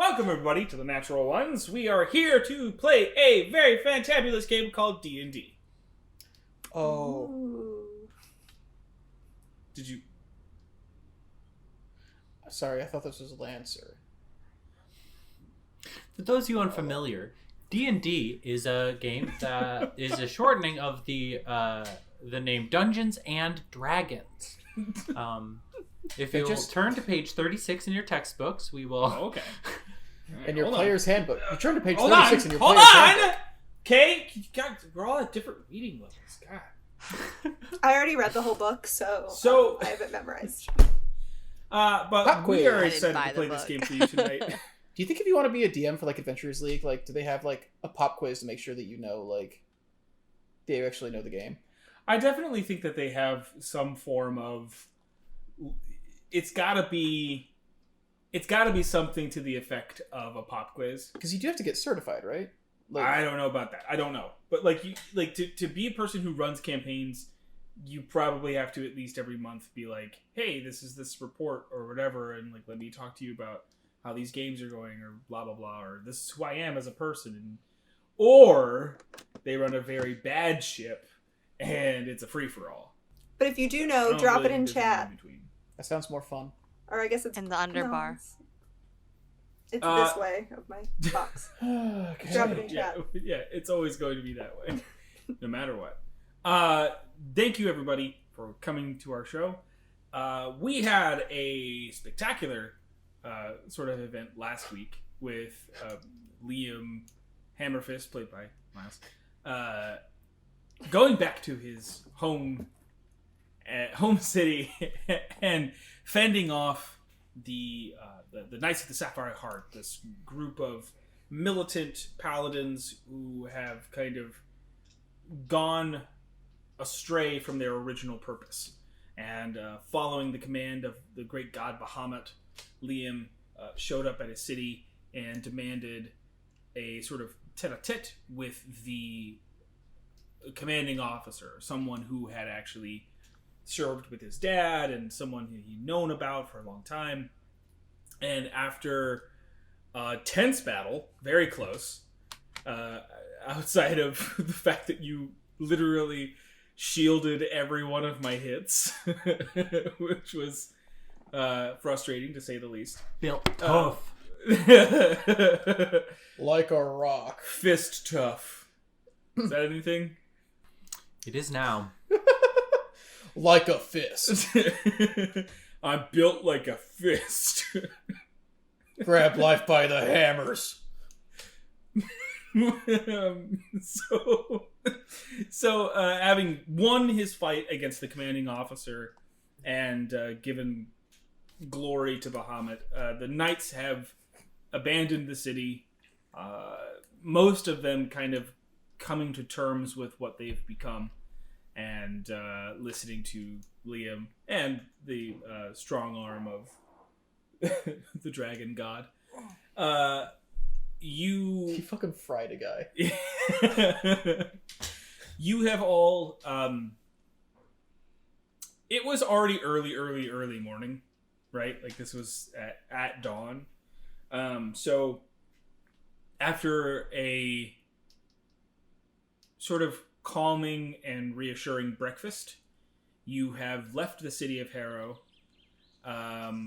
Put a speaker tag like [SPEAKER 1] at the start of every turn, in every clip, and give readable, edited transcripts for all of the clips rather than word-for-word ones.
[SPEAKER 1] Welcome everybody to the Natural Ones. We are here to play a very fantabulous game called D&D.
[SPEAKER 2] Oh.
[SPEAKER 3] Ooh.
[SPEAKER 1] Did you...
[SPEAKER 2] Sorry, I thought this was Lancer.
[SPEAKER 4] For those of you unfamiliar, D&D is a game that is a shortening of the name Dungeons and Dragons. If you'll turn to page 36 in your textbooks, we will...
[SPEAKER 1] Oh, okay. Right,
[SPEAKER 2] in your player's handbook. You turn to page
[SPEAKER 1] hold
[SPEAKER 2] 36
[SPEAKER 1] on,
[SPEAKER 2] in your
[SPEAKER 1] hold
[SPEAKER 2] player's
[SPEAKER 1] on!
[SPEAKER 2] handbook.
[SPEAKER 1] Okay, we're all at different reading levels. God.
[SPEAKER 3] I already read the whole book, so I have it memorized.
[SPEAKER 1] But we are
[SPEAKER 5] I didn't
[SPEAKER 1] excited
[SPEAKER 5] buy
[SPEAKER 1] to
[SPEAKER 5] the
[SPEAKER 1] play this
[SPEAKER 5] book.
[SPEAKER 1] game for you tonight.
[SPEAKER 2] Do you think if you want to be a DM for, like, Adventurers League, like, do they have, like, a pop quiz to make sure that you know, like, they actually know the game?
[SPEAKER 1] I definitely think that they have some form of... It's gotta be something to the effect of a pop quiz.
[SPEAKER 2] Because you do have to get certified, right? Like,
[SPEAKER 1] I don't know about that. I don't know. But to be a person who runs campaigns, you probably have to at least every month be like, hey, this is this report or whatever, and like let me talk to you about how these games are going or blah blah blah, or this is who I am as a person. Or they run a very bad ship and it's a free for all.
[SPEAKER 3] But if you do know, drop it in chat.
[SPEAKER 2] that sounds more fun.
[SPEAKER 3] Or I guess it's
[SPEAKER 5] In the underbar.
[SPEAKER 3] it's this way of my box.
[SPEAKER 2] Okay.
[SPEAKER 3] Drop it in chat.
[SPEAKER 1] Yeah, it's always going to be that way, no matter what. Thank you, everybody, for coming to our show. We had a spectacular sort of event last week with Liam Hammerfist, played by Miles, going back to his home city and fending off the Knights of the Sapphire Heart, this group of militant paladins who have kind of gone astray from their original purpose. And following the command of the great god Bahamut, Liam showed up at his city and demanded a sort of tete-a-tete with the commanding officer, someone who had actually served with his dad and someone who he'd known about for a long time. And after a tense battle, very close, outside of the fact that you literally shielded every one of my hits, which was frustrating to say the least.
[SPEAKER 4] Built tough.
[SPEAKER 2] Like a rock.
[SPEAKER 1] Fist tough. Is that anything?
[SPEAKER 4] It is now.
[SPEAKER 2] Like a fist.
[SPEAKER 1] I'm built like a fist.
[SPEAKER 2] Grab life by the hammers.
[SPEAKER 1] So having won his fight against the commanding officer and given glory to Bahamut, the knights have abandoned the city. Most of them kind of coming to terms with what they've become and listening to Liam and the strong arm of the dragon god.
[SPEAKER 2] He fucking fried a guy.
[SPEAKER 1] You have all... it was already early morning, right? Like, this was at dawn. So, after a sort of calming and reassuring breakfast, you have left the city of Harrow. I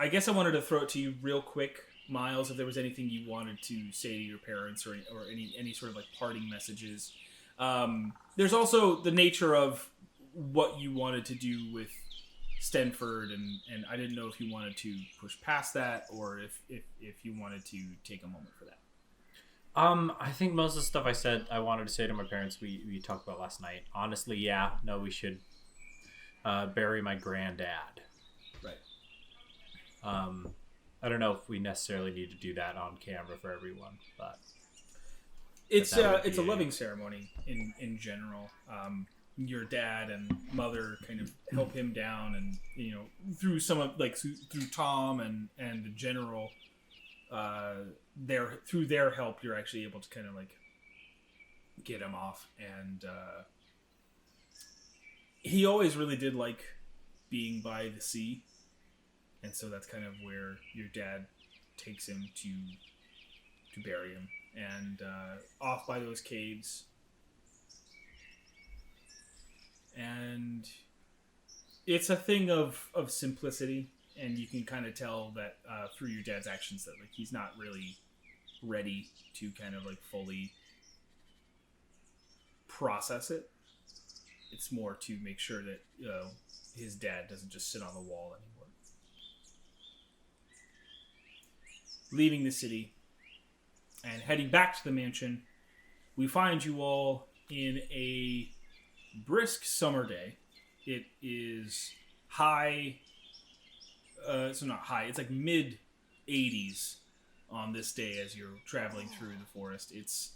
[SPEAKER 1] guess I wanted to throw it to you real quick, Miles, if there was anything you wanted to say to your parents or any sort of like parting messages. There's also the nature of what you wanted to do with Stenford, and I didn't know if you wanted to push past that or if you wanted to take a moment for that.
[SPEAKER 4] I think most of the stuff I said I wanted to say to my parents we talked about last night. Honestly, yeah, no, we should bury my granddad.
[SPEAKER 1] Right.
[SPEAKER 4] I don't know if we necessarily need to do that on camera for everyone, but
[SPEAKER 1] it's a loving ceremony in general. Your dad and mother kind of help him down, and through some of through Tom and the general, through their help, you're actually able to kind of like get him off. And he always really did like being by the sea. And so that's kind of where your dad takes him to bury him. And off by those caves. And it's a thing of simplicity, and you can kind of tell that through your dad's actions that like he's not really ready to kind of like fully process it. It's more to make sure that his dad doesn't just sit on the wall anymore. Leaving the city and heading back to the mansion, we find you all in a brisk summer day. It is high, so not high, it's like mid 80s on this day as you're traveling through the forest. It's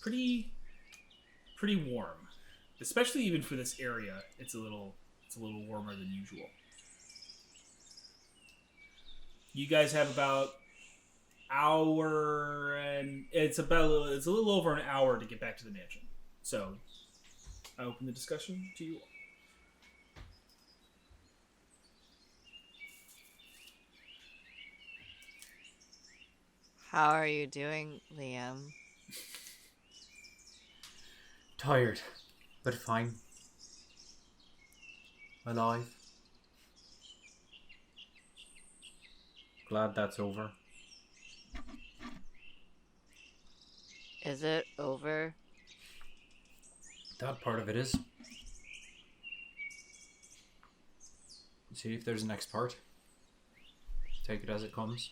[SPEAKER 1] pretty warm, especially even for this area. It's a little warmer than usual. You guys have about hour, and it's a little over an hour to get back to the mansion. So I open the discussion to you all.
[SPEAKER 5] How are you doing, Liam?
[SPEAKER 4] Tired, but fine. Alive. Glad that's over.
[SPEAKER 5] Is it over?
[SPEAKER 4] That part of it is. See if there's a next part. Take it as it comes.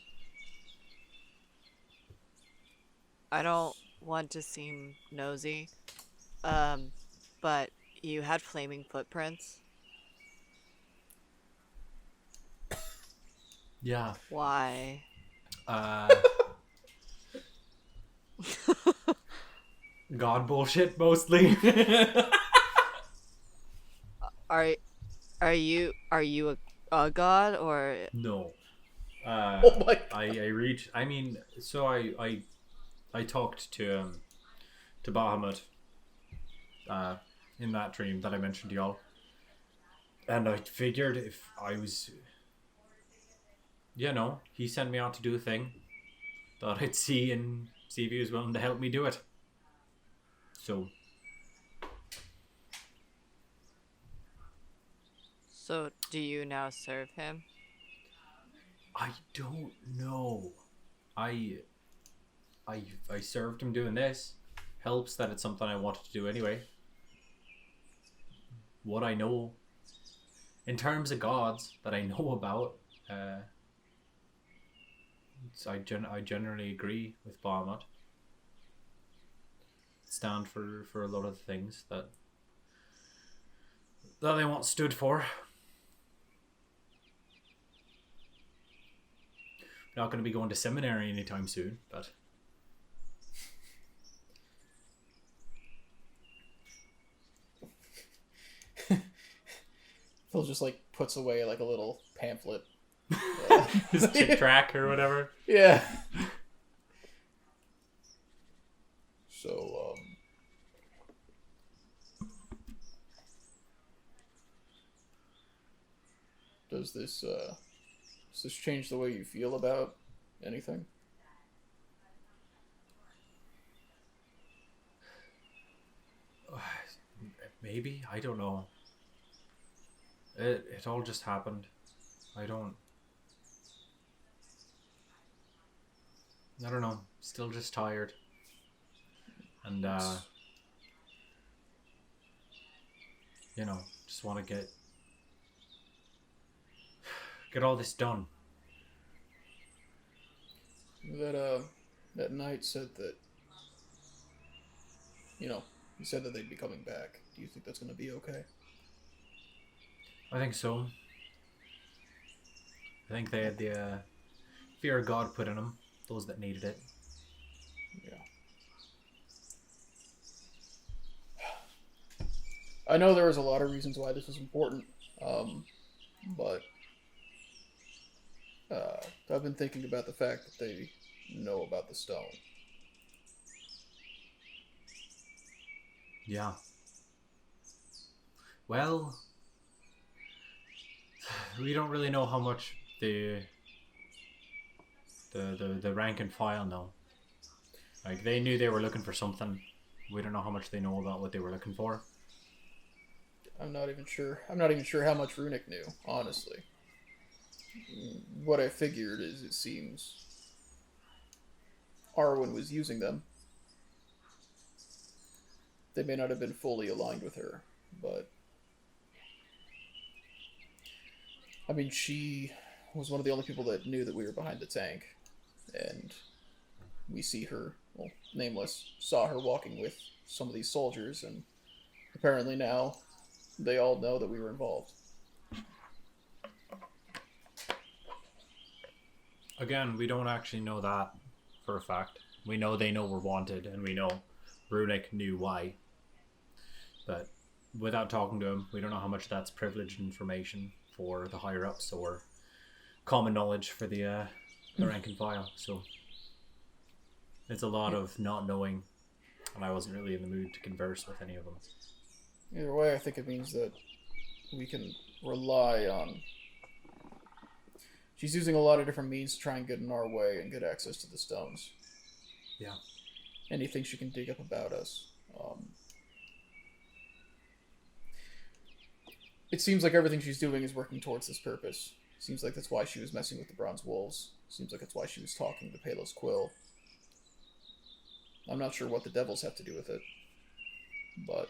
[SPEAKER 5] I don't want to seem nosy, but you had flaming footprints.
[SPEAKER 4] Yeah.
[SPEAKER 5] Why?
[SPEAKER 4] God bullshit mostly.
[SPEAKER 5] Are you a god or?
[SPEAKER 4] No.
[SPEAKER 2] Oh my God.
[SPEAKER 4] I talked to Bahamut in that dream that I mentioned to y'all. And I figured if I was, he sent me out to do a thing. Thought I'd see if he was willing to help me do it. So
[SPEAKER 5] do you now serve him?
[SPEAKER 4] I don't know. I served him doing this. Helps that it's something I wanted to do anyway. What I know in terms of gods that I know about, I generally agree with Bahamut. Stand for a lot of the things that they once stood for. Not going to be going to seminary anytime soon, but
[SPEAKER 2] Phil just like puts away like a little pamphlet.
[SPEAKER 4] his tick track or whatever.
[SPEAKER 2] Yeah. So, does this change the way you feel about anything?
[SPEAKER 4] Maybe, I don't know. It all just happened. I don't know. Still just tired. And just want to get all this done.
[SPEAKER 2] That knight said that, he said that they'd be coming back. Do you think that's going to be okay?
[SPEAKER 4] I think so. I think they had the fear of God put in them, those that needed it.
[SPEAKER 2] Yeah. I know there was a lot of reasons why this was important, but I've been thinking about the fact that they know about the stone.
[SPEAKER 4] Yeah. Well, we don't really know how much the rank and file know. Like, they knew they were looking for something. We don't know how much they know about what they were looking for.
[SPEAKER 2] I'm not even sure. I'm not even sure how much Runic knew, honestly. What I figured is it seems Arwen was using them. They may not have been fully aligned with her, but I mean, she was one of the only people that knew that we were behind the tank, and we see her, well, nameless, saw her walking with some of these soldiers, and apparently now they all know that we were involved.
[SPEAKER 4] Again, we don't actually know that for a fact. We know they know we're wanted, and we know Runic knew why. But without talking to him, we don't know how much that's privileged information for the higher-ups or common knowledge for the rank and file. So it's a lot of not knowing, and I wasn't really in the mood to converse with any of them.
[SPEAKER 2] Either way, I think it means that we can rely on... She's using a lot of different means to try and get in our way and get access to the stones.
[SPEAKER 4] Yeah.
[SPEAKER 2] Anything she can dig up about us. It seems like everything she's doing is working towards this purpose. Seems like that's why she was messing with the Bronze Wolves. Seems like that's why she was talking to Palos Quill. I'm not sure what the devils have to do with it, but...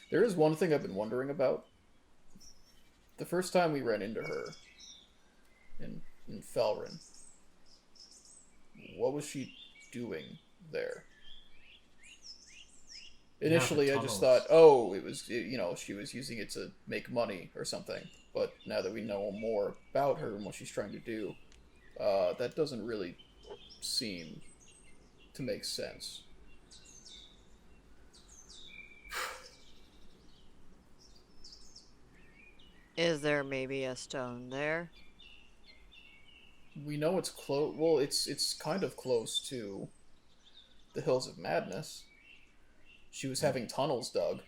[SPEAKER 2] There is one thing I've been wondering about. The first time we ran into her in Felrin, what was she doing there? Initially, I just thought, oh, it was, she was using it to make money or something. But now that we know more about her and what she's trying to do, that doesn't really seem to make sense.
[SPEAKER 5] Is there maybe a stone there?
[SPEAKER 2] We know it's close. Well, it's kind of close to the Hills of Madness. She was having tunnels dug.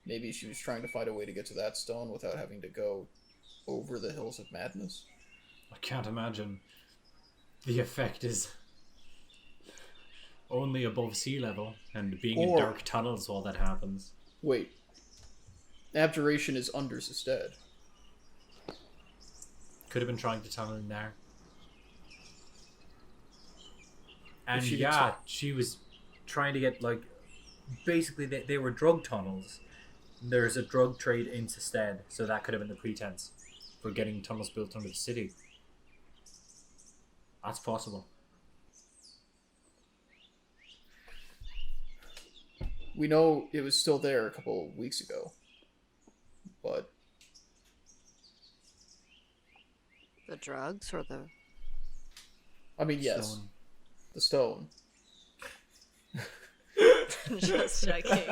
[SPEAKER 2] Maybe she was trying to find a way to get to that stone without having to go over the Hills of Madness.
[SPEAKER 4] I can't imagine the effect is only above sea level and being in dark tunnels while that happens.
[SPEAKER 2] Wait. Abjuration is under Sestead.
[SPEAKER 4] Could have been trying to tunnel in there. And she was trying to get, like, basically they were drug tunnels. There's a drug trade in Sestead, so that could have been the pretense for getting tunnels built under the city. That's possible.
[SPEAKER 2] We know it was still there a couple of weeks ago, but...
[SPEAKER 5] The drugs or the...
[SPEAKER 2] I mean, yes.
[SPEAKER 4] Stone.
[SPEAKER 2] The stone.
[SPEAKER 5] Just checking.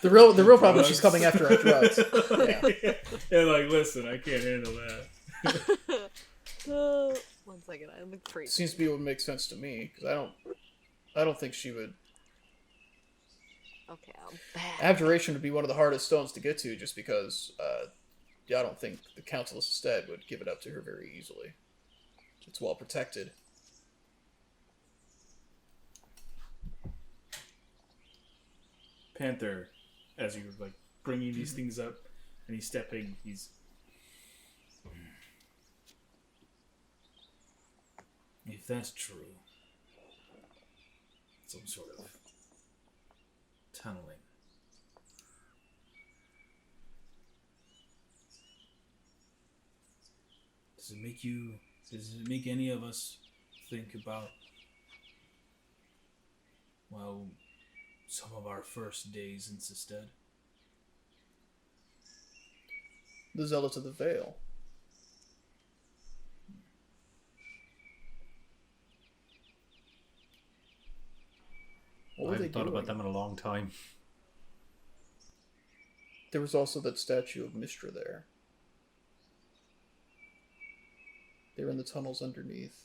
[SPEAKER 2] The real problem is she's coming after our drugs. Yeah.
[SPEAKER 1] And like, listen, I can't handle that.
[SPEAKER 5] 1 second, I'm freezing.
[SPEAKER 2] Seems to be what makes sense to me, because I don't think she would...
[SPEAKER 5] Okay, I'm back.
[SPEAKER 2] Abjuration would be one of the hardest stones to get to, just because I don't think the Council of Sestead would give it up to her very easily. It's well protected.
[SPEAKER 1] Panther, as you're like bringing these things up, and he's stepping, if that's true, some sort of tunneling. Does it make any of us think about, well, some of our first days in Sestead?
[SPEAKER 2] The Zealots of the Veil. What
[SPEAKER 4] I
[SPEAKER 2] were they
[SPEAKER 4] haven't thought
[SPEAKER 2] doing?
[SPEAKER 4] about them in a long time.
[SPEAKER 2] There was also that statue of Mystra there. They were in the tunnels underneath.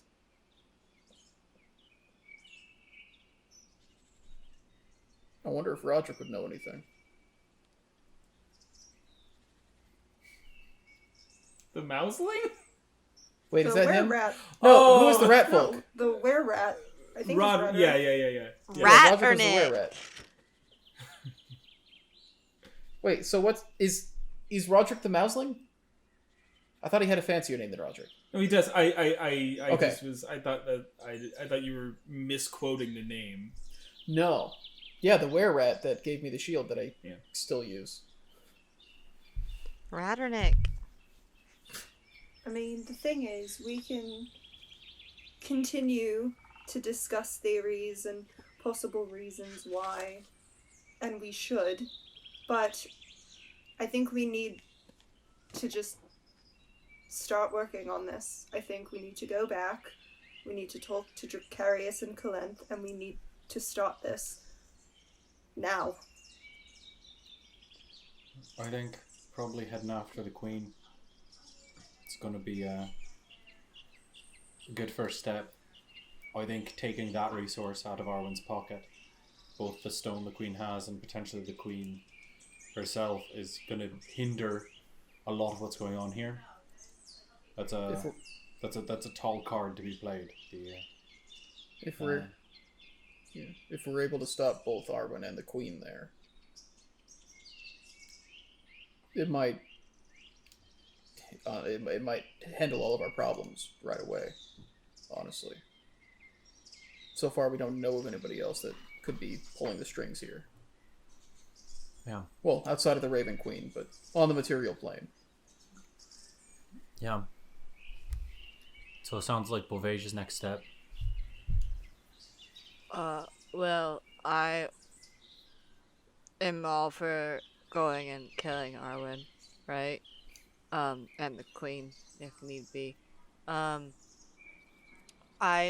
[SPEAKER 2] I wonder if Roderick would know anything.
[SPEAKER 1] The mouseling?
[SPEAKER 2] Wait,
[SPEAKER 3] the
[SPEAKER 2] is that him?
[SPEAKER 3] were-rat.
[SPEAKER 2] No,
[SPEAKER 1] Oh,
[SPEAKER 2] who is the rat
[SPEAKER 3] No,
[SPEAKER 2] folk?
[SPEAKER 3] the were-rat. I think
[SPEAKER 1] Rod.
[SPEAKER 3] it's
[SPEAKER 1] Yeah.
[SPEAKER 3] Roderick.
[SPEAKER 1] Yeah.
[SPEAKER 5] Rat
[SPEAKER 2] Roderick
[SPEAKER 5] or
[SPEAKER 2] was the
[SPEAKER 5] Nick?
[SPEAKER 2] were-rat. Wait, so what is Roderick the mouseling? I thought he had a fancier name than Roderick.
[SPEAKER 1] No, he does. I
[SPEAKER 2] Okay.
[SPEAKER 1] just was. I thought you were misquoting the name.
[SPEAKER 2] No. Yeah, the were-rat that gave me the shield that I
[SPEAKER 1] Yeah.
[SPEAKER 2] still use.
[SPEAKER 5] Rat or Nick?
[SPEAKER 3] I mean, the thing is, we can continue to discuss theories and possible reasons why, and we should, but I think we need to just start working on this. I think we need to go back, we need to talk to Dracarius and Kalenth, and we need to start this now.
[SPEAKER 4] I think probably heading after the Queen. It's going to be a good first step. I think taking that resource out of Arwen's pocket, both the stone the Queen has and potentially the Queen herself, is going to hinder a lot of what's going on here. That's a tall card to be played.
[SPEAKER 2] If we're able to stop both Arwen and the Queen there, it might handle all of our problems right away. Honestly, so far we don't know of anybody else that could be pulling the strings here.
[SPEAKER 4] Yeah.
[SPEAKER 2] Well, outside of the Raven Queen, but on the material plane.
[SPEAKER 4] Yeah. So it sounds like Bovage's next step.
[SPEAKER 5] Well, I am all for going and killing Arwen, right? And the Queen, if need be. I'm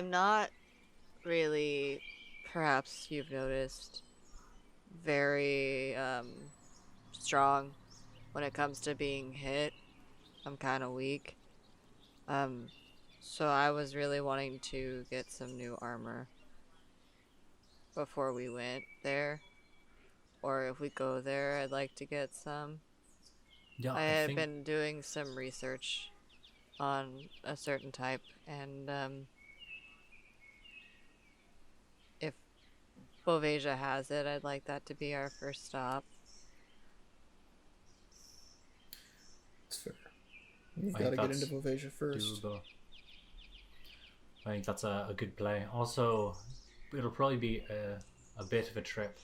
[SPEAKER 5] not really, perhaps you've noticed, very, strong when it comes to being hit. I'm kind of weak. So I was really wanting to get some new armor before we went there. Or if we go there, I'd like to get some.
[SPEAKER 4] Yeah,
[SPEAKER 5] I
[SPEAKER 4] I
[SPEAKER 5] had
[SPEAKER 4] think
[SPEAKER 5] been doing some research on a certain type, and if Bovasia has it, I'd like that to be our first stop.
[SPEAKER 2] It's fair. We've
[SPEAKER 4] I
[SPEAKER 2] got to
[SPEAKER 4] think
[SPEAKER 2] get into
[SPEAKER 4] that's
[SPEAKER 2] Bovasia first.
[SPEAKER 4] doable. I think that's a good play. Also, it'll probably be a bit of a trip.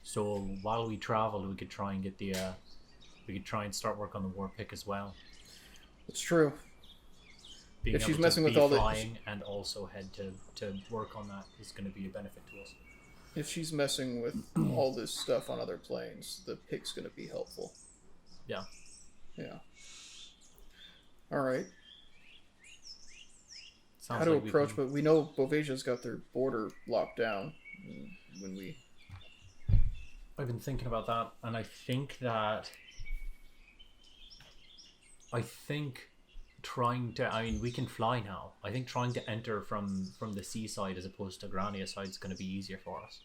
[SPEAKER 4] So while we travel, we could try and get we could try and start work on the war pick as well.
[SPEAKER 2] It's true.
[SPEAKER 4] Being
[SPEAKER 2] If she's
[SPEAKER 4] able
[SPEAKER 2] messing
[SPEAKER 4] to
[SPEAKER 2] with
[SPEAKER 4] be
[SPEAKER 2] all the-
[SPEAKER 4] flying and also head to work on that is going to be a benefit to us.
[SPEAKER 2] If she's messing with all this stuff on other planes, the pick's going to be helpful.
[SPEAKER 4] Yeah.
[SPEAKER 2] Yeah. All right.
[SPEAKER 4] Sounds
[SPEAKER 2] How to
[SPEAKER 4] like we
[SPEAKER 2] approach,
[SPEAKER 4] can-
[SPEAKER 2] but we know Bovasia's got their border locked down. When we
[SPEAKER 4] I've been thinking about that, and I think trying to, I mean, we can fly now. I think trying to enter from the seaside as opposed to Grania side is going to be easier for us.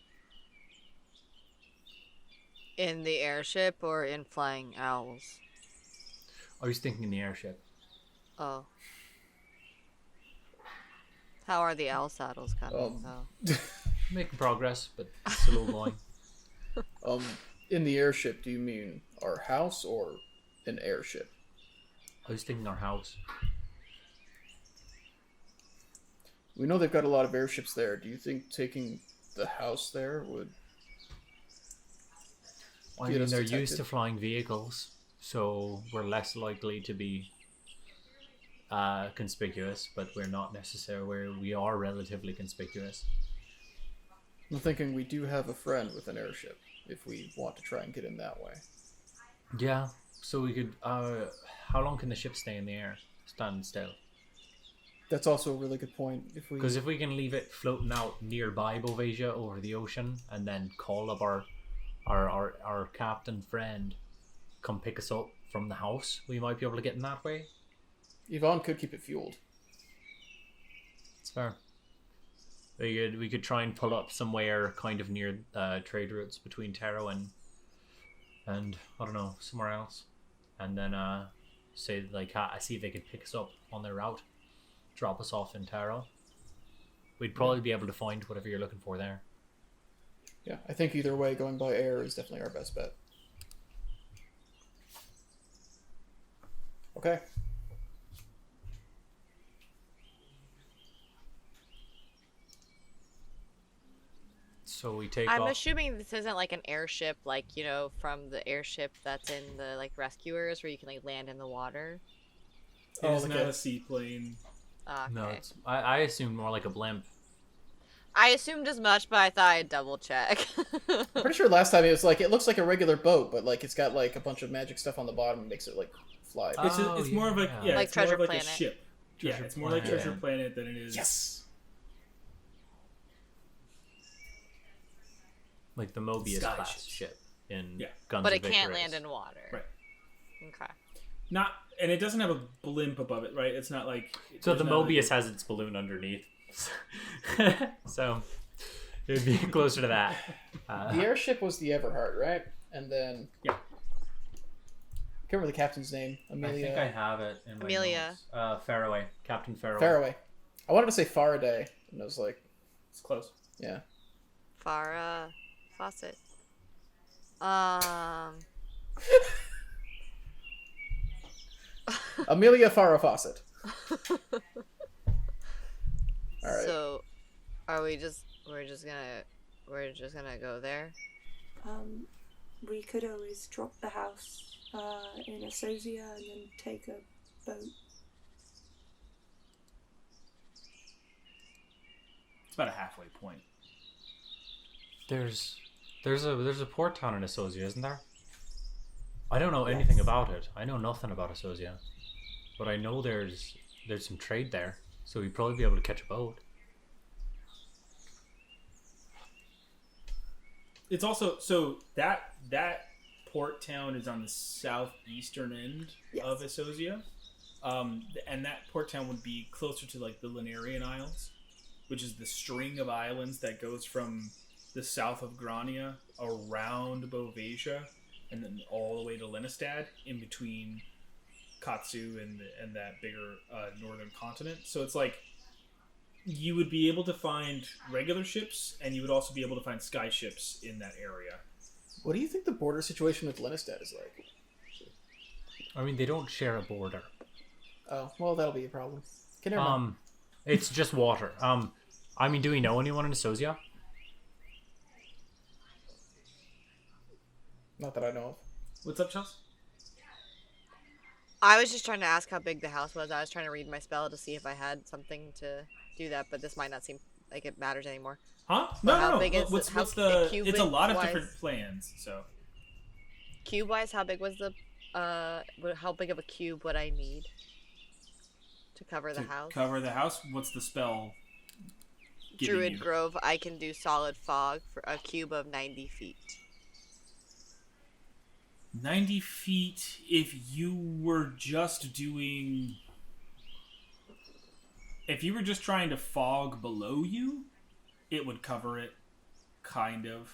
[SPEAKER 5] In the airship or in flying owls?
[SPEAKER 4] I was thinking in the airship.
[SPEAKER 5] Oh. How are the owl saddles coming, though?
[SPEAKER 4] Making progress, but slow going.
[SPEAKER 2] in the airship, do you mean our house or an airship?
[SPEAKER 4] I was thinking our house.
[SPEAKER 2] We know they've got a lot of airships there. Do you think taking the house there would...
[SPEAKER 4] I
[SPEAKER 2] Get
[SPEAKER 4] mean,
[SPEAKER 2] us
[SPEAKER 4] they're used
[SPEAKER 2] detected.
[SPEAKER 4] to flying vehicles, so we're less likely to be conspicuous, but we're not necessarily, we are relatively conspicuous.
[SPEAKER 2] I'm thinking we do have a friend with an airship, if we want to try and get in that way.
[SPEAKER 4] Yeah, so we could, how long can the ship stay in the air? Stand still?
[SPEAKER 2] That's also a really good point.
[SPEAKER 4] Because if we can leave it floating out nearby Bovasia over the ocean and then call up our captain friend, come pick us up from the house, we might be able to get in that way.
[SPEAKER 2] Yvonne could keep it fueled.
[SPEAKER 4] It's fair. We could try and pull up somewhere kind of near trade routes between Tarrow and I don't know, somewhere else, and then say like, see if they could pick us up on their route, drop us off in Tarrow. We'd probably be able to find whatever you're looking for there.
[SPEAKER 2] Yeah, I think either way, going by air is definitely our best bet. Okay.
[SPEAKER 4] So we take
[SPEAKER 5] I'm
[SPEAKER 4] off.
[SPEAKER 5] assuming this isn't like an airship, like, you know, from the airship that's in the, like, Rescuers, where you can, like, land in the water.
[SPEAKER 1] It is not a seaplane.
[SPEAKER 5] Okay.
[SPEAKER 4] No, I assumed more like a blimp.
[SPEAKER 5] I assumed as much, but I thought I'd double check.
[SPEAKER 2] I'm pretty sure last time it was like, it looks like a regular boat, but like it's got like a bunch of magic stuff on the bottom and makes it like fly.
[SPEAKER 1] It's more of like
[SPEAKER 5] Like
[SPEAKER 1] it's more
[SPEAKER 5] Treasure
[SPEAKER 1] of like
[SPEAKER 5] Planet.
[SPEAKER 1] a ship.
[SPEAKER 4] Treasure
[SPEAKER 1] It's more like
[SPEAKER 4] Planet.
[SPEAKER 1] Treasure Planet than it is.
[SPEAKER 2] Yes.
[SPEAKER 4] Like the Mobius
[SPEAKER 1] Sky
[SPEAKER 4] class
[SPEAKER 1] ship.
[SPEAKER 4] ship in
[SPEAKER 1] Yeah.
[SPEAKER 4] Guns
[SPEAKER 5] But
[SPEAKER 4] of
[SPEAKER 5] it can't
[SPEAKER 4] Icarus.
[SPEAKER 5] land in water.
[SPEAKER 1] Right.
[SPEAKER 5] Okay.
[SPEAKER 1] Not, and it doesn't have a blimp above it, right? It's not like.
[SPEAKER 4] So the
[SPEAKER 1] there's not
[SPEAKER 4] Mobius has its balloon underneath. So it would be closer to that.
[SPEAKER 2] The airship was the Everhart, right? And then
[SPEAKER 1] Yeah.
[SPEAKER 2] I can't remember the captain's name. Amelia.
[SPEAKER 4] I think I have it in my
[SPEAKER 5] Amelia.
[SPEAKER 4] notes. Faraway. Captain Faraway.
[SPEAKER 2] Faraway. I wanted to say Faraday, and I was like,
[SPEAKER 1] It's close.
[SPEAKER 2] yeah.
[SPEAKER 5] Farah Fawcett.
[SPEAKER 2] Amelia Farah Fawcett. All right.
[SPEAKER 5] So, are we just we're just gonna go there?
[SPEAKER 3] We could always drop the house in Asosia and then take a boat.
[SPEAKER 1] It's about a halfway point.
[SPEAKER 4] There's a port town in Asosia, isn't there? I don't know anything about it. I know nothing about Asosia, but I know there's some trade there, so we'd probably be able to catch a boat.
[SPEAKER 1] It's also so that port town is on the southeastern end of Asosia, and that port town would be closer to like the Linarian Isles, which is the string of islands that goes from the south of Grania around Bovasia and then all the way to Lenistad, in between Katsu and that bigger northern continent. So it's like you would be able to find regular ships, and you would also be able to find sky ships in that area.
[SPEAKER 2] What do you think the border situation with Lenistad is like?
[SPEAKER 4] I mean, they don't share a border.
[SPEAKER 2] Oh, well, that'll be a problem. Can never mind.
[SPEAKER 4] It's just water. I mean, do we know anyone in Asosia?
[SPEAKER 2] Not that I know of.
[SPEAKER 1] What's up, Chelsea?
[SPEAKER 5] I was just trying to ask how big the house was. I was trying to read my spell to see if I had something to do that, but this might not seem like it matters anymore.
[SPEAKER 1] Huh?
[SPEAKER 5] But
[SPEAKER 1] No,
[SPEAKER 5] how
[SPEAKER 1] no.
[SPEAKER 5] big is
[SPEAKER 1] What's
[SPEAKER 5] how
[SPEAKER 1] the?
[SPEAKER 5] cube
[SPEAKER 1] It's a lot of
[SPEAKER 5] wise-
[SPEAKER 1] different plans. So
[SPEAKER 5] Cube-wise, how big was the how big of a cube would I need to cover the
[SPEAKER 1] to
[SPEAKER 5] house?
[SPEAKER 1] cover the house, what's the spell? giving
[SPEAKER 5] Druid
[SPEAKER 1] you?
[SPEAKER 5] Grove, I can do solid fog for a cube of 90 feet.
[SPEAKER 1] 90 feet. If you were just doing, if you were just trying to fog below you, it would cover it, kind of.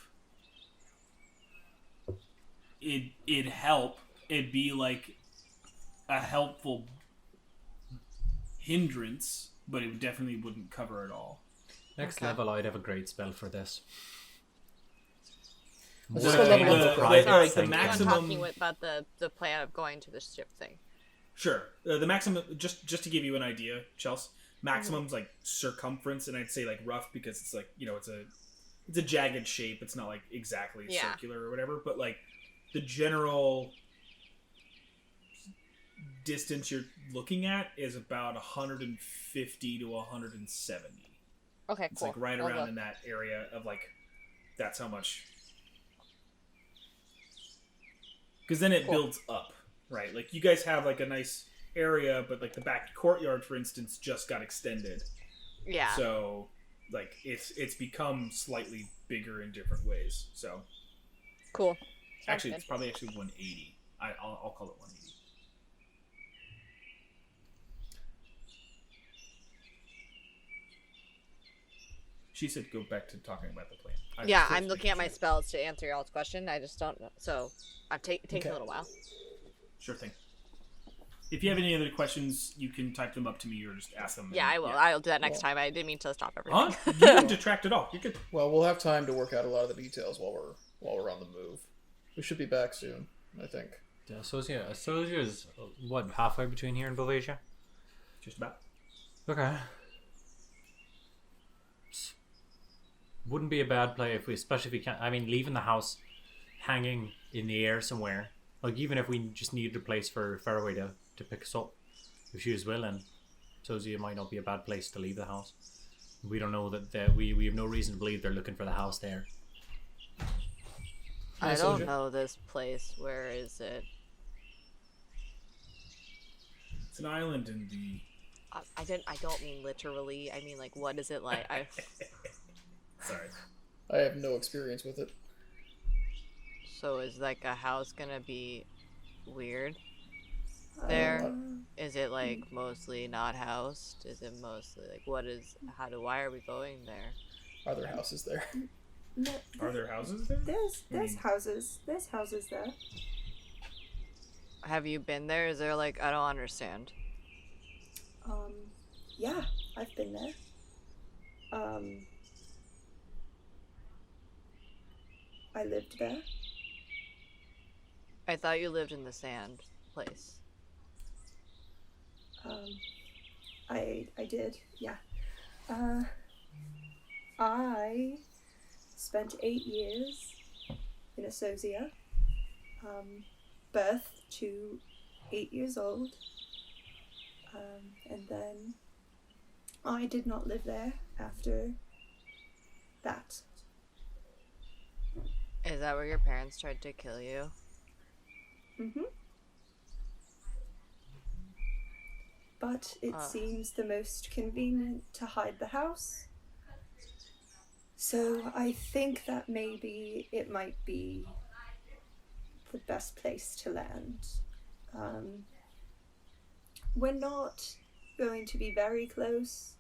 [SPEAKER 1] It'd help. It'd be like a helpful hindrance, but it definitely wouldn't cover it all.
[SPEAKER 4] Next
[SPEAKER 5] Okay.
[SPEAKER 4] level, I'd have a great spell for this.
[SPEAKER 2] Let's
[SPEAKER 4] More
[SPEAKER 2] just go
[SPEAKER 4] kind
[SPEAKER 2] level
[SPEAKER 4] of
[SPEAKER 2] up
[SPEAKER 4] a
[SPEAKER 2] the
[SPEAKER 4] private
[SPEAKER 1] alright, the
[SPEAKER 4] thing.
[SPEAKER 5] I'm
[SPEAKER 1] maximum-
[SPEAKER 5] talking about the plan of going to the ship thing.
[SPEAKER 1] Sure. The maximum, just to give you an idea, Chelsea, maximum's like circumference, and I'd say like rough because it's like, you know, it's a jagged shape. It's not like exactly
[SPEAKER 5] Yeah.
[SPEAKER 1] circular or whatever, but like the general distance you're looking at is about 150 to 170.
[SPEAKER 5] Okay,
[SPEAKER 1] It's
[SPEAKER 5] cool.
[SPEAKER 1] like right
[SPEAKER 5] I'll
[SPEAKER 1] around
[SPEAKER 5] look.
[SPEAKER 1] in that area of like, that's how much. Because then it
[SPEAKER 5] Cool.
[SPEAKER 1] builds up, right? Like you guys have like a nice area, but like the back courtyard, for instance, just got extended.
[SPEAKER 5] Yeah.
[SPEAKER 1] So like it's become slightly bigger in different ways. So
[SPEAKER 5] Cool. Sounds
[SPEAKER 1] actually,
[SPEAKER 5] good.
[SPEAKER 1] it's probably actually 180. I'll call it 180. She said go back to talking about the plan.
[SPEAKER 5] Yeah,
[SPEAKER 1] was
[SPEAKER 5] I'm looking at my
[SPEAKER 1] making sure.
[SPEAKER 5] spells to answer y'all's question. I just don't know. So, it takes
[SPEAKER 2] Okay.
[SPEAKER 5] a little while.
[SPEAKER 1] Sure thing. if you have any other questions, you can type them up to me or just ask them.
[SPEAKER 5] Yeah, I will.
[SPEAKER 1] Yeah.
[SPEAKER 5] I'll do that next time. I didn't mean to stop everything.
[SPEAKER 1] Huh? You didn't detract at all. You're good.
[SPEAKER 2] Well, we'll have time to work out a lot of the details while we're on the move. We should be back soon, I think.
[SPEAKER 4] Yeah, Sosia is what, halfway between here and Bovasia?
[SPEAKER 1] Just about.
[SPEAKER 4] Okay. Wouldn't be a bad play especially if we can't. I mean, leaving the house hanging in the air somewhere. Like, even if we just needed a place for Faraway to pick us up, if she was willing, Sosia might not be a bad place to leave the house. We don't know that we have no reason to believe they're looking for the house there.
[SPEAKER 5] I don't know this place. Where is it?
[SPEAKER 1] It's an island in the.
[SPEAKER 5] I don't mean literally. I mean, like, what is it like?
[SPEAKER 1] Sorry.
[SPEAKER 2] I have no experience with it.
[SPEAKER 5] So is like a house gonna be weird there? Is it like mostly not housed? Is it mostly like why are we going there?
[SPEAKER 2] Are there houses there?
[SPEAKER 3] No,
[SPEAKER 1] Are there houses there?
[SPEAKER 3] There's houses. There's houses there.
[SPEAKER 5] Have you been there? Is there like I don't understand.
[SPEAKER 3] Yeah, I've been there. I lived there.
[SPEAKER 5] I thought you lived in the sand place.
[SPEAKER 3] I did, yeah. I spent 8 years in Assosia, birth to 8 years old, and then I did not live there after that.
[SPEAKER 5] Is that where your parents tried to kill you?
[SPEAKER 3] Mm-hmm. But it seems the most convenient to hide the house. So I think that maybe it might be the best place to land. We're not going to be very close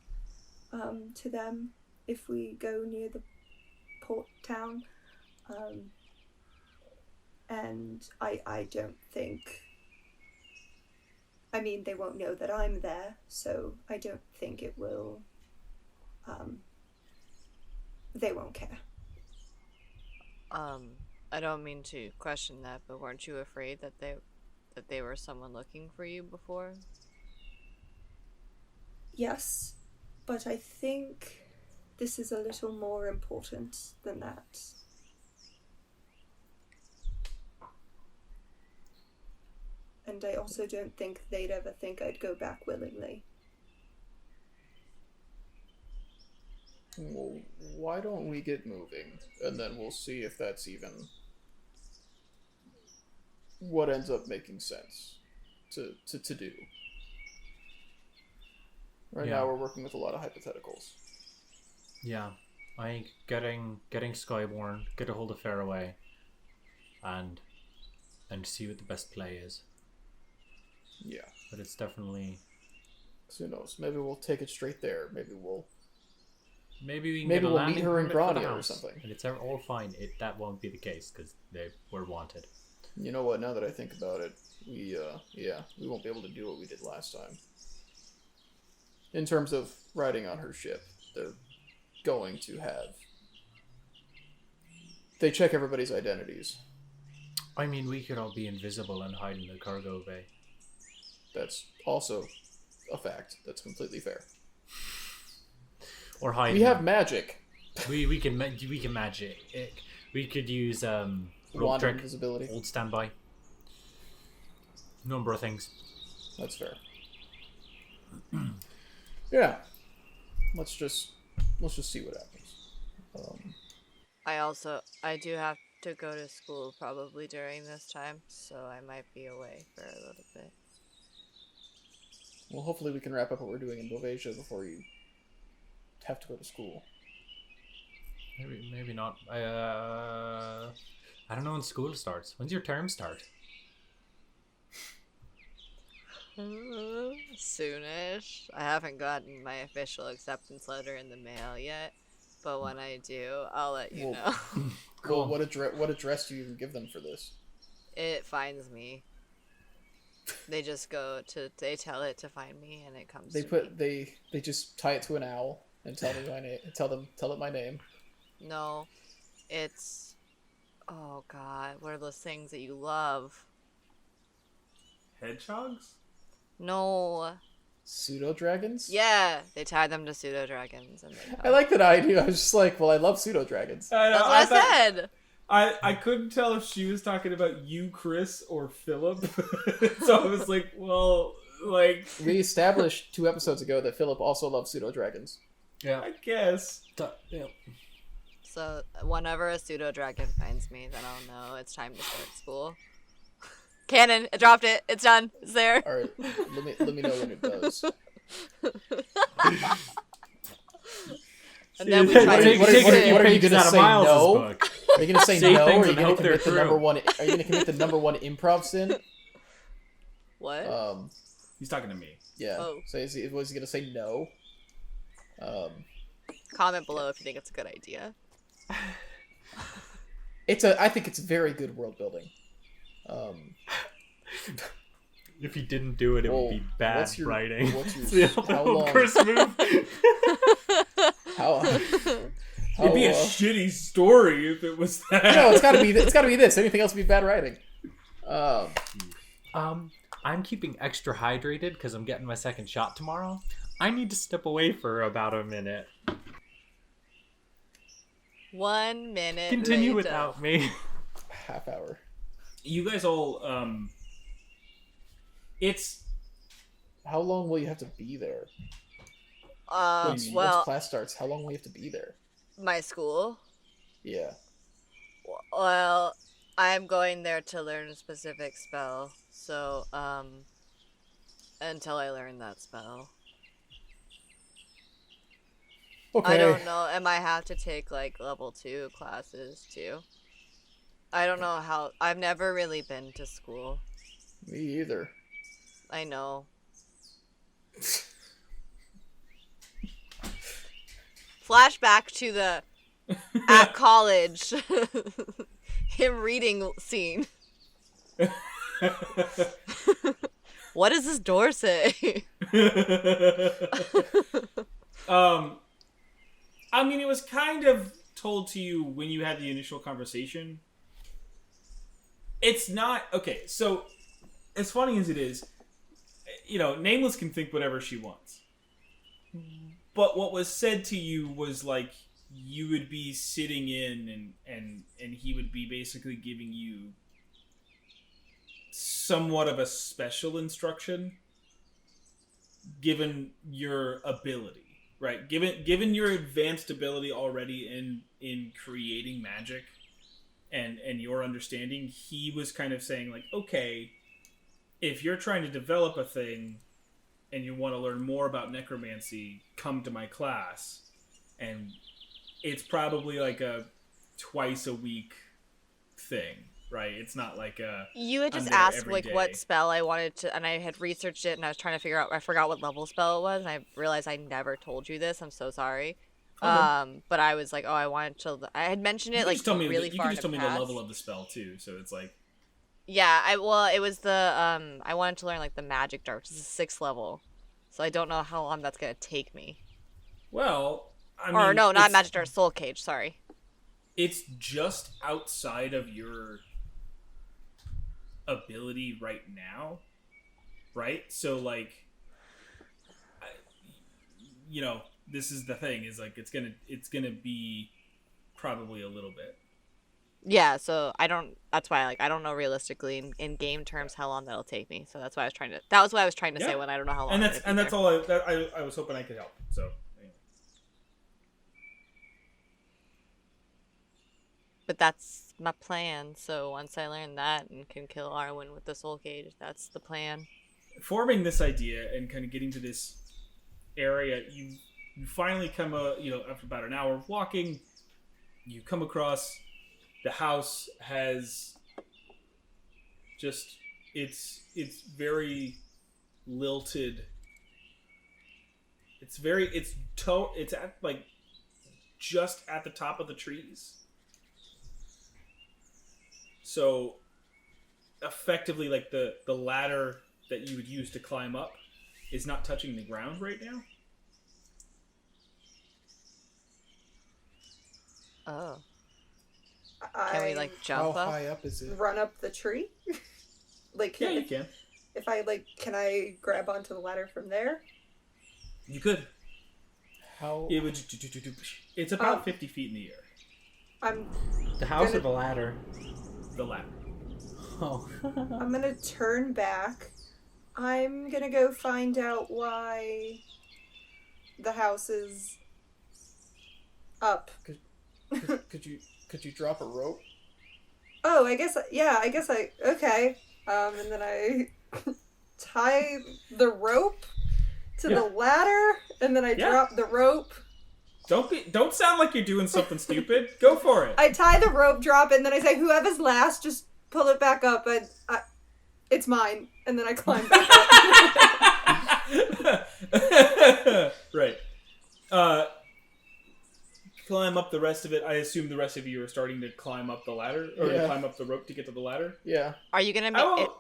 [SPEAKER 3] to them if we go near the port town. And I don't think... I mean, they won't know that I'm there, so I don't think it will... they won't care.
[SPEAKER 5] I don't mean to question that, but weren't you afraid that they were someone looking for you before?
[SPEAKER 3] Yes, but I think this is a little more important than that. And I also don't think they'd ever think I'd go back willingly.
[SPEAKER 2] Well, why don't we get moving, and then we'll see if that's even what ends up making sense to do. Right now we're working with a lot of hypotheticals.
[SPEAKER 4] Yeah, I think getting Skyborn, get a hold of Faraway, and see what the best play is.
[SPEAKER 2] Yeah.
[SPEAKER 4] But it's definitely...
[SPEAKER 2] So who knows? Maybe we'll take it straight there. Maybe we can
[SPEAKER 4] get a
[SPEAKER 2] we'll
[SPEAKER 4] landing
[SPEAKER 2] meet her in
[SPEAKER 4] permit for the
[SPEAKER 2] Grania or
[SPEAKER 4] house,
[SPEAKER 2] something.
[SPEAKER 4] and it's all fine. That won't be the case because they were wanted.
[SPEAKER 2] You know what? Now that I think about it, we won't be able to do what we did last time. In terms of riding on her ship, they're going to have... They check everybody's identities.
[SPEAKER 4] I mean, we could all be invisible and hide in the cargo bay.
[SPEAKER 2] That's also a fact. That's completely fair.
[SPEAKER 4] Or hide.
[SPEAKER 2] We have magic.
[SPEAKER 4] We can magic. We could use rope
[SPEAKER 2] Wand
[SPEAKER 4] trick,
[SPEAKER 2] invisibility.
[SPEAKER 4] old standby. Number of things.
[SPEAKER 2] That's fair. Yeah. Let's just see what happens.
[SPEAKER 5] I do have to go to school probably during this time, so I might be away for a little bit.
[SPEAKER 2] Well, hopefully we can wrap up what we're doing in Bovasia before you have to go to school.
[SPEAKER 4] Maybe not. I don't know when school starts. When's your term start?
[SPEAKER 5] Soonish. I haven't gotten my official acceptance letter in the mail yet, but when I do, I'll let you know.
[SPEAKER 2] Cool. Well, what address do you even give them for this?
[SPEAKER 5] It finds me. They just they tell it to find me, and it comes.
[SPEAKER 2] They just tie it to an owl and tell me my name. Tell it my name.
[SPEAKER 5] No, it's. Oh God, what are those things that you love?
[SPEAKER 1] Hedgehogs?
[SPEAKER 5] No.
[SPEAKER 2] Pseudo dragons.
[SPEAKER 5] Yeah, they tie them to pseudo dragons, and
[SPEAKER 2] I like that idea. I was just like, well, I love pseudo dragons.
[SPEAKER 5] That's what I said.
[SPEAKER 1] I couldn't tell if she was talking about you, Chris, or Philip. So I was like, well, like...
[SPEAKER 2] We established 2 episodes ago that Philip also loves pseudo dragons.
[SPEAKER 4] Yeah.
[SPEAKER 1] I guess.
[SPEAKER 4] Yeah.
[SPEAKER 5] So whenever a pseudo dragon finds me, then I'll know it's time to start school. Cannon, I dropped it. It's done. It's there.
[SPEAKER 2] All right, let me know when it does.
[SPEAKER 5] And then we try to
[SPEAKER 2] what are you gonna say? No?
[SPEAKER 4] Book.
[SPEAKER 2] Are you gonna say
[SPEAKER 4] Say
[SPEAKER 2] no, or
[SPEAKER 4] things
[SPEAKER 2] are you
[SPEAKER 4] and
[SPEAKER 2] gonna
[SPEAKER 4] hope they're
[SPEAKER 2] commit the
[SPEAKER 4] true.
[SPEAKER 2] number one? Are you gonna commit the number 1 improv sin?
[SPEAKER 5] What?
[SPEAKER 1] He's talking to me.
[SPEAKER 2] Yeah.
[SPEAKER 5] Oh.
[SPEAKER 2] So was he gonna say no?
[SPEAKER 5] Comment below if you think it's a good idea.
[SPEAKER 2] I think it's very good world building.
[SPEAKER 4] If he didn't do it, it would be bad writing.
[SPEAKER 2] What's your how long?
[SPEAKER 4] Chris move.
[SPEAKER 1] It'd be a shitty story if it was that.
[SPEAKER 2] No, it's gotta be this. Anything else would be bad writing.
[SPEAKER 4] I'm keeping extra hydrated because I'm getting my second shot tomorrow. I need to step away for about a minute.
[SPEAKER 5] 1 minute.
[SPEAKER 4] Continue
[SPEAKER 5] later.
[SPEAKER 4] without me.
[SPEAKER 2] Half hour.
[SPEAKER 1] You guys all, it's...
[SPEAKER 2] How long will you have to be there?
[SPEAKER 5] Well,
[SPEAKER 2] Once class starts, how long will you have to be there?
[SPEAKER 5] my school.
[SPEAKER 2] Yeah.
[SPEAKER 5] Well, I'm going there to learn a specific spell. So, until I learn that spell.
[SPEAKER 2] Okay.
[SPEAKER 5] I don't know. I might have to take like level 2 classes too. I don't know how. I've never really been to school.
[SPEAKER 2] Me either.
[SPEAKER 5] I know. Flashback to the at college him reading scene. What does this door say?
[SPEAKER 1] I mean, it was kind of told to you when you had the initial conversation. It's not... Okay, so, as funny as it is, Nameless can think whatever she wants. But what was said to you was, like, you would be sitting in and he would be basically giving you somewhat of a special instruction given your ability. Right, given your advanced ability already in creating magic, and your understanding, he was kind of saying like, okay, if you're trying to develop a thing, and you want to learn more about necromancy, come to my class, and it's probably like a twice a week thing, right? It's not like a...
[SPEAKER 5] You had just
[SPEAKER 1] I'm there
[SPEAKER 5] asked
[SPEAKER 1] every
[SPEAKER 5] like
[SPEAKER 1] day.
[SPEAKER 5] what spell I wanted to, and I had researched it, and I was trying to figure out. I forgot what level spell it was, and I realized I never told you this. I'm so sorry.
[SPEAKER 1] Okay.
[SPEAKER 5] But I was like, oh, I wanted to. I had mentioned it like really
[SPEAKER 1] you
[SPEAKER 5] far
[SPEAKER 1] can just tell
[SPEAKER 5] in
[SPEAKER 1] me
[SPEAKER 5] the
[SPEAKER 1] the
[SPEAKER 5] past.
[SPEAKER 1] level of the spell too, so it's like...
[SPEAKER 5] Yeah, it was the I wanted to learn like the magic dart, which is the 6th level. So I don't know how long that's gonna take me.
[SPEAKER 1] Well, I mean...
[SPEAKER 5] Or no, not
[SPEAKER 1] it's-
[SPEAKER 5] magic dart, soul cage. Sorry.
[SPEAKER 1] It's just outside of your ability right now, right? So like, this is the thing, is like it's gonna be probably a little bit.
[SPEAKER 5] Yeah, so that's why I don't know realistically in game terms how long that'll take me. So that's why I was trying to say
[SPEAKER 1] Yeah.
[SPEAKER 5] when I don't know how long.
[SPEAKER 1] And
[SPEAKER 5] I'm
[SPEAKER 1] that's
[SPEAKER 5] gonna be there.
[SPEAKER 1] all I was hoping I could help. So anyway.
[SPEAKER 5] But that's my plan. So once I learn that and can kill Arwen with the soul cage, that's the plan.
[SPEAKER 1] Forming this idea and kind of getting to this area, you finally come after about an hour of walking, you come across the house. Has just it's very lilted. It's at like just at the top of the trees. So effectively, like the ladder that you would use to climb up is not touching the ground right now.
[SPEAKER 5] Oh. Can we like
[SPEAKER 2] How
[SPEAKER 5] jump up?
[SPEAKER 2] high up is it?
[SPEAKER 3] Run up the tree? Like,
[SPEAKER 1] Yeah, you can.
[SPEAKER 3] If I can I grab onto the ladder from there?
[SPEAKER 1] You could.
[SPEAKER 2] How?
[SPEAKER 1] It would. It's about 50 feet in the air.
[SPEAKER 3] I'm
[SPEAKER 4] The house
[SPEAKER 3] Gonna-
[SPEAKER 4] or the ladder?
[SPEAKER 1] The ladder.
[SPEAKER 4] Oh.
[SPEAKER 3] I'm gonna turn back. I'm gonna go find out why the house is up.
[SPEAKER 2] Could you drop a rope?
[SPEAKER 3] Oh, I guess okay. And then I tie the rope to the ladder, and then I drop the rope.
[SPEAKER 1] Don't sound like you're doing something stupid. Go for it.
[SPEAKER 3] I tie the rope, drop it, and then I say, "Whoever's last, just pull it back up." And it's mine. And then I climb back up.
[SPEAKER 1] Right. Climb up the rest of it. I assume the rest of you are starting to climb up the ladder, or to climb up the rope to get to the ladder.
[SPEAKER 2] Yeah.
[SPEAKER 5] Are you gonna make
[SPEAKER 1] Oh.
[SPEAKER 5] it?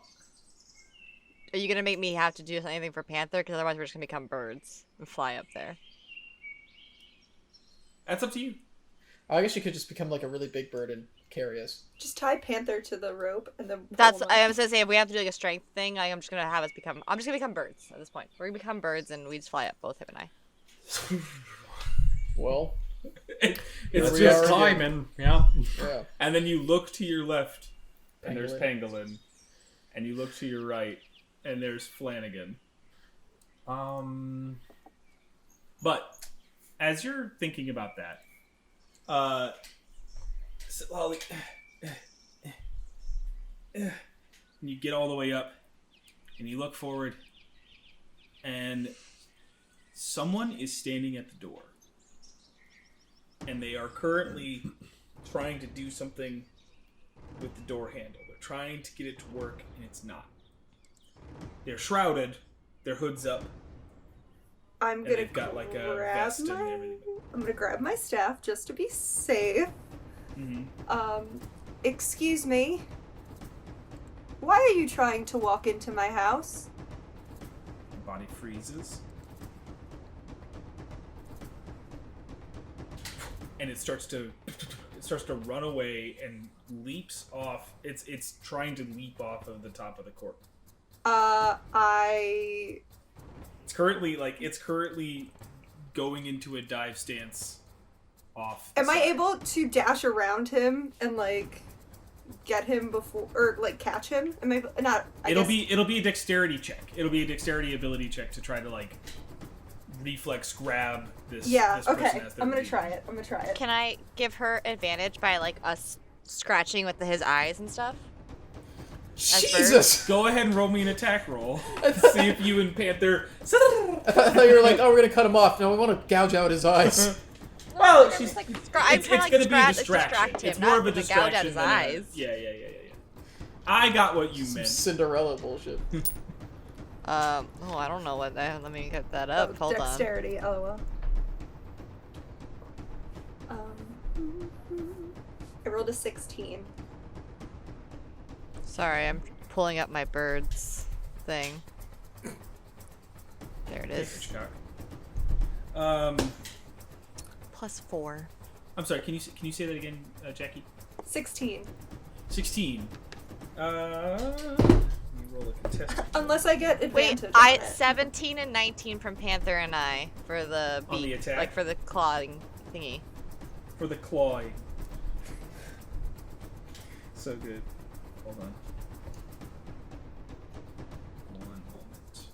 [SPEAKER 5] Are you gonna make me have to do anything for Panther? Because otherwise we're just gonna become birds and fly up there.
[SPEAKER 1] That's up to you.
[SPEAKER 2] I guess you could just become like a really big bird and carry us.
[SPEAKER 3] Just tie Panther to the rope, and then
[SPEAKER 5] That's.
[SPEAKER 3] pull him
[SPEAKER 5] I
[SPEAKER 3] up.
[SPEAKER 5] was gonna say if we have to do like a strength thing, I'm just gonna have us become. I'm just gonna become birds at this point. We're gonna become birds and we just fly up, both him and I.
[SPEAKER 2] Well,
[SPEAKER 1] It's
[SPEAKER 2] we
[SPEAKER 1] just
[SPEAKER 2] are
[SPEAKER 4] climbing. Yeah.
[SPEAKER 2] yeah.
[SPEAKER 1] And then you look to your left, and there's
[SPEAKER 2] Pangolin.
[SPEAKER 1] Pangolin. And you look to your right, and there's Flanagan. But as you're thinking about that, and you get all the way up, and you look forward, and someone is standing at the door. And they are currently trying to do something with the door handle. They're trying to get it to work, and it's not. They're shrouded, their hood's up,
[SPEAKER 3] I'm
[SPEAKER 1] and
[SPEAKER 3] gonna
[SPEAKER 1] they've got like a
[SPEAKER 3] grab
[SPEAKER 1] vest and everything.
[SPEAKER 3] I'm gonna grab my staff just to be safe.
[SPEAKER 1] Mm-hmm.
[SPEAKER 3] Excuse me. Why are you trying to walk into my house?
[SPEAKER 1] The body freezes. And it starts to run away and leaps off. It's trying to leap off of the top of the court. It's currently going into a dive stance off.
[SPEAKER 3] Am I able to dash around him and get him before, or catch him? Am I not?
[SPEAKER 1] It'll be a dexterity check. It'll be a dexterity ability check to try to reflex grab this.
[SPEAKER 3] Yeah.
[SPEAKER 1] This person
[SPEAKER 3] Okay.
[SPEAKER 1] as they're
[SPEAKER 3] I'm gonna
[SPEAKER 1] leaving.
[SPEAKER 3] try it.
[SPEAKER 5] Can I give her advantage by us scratching with his eyes and stuff?
[SPEAKER 2] Jesus!
[SPEAKER 1] Go ahead and roll me an attack roll. See if you and Panther.
[SPEAKER 2] I thought you were like, oh, we're gonna cut him off. No, we want to gouge out his eyes.
[SPEAKER 1] Well,
[SPEAKER 5] I'm
[SPEAKER 1] she's
[SPEAKER 5] trying
[SPEAKER 1] it's
[SPEAKER 5] to
[SPEAKER 1] going to be a distraction.
[SPEAKER 5] distract him,
[SPEAKER 1] It's more
[SPEAKER 5] not
[SPEAKER 1] of a
[SPEAKER 5] to gouge
[SPEAKER 1] distraction
[SPEAKER 5] out his
[SPEAKER 1] than
[SPEAKER 5] eyes.
[SPEAKER 1] Yeah. I got what you
[SPEAKER 2] Some
[SPEAKER 1] meant.
[SPEAKER 2] Cinderella bullshit.
[SPEAKER 5] Oh, I don't know what that. Let me get that up. Hold on.
[SPEAKER 3] Dexterity. LOL. I rolled a 16.
[SPEAKER 5] Sorry, I'm pulling up my birds thing. There it is.
[SPEAKER 1] Hitchcock.
[SPEAKER 5] +4.
[SPEAKER 1] I'm sorry. Can you say that again, Jackie?
[SPEAKER 3] 16.
[SPEAKER 1] 16. Let me roll a contested.
[SPEAKER 3] Unless I get advantage.
[SPEAKER 5] Wait,
[SPEAKER 3] on it.
[SPEAKER 5] 17 and 19 from Panther and I for the beak,
[SPEAKER 1] On the attack?
[SPEAKER 5] for the clawing thingy.
[SPEAKER 1] For the clawing. So good. Hold on. 1 moment.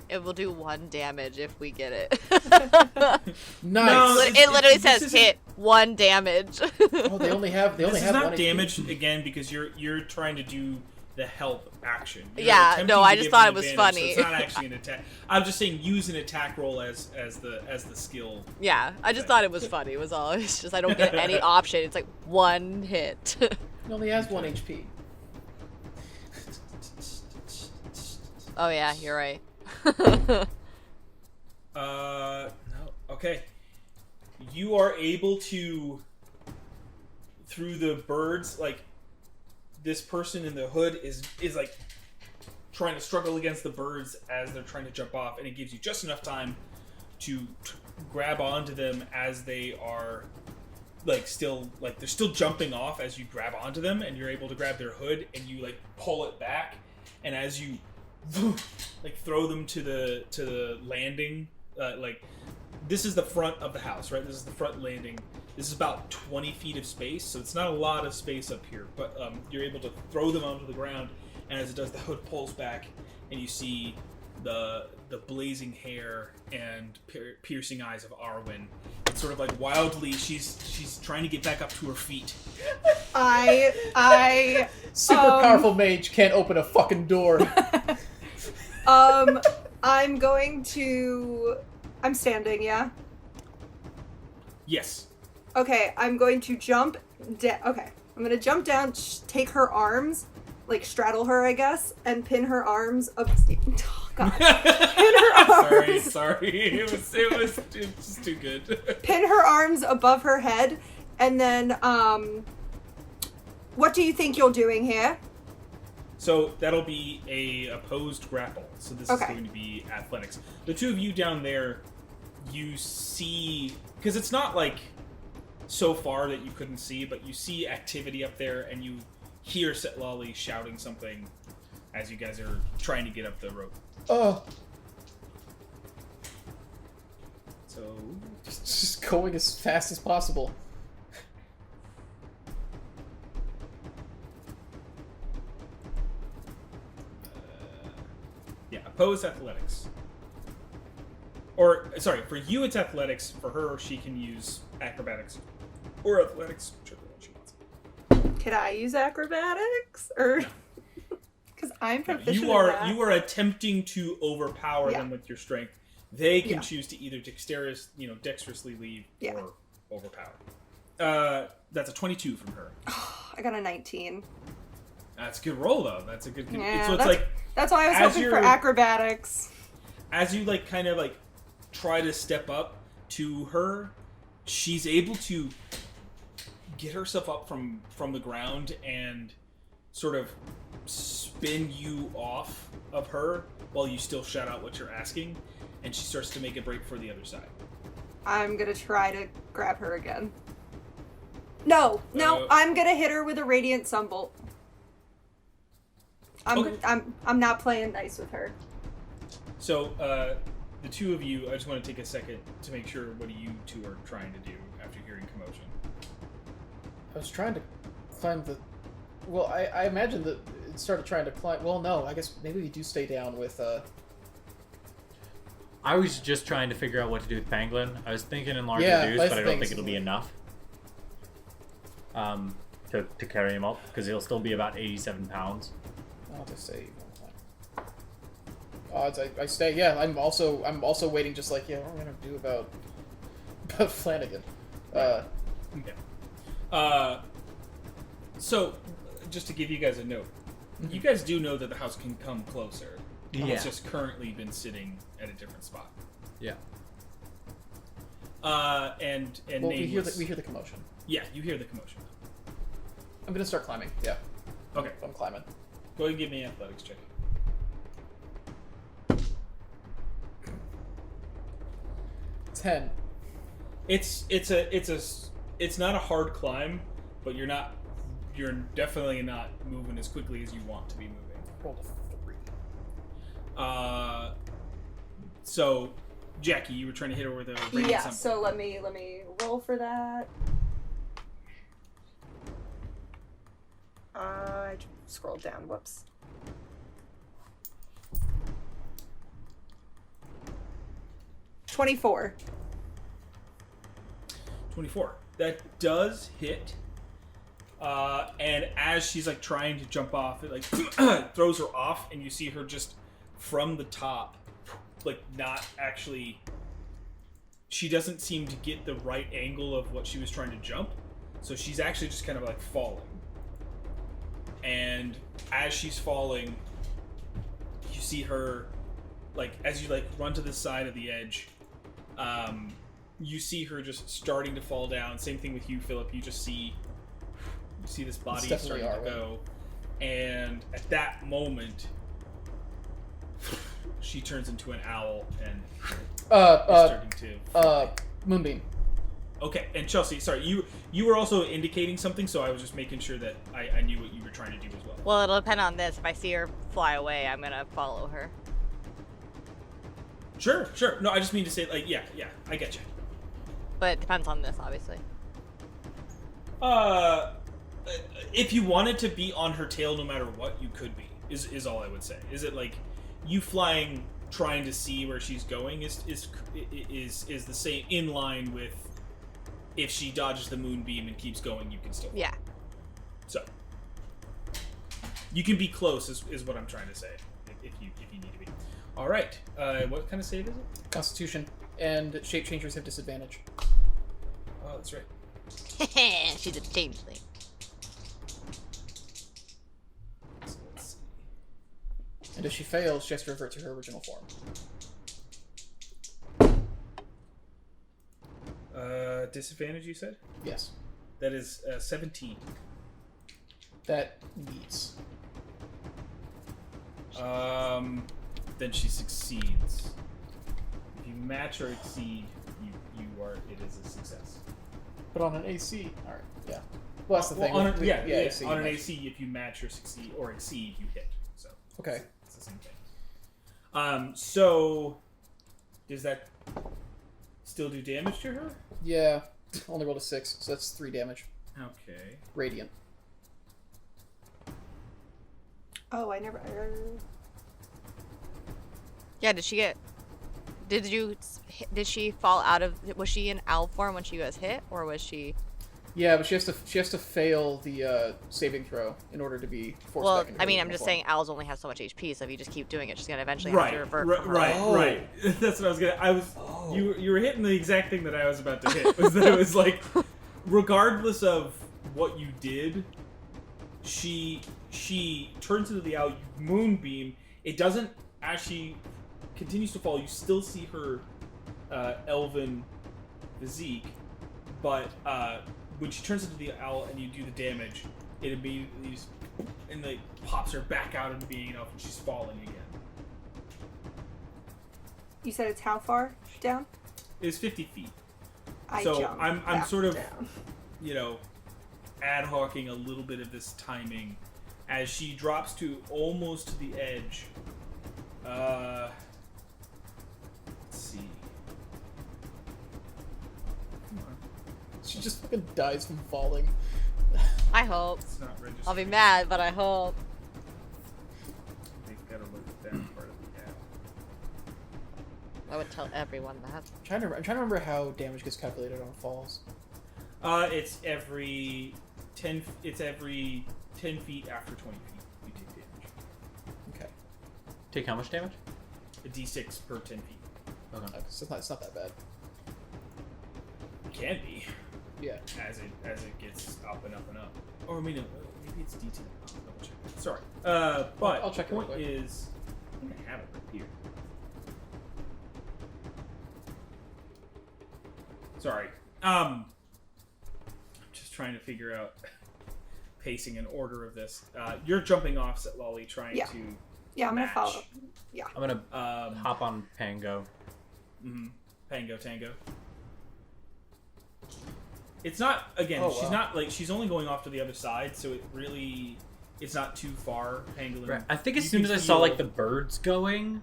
[SPEAKER 5] It will do 1 damage if we get it.
[SPEAKER 2] Nice.
[SPEAKER 1] No,
[SPEAKER 5] It literally
[SPEAKER 1] this
[SPEAKER 5] says
[SPEAKER 1] isn't-
[SPEAKER 5] hit 1 damage.
[SPEAKER 2] Oh, they only have
[SPEAKER 1] This is
[SPEAKER 2] one
[SPEAKER 1] not
[SPEAKER 2] HP.
[SPEAKER 1] damage again because you're trying to do the help action. You're
[SPEAKER 5] Yeah,
[SPEAKER 1] attempting
[SPEAKER 5] no,
[SPEAKER 1] to
[SPEAKER 5] I just
[SPEAKER 1] give
[SPEAKER 5] thought
[SPEAKER 1] an
[SPEAKER 5] it was
[SPEAKER 1] advantage,
[SPEAKER 5] funny.
[SPEAKER 1] So it's not actually an attack. I'm just saying use an attack roll as the skill.
[SPEAKER 5] Yeah, I just thought it was funny was all. It's just I don't get any option. It's 1 hit.
[SPEAKER 2] He only has 1 HP.
[SPEAKER 5] Oh yeah, you're right.
[SPEAKER 1] No. Okay. You are able to, through the birds, this person in the hood is trying to struggle against the birds as they're trying to jump off, and it gives you just enough time to grab onto them as they are they're still jumping off as you grab onto them, and you're able to grab their hood and you like pull it back, and as you like throw them to the landing, this is the front of the house, right? This is the front landing. This is about 20 feet of space, so it's not a lot of space up here, but you're able to throw them onto the ground, and as it does, the hood pulls back, and you see the blazing hair and piercing eyes of Arwen. It's sort of like wildly, she's trying to get back up to her feet.
[SPEAKER 3] I
[SPEAKER 2] Super powerful mage can't open a fucking door.
[SPEAKER 3] I'm standing, yeah?
[SPEAKER 1] Yes.
[SPEAKER 3] Okay, I'm going to jump okay. I'm gonna jump down, take her arms, like straddle her, I guess, and pin her arms up. Oh god. Pin her arms.
[SPEAKER 1] Sorry. It was just too good.
[SPEAKER 3] Pin her arms above her head, and then what do you think you're doing here?
[SPEAKER 1] So that'll be a opposed grapple. So this is going to be athletics. The two of you down there, you see, because it's not like so far that you couldn't see, but you see activity up there, and you hear Setlali shouting something as you guys are trying to get up the rope.
[SPEAKER 2] Oh.
[SPEAKER 1] So
[SPEAKER 2] Just going as fast as possible.
[SPEAKER 1] yeah, opposed athletics. Or, sorry, for you it's athletics. For her, she can use acrobatics or athletics, whichever one she wants.
[SPEAKER 3] Can I use acrobatics? Or because I'm proficient
[SPEAKER 1] You are
[SPEAKER 3] in that.
[SPEAKER 1] you are attempting to overpower them with your strength. They can choose to either dexterously leave or overpower. That's a 22 from her.
[SPEAKER 3] I got a 19.
[SPEAKER 1] That's a good roll, though. That's a good.
[SPEAKER 3] Yeah,
[SPEAKER 1] so it's like
[SPEAKER 3] that's why I was hoping for acrobatics.
[SPEAKER 1] As you kind of try to step up to her, she's able to get herself up from the ground and sort of spin you off of her while you still shout out what you're asking, and she starts to make a break for the other side.
[SPEAKER 3] I'm gonna try to grab her again. No, I'm gonna hit her with a radiant sunbolt. I'm not playing nice with her.
[SPEAKER 1] So, the two of you, I just want to take a second to make sure what you two are trying to do after hearing commotion.
[SPEAKER 2] I was trying to climb the... Well, I imagine that it started trying to climb... Well, no, I guess maybe we do stay down with...
[SPEAKER 4] I was just trying to figure out what to do with Pangolin. I was thinking in larger dues, but I don't think it'll be enough to carry him up, because he'll still be about 87 pounds.
[SPEAKER 2] I'll just say... Odds, I stay. Yeah, I'm also waiting. Just like, what am I gonna do about Flanagan?
[SPEAKER 1] So, just to give you guys a note, you guys do know that the house can come closer.
[SPEAKER 4] Yeah.
[SPEAKER 1] It's just currently been sitting at a different spot.
[SPEAKER 4] Yeah.
[SPEAKER 1] And
[SPEAKER 2] well, we hear the commotion.
[SPEAKER 1] Yeah, you hear the commotion.
[SPEAKER 2] I'm gonna start climbing. Yeah.
[SPEAKER 1] Okay.
[SPEAKER 2] I'm climbing.
[SPEAKER 1] Go ahead and give me an athletics check.
[SPEAKER 2] 10.
[SPEAKER 1] It's not a hard climb, but you're definitely not moving as quickly as you want to be moving.
[SPEAKER 2] Rolled a 3.
[SPEAKER 1] So Jackie, you were trying to hit her with a radiant
[SPEAKER 3] Yeah,
[SPEAKER 1] sunbolt.
[SPEAKER 3] so let me roll for that. I scrolled down. Whoops. $24.
[SPEAKER 1] 24. That does hit. And as she's trying to jump off, it throws her off, and you see her just from the top, not actually. She doesn't seem to get the right angle of what she was trying to jump, so she's actually just kind of falling. And as she's falling, you see her, as you run to the side of the edge, you see her just starting to fall down. Same thing with you, Philip. You just see this body starting to go. And at that moment, she turns into an owl and is starting to.
[SPEAKER 2] Moonbeam.
[SPEAKER 1] Okay, and Chelsea, sorry, you were also indicating something, so I was just making sure that I knew what you were trying to do as well.
[SPEAKER 5] Well, it'll depend on this. If I see her fly away, I'm gonna follow her.
[SPEAKER 1] Sure. No, I just mean to say, like, yeah, I get you.
[SPEAKER 5] But it depends on this, obviously.
[SPEAKER 1] If you wanted to be on her tail no matter what, you could be, is all I would say. Is it like, you flying, trying to see where she's going is the same, in line with if she dodges the moonbeam and keeps going, you can still fly.
[SPEAKER 5] Yeah.
[SPEAKER 1] So you can be close is what I'm trying to say if you need to be. All right. What kind of save is it?
[SPEAKER 2] Constitution. And shape changers have disadvantage.
[SPEAKER 1] Oh, that's right.
[SPEAKER 5] She's a changeling.
[SPEAKER 1] So let's see.
[SPEAKER 2] And if she fails, she has to revert to her original form.
[SPEAKER 1] Disadvantage, you said?
[SPEAKER 2] Yes.
[SPEAKER 1] That is 17.
[SPEAKER 2] That meets.
[SPEAKER 1] Then she succeeds. If you match or exceed, it is a success.
[SPEAKER 2] But on an AC. Alright, yeah. Well, that's the thing.
[SPEAKER 1] On
[SPEAKER 2] AC,
[SPEAKER 1] on an AC, if you match or succeed or exceed, you hit. So
[SPEAKER 2] okay.
[SPEAKER 1] it's the same thing. So does that still do damage to her?
[SPEAKER 2] Yeah. Only rolled a 6, so that's 3 damage.
[SPEAKER 1] Okay.
[SPEAKER 2] Radiant.
[SPEAKER 3] Oh, I never.
[SPEAKER 5] Yeah, did she fall out of, was she in owl form when she was hit, or was she?
[SPEAKER 2] Yeah, but she has to fail the saving throw in order to be forced back into her
[SPEAKER 5] I mean, I'm
[SPEAKER 2] original
[SPEAKER 5] just
[SPEAKER 2] form.
[SPEAKER 5] saying owls only have so much HP, so if you just keep doing it, she's gonna eventually have to revert from her.
[SPEAKER 1] Right. That's what I was gonna. You were hitting the exact thing that I was about to hit. Was that it was like, regardless of what you did, she turns into the owl. You moonbeam. It doesn't actually continues to fall. You still see her elven physique, but when she turns into the owl and you do the damage, it immediately just, and like pops her back out into being an elf, and she's falling again.
[SPEAKER 3] You said it's how far down?
[SPEAKER 1] It's 50 feet.
[SPEAKER 3] So
[SPEAKER 1] I'm sort of
[SPEAKER 3] down.
[SPEAKER 1] ad hocing a little bit of this timing as she drops to almost to the edge. Let's see. Come on.
[SPEAKER 2] She just fucking dies from falling.
[SPEAKER 5] I hope.
[SPEAKER 1] It's not registered.
[SPEAKER 5] I'll be mad, but I hope.
[SPEAKER 1] They've got to look at that part of the gap.
[SPEAKER 5] I would tell everyone that.
[SPEAKER 2] I'm trying to remember how damage gets calculated on falls.
[SPEAKER 1] It's every 10. It's every 10 feet after 20 feet you take damage.
[SPEAKER 2] Okay.
[SPEAKER 4] Take how much damage?
[SPEAKER 1] A d6 per 10 feet.
[SPEAKER 4] Okay.
[SPEAKER 2] So it's not that bad.
[SPEAKER 1] It can be.
[SPEAKER 2] Yeah.
[SPEAKER 1] As it gets up and up and up. Or I mean, maybe it's d10. I'll double check that. Sorry. But
[SPEAKER 2] I'll check
[SPEAKER 1] the
[SPEAKER 2] it real
[SPEAKER 1] point
[SPEAKER 2] quick.
[SPEAKER 1] is, I think I have it right here. Sorry. I'm just trying to figure out pacing and order of this. You're jumping off, Lolly, trying
[SPEAKER 3] Yeah.
[SPEAKER 1] to.
[SPEAKER 3] Yeah, I'm
[SPEAKER 1] match.
[SPEAKER 3] gonna follow. Yeah.
[SPEAKER 4] I'm gonna hop on Pango.
[SPEAKER 1] Mm-hmm. Pango Tango. It's not, again,
[SPEAKER 2] Oh,
[SPEAKER 1] she's
[SPEAKER 2] wow.
[SPEAKER 1] not, like, she's only going off to the other side, so it's not too far, pangolin.
[SPEAKER 4] Right. I think as
[SPEAKER 1] You
[SPEAKER 4] soon
[SPEAKER 1] can
[SPEAKER 4] as I saw
[SPEAKER 1] feel-
[SPEAKER 4] like the birds going,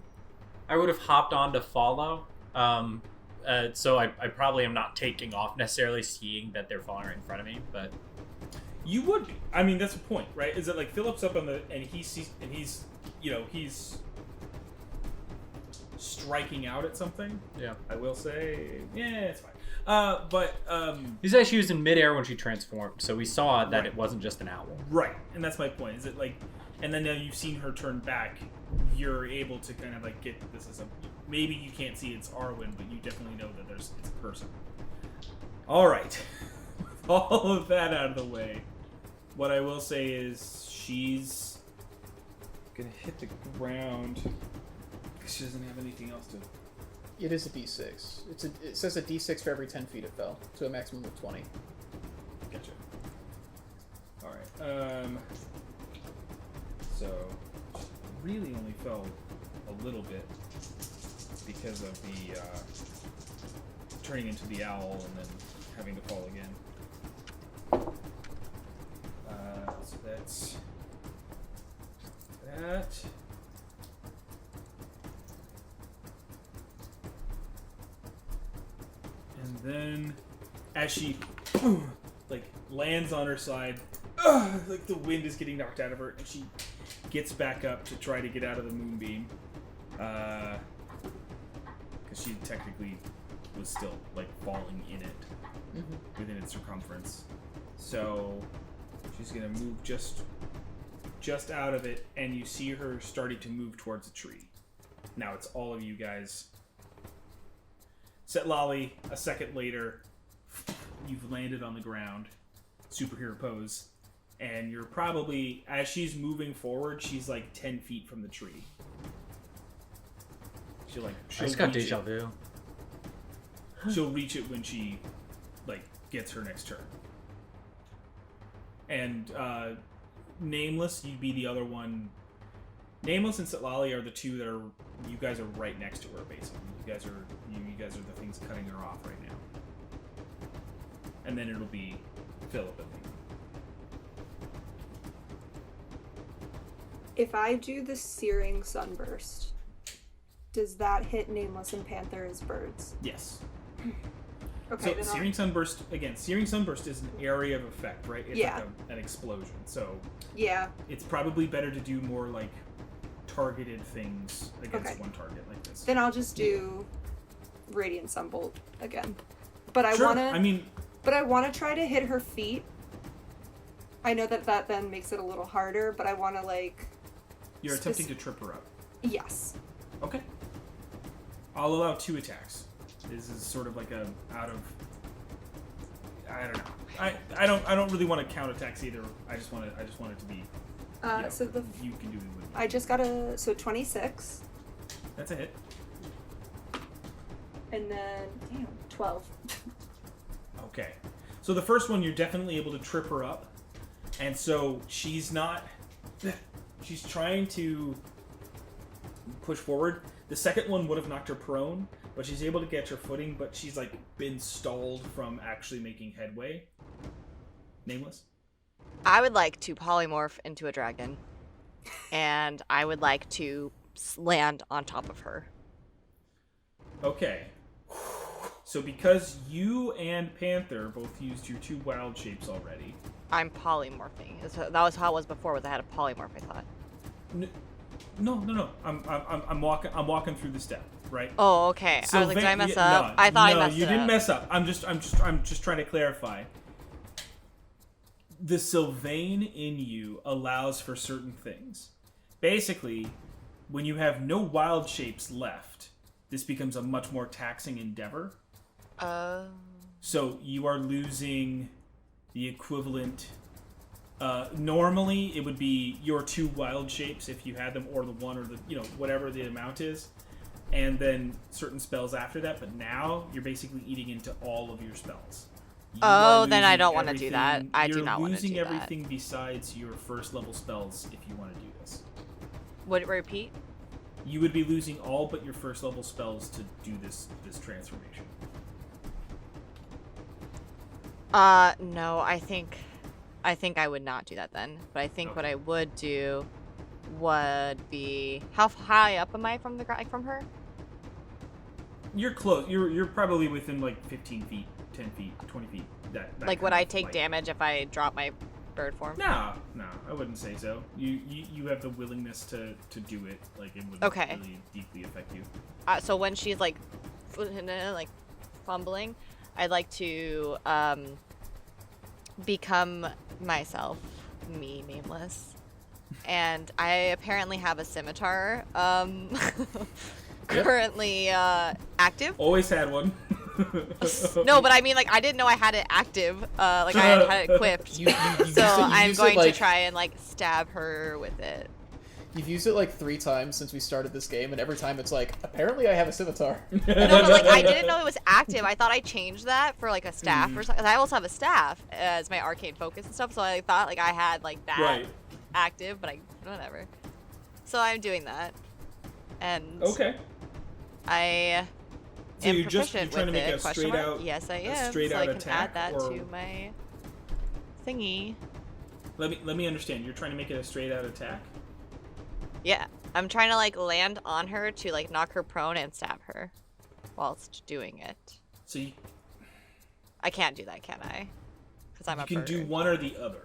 [SPEAKER 4] I would have hopped on to follow. So I probably am not taking off necessarily, seeing that they're falling right in front of me. But
[SPEAKER 1] You would be. I mean, that's the point, right? Is that, like, Philip's up on the, and he sees, and he's, he's striking out at something.
[SPEAKER 4] yeah,
[SPEAKER 1] I will say, yeah, it's fine.
[SPEAKER 4] he said she was in midair when she transformed, so we saw that
[SPEAKER 1] Right.
[SPEAKER 4] it wasn't just an owl.
[SPEAKER 1] Right, and that's my point. Is it like, and then now you've seen her turn back, you're able to kind of like get this as a, maybe you can't see it's Arwen, but you definitely know that it's a person. All right, with all of that out of the way, what I will say is she's gonna hit the ground because she doesn't have anything else to.
[SPEAKER 2] It is a d6. It says a d6 for every 10 feet it fell, to a maximum of 20.
[SPEAKER 1] Gotcha. All right. So really only fell a little bit. because of the turning into the owl and then having to fall again. So that's that. And then, as she like lands on her side, like the wind is getting knocked out of her, and she gets back up to try to get out of the moonbeam, because she technically was still like falling in it within its circumference. So she's gonna move just out of it, and you see her starting to move towards a tree. Now it's all of you guys. Setlali, a second later, you've landed on the ground, superhero pose, and you're probably, as she's moving forward, she's like 10 feet from the tree. She'll
[SPEAKER 4] I just got
[SPEAKER 1] reach
[SPEAKER 4] deja
[SPEAKER 1] it.
[SPEAKER 4] vu.
[SPEAKER 1] She'll reach it when she like gets her next turn. And Nameless, you'd be the other one. Nameless and Setlali are the two that are, you guys are right next to her basically. You guys are the things cutting her off right now. And then it'll be Philip and me.
[SPEAKER 3] If I do the searing sunburst, does that hit Nameless and Panther as birds?
[SPEAKER 1] Yes.
[SPEAKER 3] Okay.
[SPEAKER 1] So Searing Sunburst, again, Searing Sunburst is an area of effect, right? It's
[SPEAKER 3] Yeah.
[SPEAKER 1] like an explosion. So
[SPEAKER 3] Yeah.
[SPEAKER 1] it's probably better to do more like targeted things against
[SPEAKER 3] Okay.
[SPEAKER 1] one target like this.
[SPEAKER 3] Then I'll just do Radiant Sunbolt again. But I
[SPEAKER 1] Sure.
[SPEAKER 3] wanna
[SPEAKER 1] I mean,
[SPEAKER 3] But I want to try to hit her feet. I know that then makes it a little harder, but I want to, like...
[SPEAKER 1] you're attempting to trip her up.
[SPEAKER 3] Yes.
[SPEAKER 1] Okay. I'll allow 2 attacks. This is sort of like a out of... I don't know. I don't really want to count attacks either. I just want it to be...
[SPEAKER 3] So
[SPEAKER 1] you can do it with me.
[SPEAKER 3] I just got so 26.
[SPEAKER 1] That's a hit.
[SPEAKER 3] And then, 12.
[SPEAKER 1] Okay. So the first one, you're definitely able to trip her up. And so she's not... She's trying to push forward. The second one would have knocked her prone, but she's able to get her footing, but she's like been stalled from actually making headway. Nameless?
[SPEAKER 5] I would like to polymorph into a dragon, and I would like to land on top of her.
[SPEAKER 1] Okay. So because you and Panther both used your 2 wild shapes already...
[SPEAKER 5] I'm polymorphing. That was how it was before, was I had a polymorph, I thought.
[SPEAKER 1] No. I'm walking through the step, right?
[SPEAKER 5] Oh, okay. I was like, did I mess up? I thought I messed
[SPEAKER 1] you
[SPEAKER 5] it
[SPEAKER 1] didn't
[SPEAKER 5] up.
[SPEAKER 1] mess up. I'm just trying to clarify. The Sylvain in you allows for certain things. Basically, when you have no wild shapes left, this becomes a much more taxing endeavor. So you are losing the equivalent. Normally, it would be your 2 wild shapes if you had them, or the 1, or the whatever the amount is, and then certain spells after that. But now you're basically eating into all of your spells.
[SPEAKER 5] Then I don't want to do that. I do not want to do that.
[SPEAKER 1] You're losing everything besides your first level spells if you want to do this.
[SPEAKER 5] Would it repeat?
[SPEAKER 1] You would be losing all but your first level spells to do this transformation.
[SPEAKER 5] No, I think I would not do that then. But I think what I would do would be, how high up am I from her?
[SPEAKER 1] You're close. You're probably within like 15 feet, 10 feet, 20 feet. That
[SPEAKER 5] like, would I take damage if I drop my bird form?
[SPEAKER 1] No, I wouldn't say so. You have the willingness to do it. Like, it wouldn't really deeply affect you.
[SPEAKER 5] So when she's like fumbling, I'd like to become myself, me, Nameless, and I apparently have a scimitar currently active.
[SPEAKER 1] Always had one.
[SPEAKER 5] No, but I mean, like, I didn't know I had it active. Like, I had it equipped. So I'm going to try and like stab her with it.
[SPEAKER 2] You've used it like 3 times since we started this game, and every time it's like, apparently I have a scimitar.
[SPEAKER 5] No, but like, I didn't know it was active. I thought I changed that for like a staff or something. I also have a staff as my arcane focus and stuff, so I thought like I had like that active, but whatever. So I'm doing that, and
[SPEAKER 1] okay.
[SPEAKER 5] I
[SPEAKER 1] So
[SPEAKER 5] am
[SPEAKER 1] you're
[SPEAKER 5] proficient
[SPEAKER 1] trying to
[SPEAKER 5] with
[SPEAKER 1] make
[SPEAKER 5] it.
[SPEAKER 1] a straight out.
[SPEAKER 5] Yes, I am.
[SPEAKER 1] straight
[SPEAKER 5] so
[SPEAKER 1] out
[SPEAKER 5] I can
[SPEAKER 1] attack,
[SPEAKER 5] add that
[SPEAKER 1] or-
[SPEAKER 5] to my thingy.
[SPEAKER 1] Let me understand. You're trying to make it a straight out attack.
[SPEAKER 5] Yeah, I'm trying to like land on her to like knock her prone and stab her, whilst doing it.
[SPEAKER 1] So you
[SPEAKER 5] I can't do that, can I? Because I'm a
[SPEAKER 1] can do
[SPEAKER 5] pervert.
[SPEAKER 1] one or the other.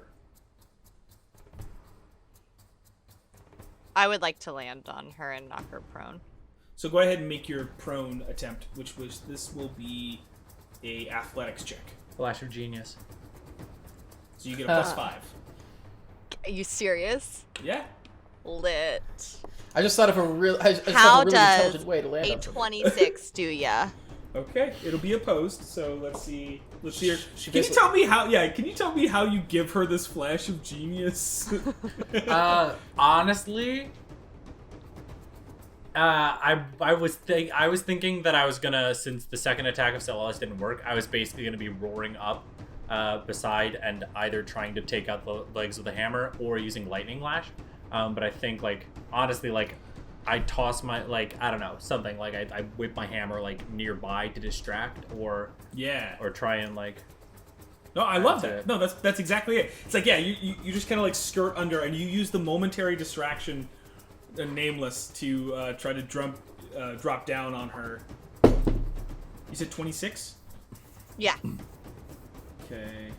[SPEAKER 5] I would like to land on her and knock her prone.
[SPEAKER 1] So go ahead and make your prone attempt, this will be a athletics check.
[SPEAKER 4] Flash of genius.
[SPEAKER 1] So you get a plus 5.
[SPEAKER 5] Are you serious?
[SPEAKER 1] Yeah.
[SPEAKER 5] Lit.
[SPEAKER 2] I just thought of a real, I just
[SPEAKER 5] How
[SPEAKER 2] thought of a really
[SPEAKER 5] does
[SPEAKER 2] intelligent way to land
[SPEAKER 5] a
[SPEAKER 2] on something.
[SPEAKER 5] 26 do ya?
[SPEAKER 1] Okay, it'll be opposed. So let's see. Let's see.
[SPEAKER 2] She
[SPEAKER 1] Can you
[SPEAKER 2] basically-
[SPEAKER 1] tell me how? Yeah, can you tell me how you give her this flash of genius?
[SPEAKER 4] Honestly, I was thinking that I was gonna, since the second attack of Celos didn't work, I was basically gonna be roaring up beside and either trying to take out the legs with a hammer or using lightning lash. But I think honestly I toss my I don't know, something I whip my hammer nearby to distract or
[SPEAKER 1] Yeah.
[SPEAKER 4] or try and
[SPEAKER 1] No, I love
[SPEAKER 4] That's
[SPEAKER 1] that.
[SPEAKER 4] it.
[SPEAKER 1] No, that's exactly it. It's you just kind of skirt under and you use the momentary distraction, nameless, to try to drop down on her. You said 26?
[SPEAKER 5] Yeah.
[SPEAKER 1] Okay.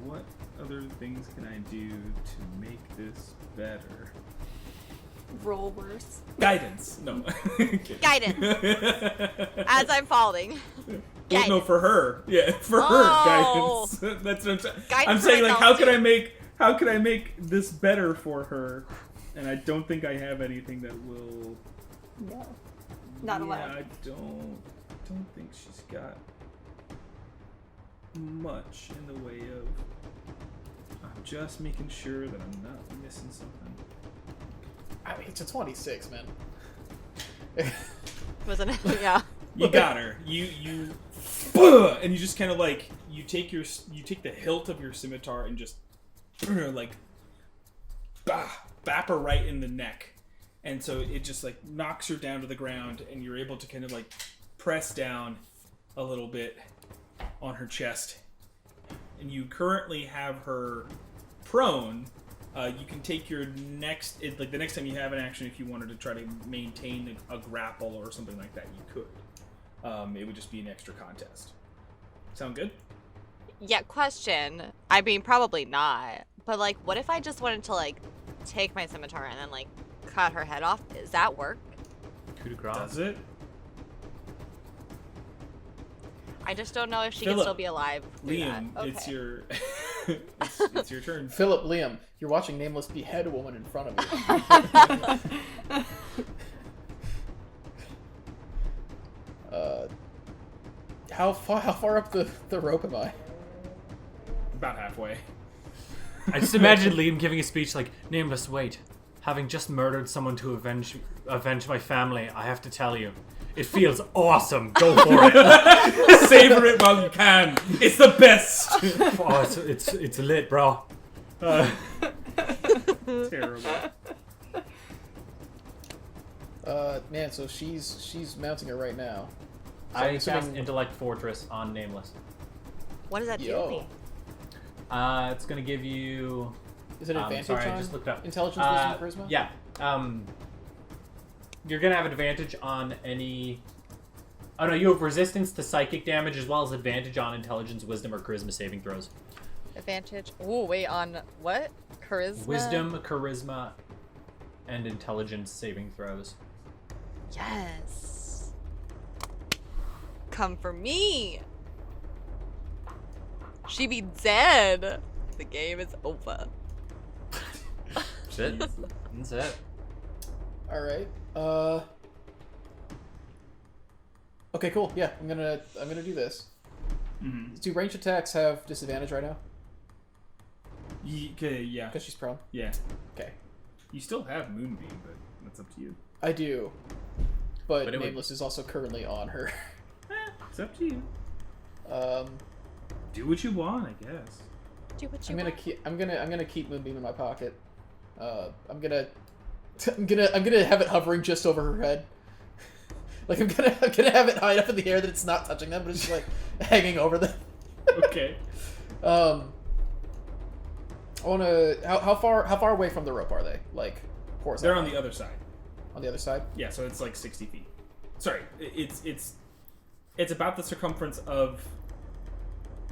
[SPEAKER 1] What other things can I do to make this better?
[SPEAKER 3] Roll worse.
[SPEAKER 1] Guidance. No.
[SPEAKER 5] Guidance. As I'm falling.
[SPEAKER 1] Well, no, for her. Yeah, for
[SPEAKER 5] Oh.
[SPEAKER 1] her guidance. That's what I'm saying.
[SPEAKER 5] Guidance
[SPEAKER 1] I'm saying
[SPEAKER 5] for
[SPEAKER 1] how can
[SPEAKER 5] mythology.
[SPEAKER 1] I make this better for her? And I don't think I have anything that will.
[SPEAKER 3] No. Not
[SPEAKER 1] yeah,
[SPEAKER 3] allowed.
[SPEAKER 1] I don't think she's got much in the way of. I'm just making sure that I'm not missing something.
[SPEAKER 2] I mean, it's a 26, man.
[SPEAKER 5] Wasn't it? Yeah.
[SPEAKER 1] You got her. You and you just kind of you take the hilt of your scimitar and just bap her right in the neck, and so it just knocks her down to the ground, and you're able to kind of press down a little bit on her chest, and you currently have her prone. You can take your next, the next time you have an action, if you wanted to try to maintain a grapple or something like that, you could. It would just be an extra contest. Sound good?
[SPEAKER 5] Yeah, question. I mean, probably not. But, what if I just wanted to, take my scimitar and then, cut her head off? Does that work?
[SPEAKER 4] coup de grace.
[SPEAKER 1] Does it?
[SPEAKER 5] I just don't know if she
[SPEAKER 1] Philip,
[SPEAKER 5] can still be alive. through
[SPEAKER 1] Liam,
[SPEAKER 5] that. Okay.
[SPEAKER 1] it's your it's your turn.
[SPEAKER 2] Philip, Liam, you're watching Nameless behead a woman in front of you. How far up the rope am I?
[SPEAKER 1] About halfway.
[SPEAKER 4] I just imagine Liam giving a speech Nameless, wait. Having just murdered someone to avenge my family, I have to tell you, it feels awesome. Go for it.
[SPEAKER 1] Savor it while you can. It's the best.
[SPEAKER 4] Oh, it's lit, bro.
[SPEAKER 1] Terrible.
[SPEAKER 2] Man, so she's mounting her right now. So
[SPEAKER 4] I
[SPEAKER 2] I'm
[SPEAKER 4] cast
[SPEAKER 2] assuming-
[SPEAKER 4] Intellect Fortress on Nameless.
[SPEAKER 5] What does that do
[SPEAKER 2] Yo.
[SPEAKER 5] to me?
[SPEAKER 4] It's gonna give you.
[SPEAKER 2] Is it advantage
[SPEAKER 4] Sorry, I
[SPEAKER 2] on
[SPEAKER 4] just looked up.
[SPEAKER 2] intelligence, wisdom, charisma?
[SPEAKER 4] Yeah. You're gonna have advantage on any. Oh no, you have resistance to psychic damage as well as advantage on intelligence, wisdom, or charisma saving throws.
[SPEAKER 5] Advantage. Oh, wait, on what? Charisma?
[SPEAKER 4] Wisdom, charisma, and intelligence saving throws.
[SPEAKER 5] Yes. Come for me. She be dead. The game is over.
[SPEAKER 4] That's it. That's it.
[SPEAKER 2] All right. Okay, cool. Yeah, I'm gonna do this.
[SPEAKER 1] Mm-hmm.
[SPEAKER 2] Do range attacks have disadvantage right now?
[SPEAKER 1] Okay, yeah.
[SPEAKER 2] Because she's prone.
[SPEAKER 1] Yeah.
[SPEAKER 2] Okay.
[SPEAKER 1] You still have Moonbeam, but that's up to you.
[SPEAKER 2] I do. But
[SPEAKER 4] But it would-
[SPEAKER 2] Nameless is also currently on her.
[SPEAKER 1] It's up to you.
[SPEAKER 2] Um,
[SPEAKER 1] Do what you want, I guess.
[SPEAKER 5] Do what you
[SPEAKER 2] I'm
[SPEAKER 5] want.
[SPEAKER 2] gonna keep Moonbeam in my pocket. I'm gonna have it hovering just over her head. Like I'm gonna have it high enough in the air that it's not touching them, but it's just like hanging over them.
[SPEAKER 1] Okay.
[SPEAKER 2] I wanna. How far away from the rope are they? Like horizontally?
[SPEAKER 1] They're on the other side.
[SPEAKER 2] On the other side.
[SPEAKER 1] Yeah, so it's like 60 feet. Sorry, it's about the circumference of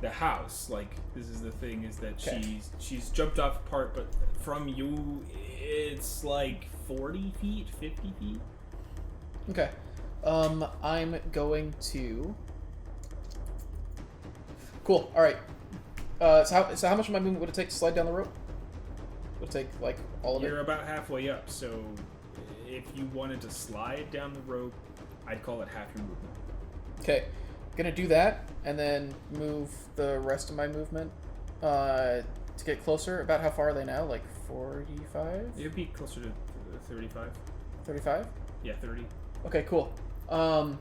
[SPEAKER 1] the house. Like this is the thing is that
[SPEAKER 2] Okay.
[SPEAKER 1] she's jumped off part, but from you it's like 40 feet, 50 feet.
[SPEAKER 2] Okay. I'm going to. Cool. All right. So how much of my movement would it take to slide down the rope? Would it take like all of
[SPEAKER 1] You're
[SPEAKER 2] it?
[SPEAKER 1] about halfway up, so if you wanted to slide down the rope, I'd call it half your movement.
[SPEAKER 2] Okay. Gonna do that and then move the rest of my movement to get closer. About how far are they now? Like 45?
[SPEAKER 1] It'd be closer to 35.
[SPEAKER 2] 35?
[SPEAKER 1] Yeah, 30.
[SPEAKER 2] Okay, cool. I'm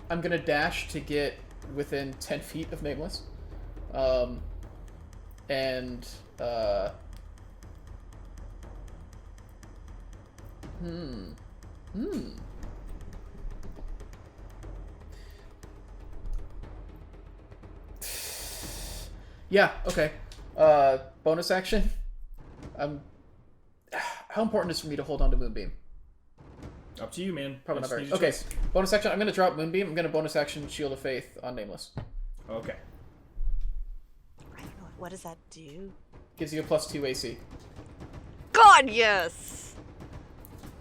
[SPEAKER 2] gonna dash to get within 10 feet of Nameless. And Yeah, okay. Bonus action. How important is it for me to hold on to Moonbeam?
[SPEAKER 1] Up to you, man.
[SPEAKER 2] Probably not
[SPEAKER 1] Just
[SPEAKER 2] very.
[SPEAKER 1] need a
[SPEAKER 2] Okay,
[SPEAKER 1] choice.
[SPEAKER 2] bonus action. I'm gonna drop Moonbeam. I'm gonna bonus action Shield of Faith on Nameless.
[SPEAKER 1] Okay.
[SPEAKER 5] I don't know. What does that do?
[SPEAKER 2] Gives you a +2 AC.
[SPEAKER 5] God, yes!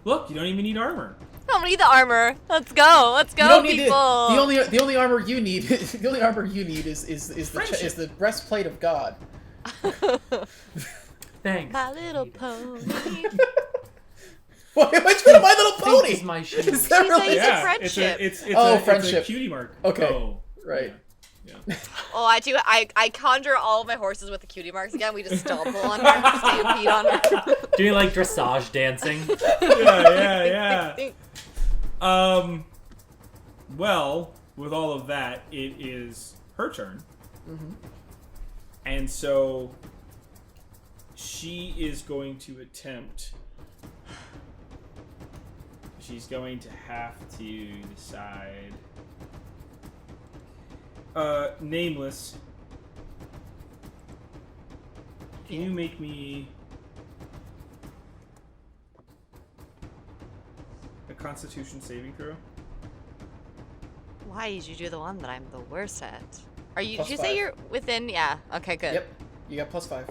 [SPEAKER 1] Look, you don't even need armor.
[SPEAKER 5] I don't need the armor. Let's go. Let's
[SPEAKER 2] You
[SPEAKER 5] go,
[SPEAKER 2] don't need
[SPEAKER 5] people.
[SPEAKER 2] the only armor you need. The only armor you need is the breastplate of God.
[SPEAKER 4] Thanks.
[SPEAKER 5] My Little Pony.
[SPEAKER 2] What's with My Little
[SPEAKER 4] Thanks
[SPEAKER 2] Pony?
[SPEAKER 4] is my shield.
[SPEAKER 2] Is that
[SPEAKER 5] She's
[SPEAKER 2] really?
[SPEAKER 5] It's a
[SPEAKER 1] Yeah,
[SPEAKER 5] friendship.
[SPEAKER 1] It's
[SPEAKER 2] Oh,
[SPEAKER 1] a
[SPEAKER 2] friendship.
[SPEAKER 1] cutie mark.
[SPEAKER 2] Okay.
[SPEAKER 1] Oh,
[SPEAKER 2] Right.
[SPEAKER 1] Yeah.
[SPEAKER 5] Oh, I do. I conjure all of my horses with the cutie marks again. We just stomp on her, stampede on her.
[SPEAKER 4] Doing like dressage dancing.
[SPEAKER 1] Yeah. Well, with all of that, it is her turn.
[SPEAKER 2] Mm-hmm.
[SPEAKER 1] And so she is going to attempt. She's going to have to decide. Nameless. Can you make me a Constitution saving throw?
[SPEAKER 5] Why did you do the one that I'm the worst at? Are you?
[SPEAKER 2] Plus
[SPEAKER 5] Did you say
[SPEAKER 2] 5.
[SPEAKER 5] you're within? Yeah. Okay. Good.
[SPEAKER 2] Yep. You got +5.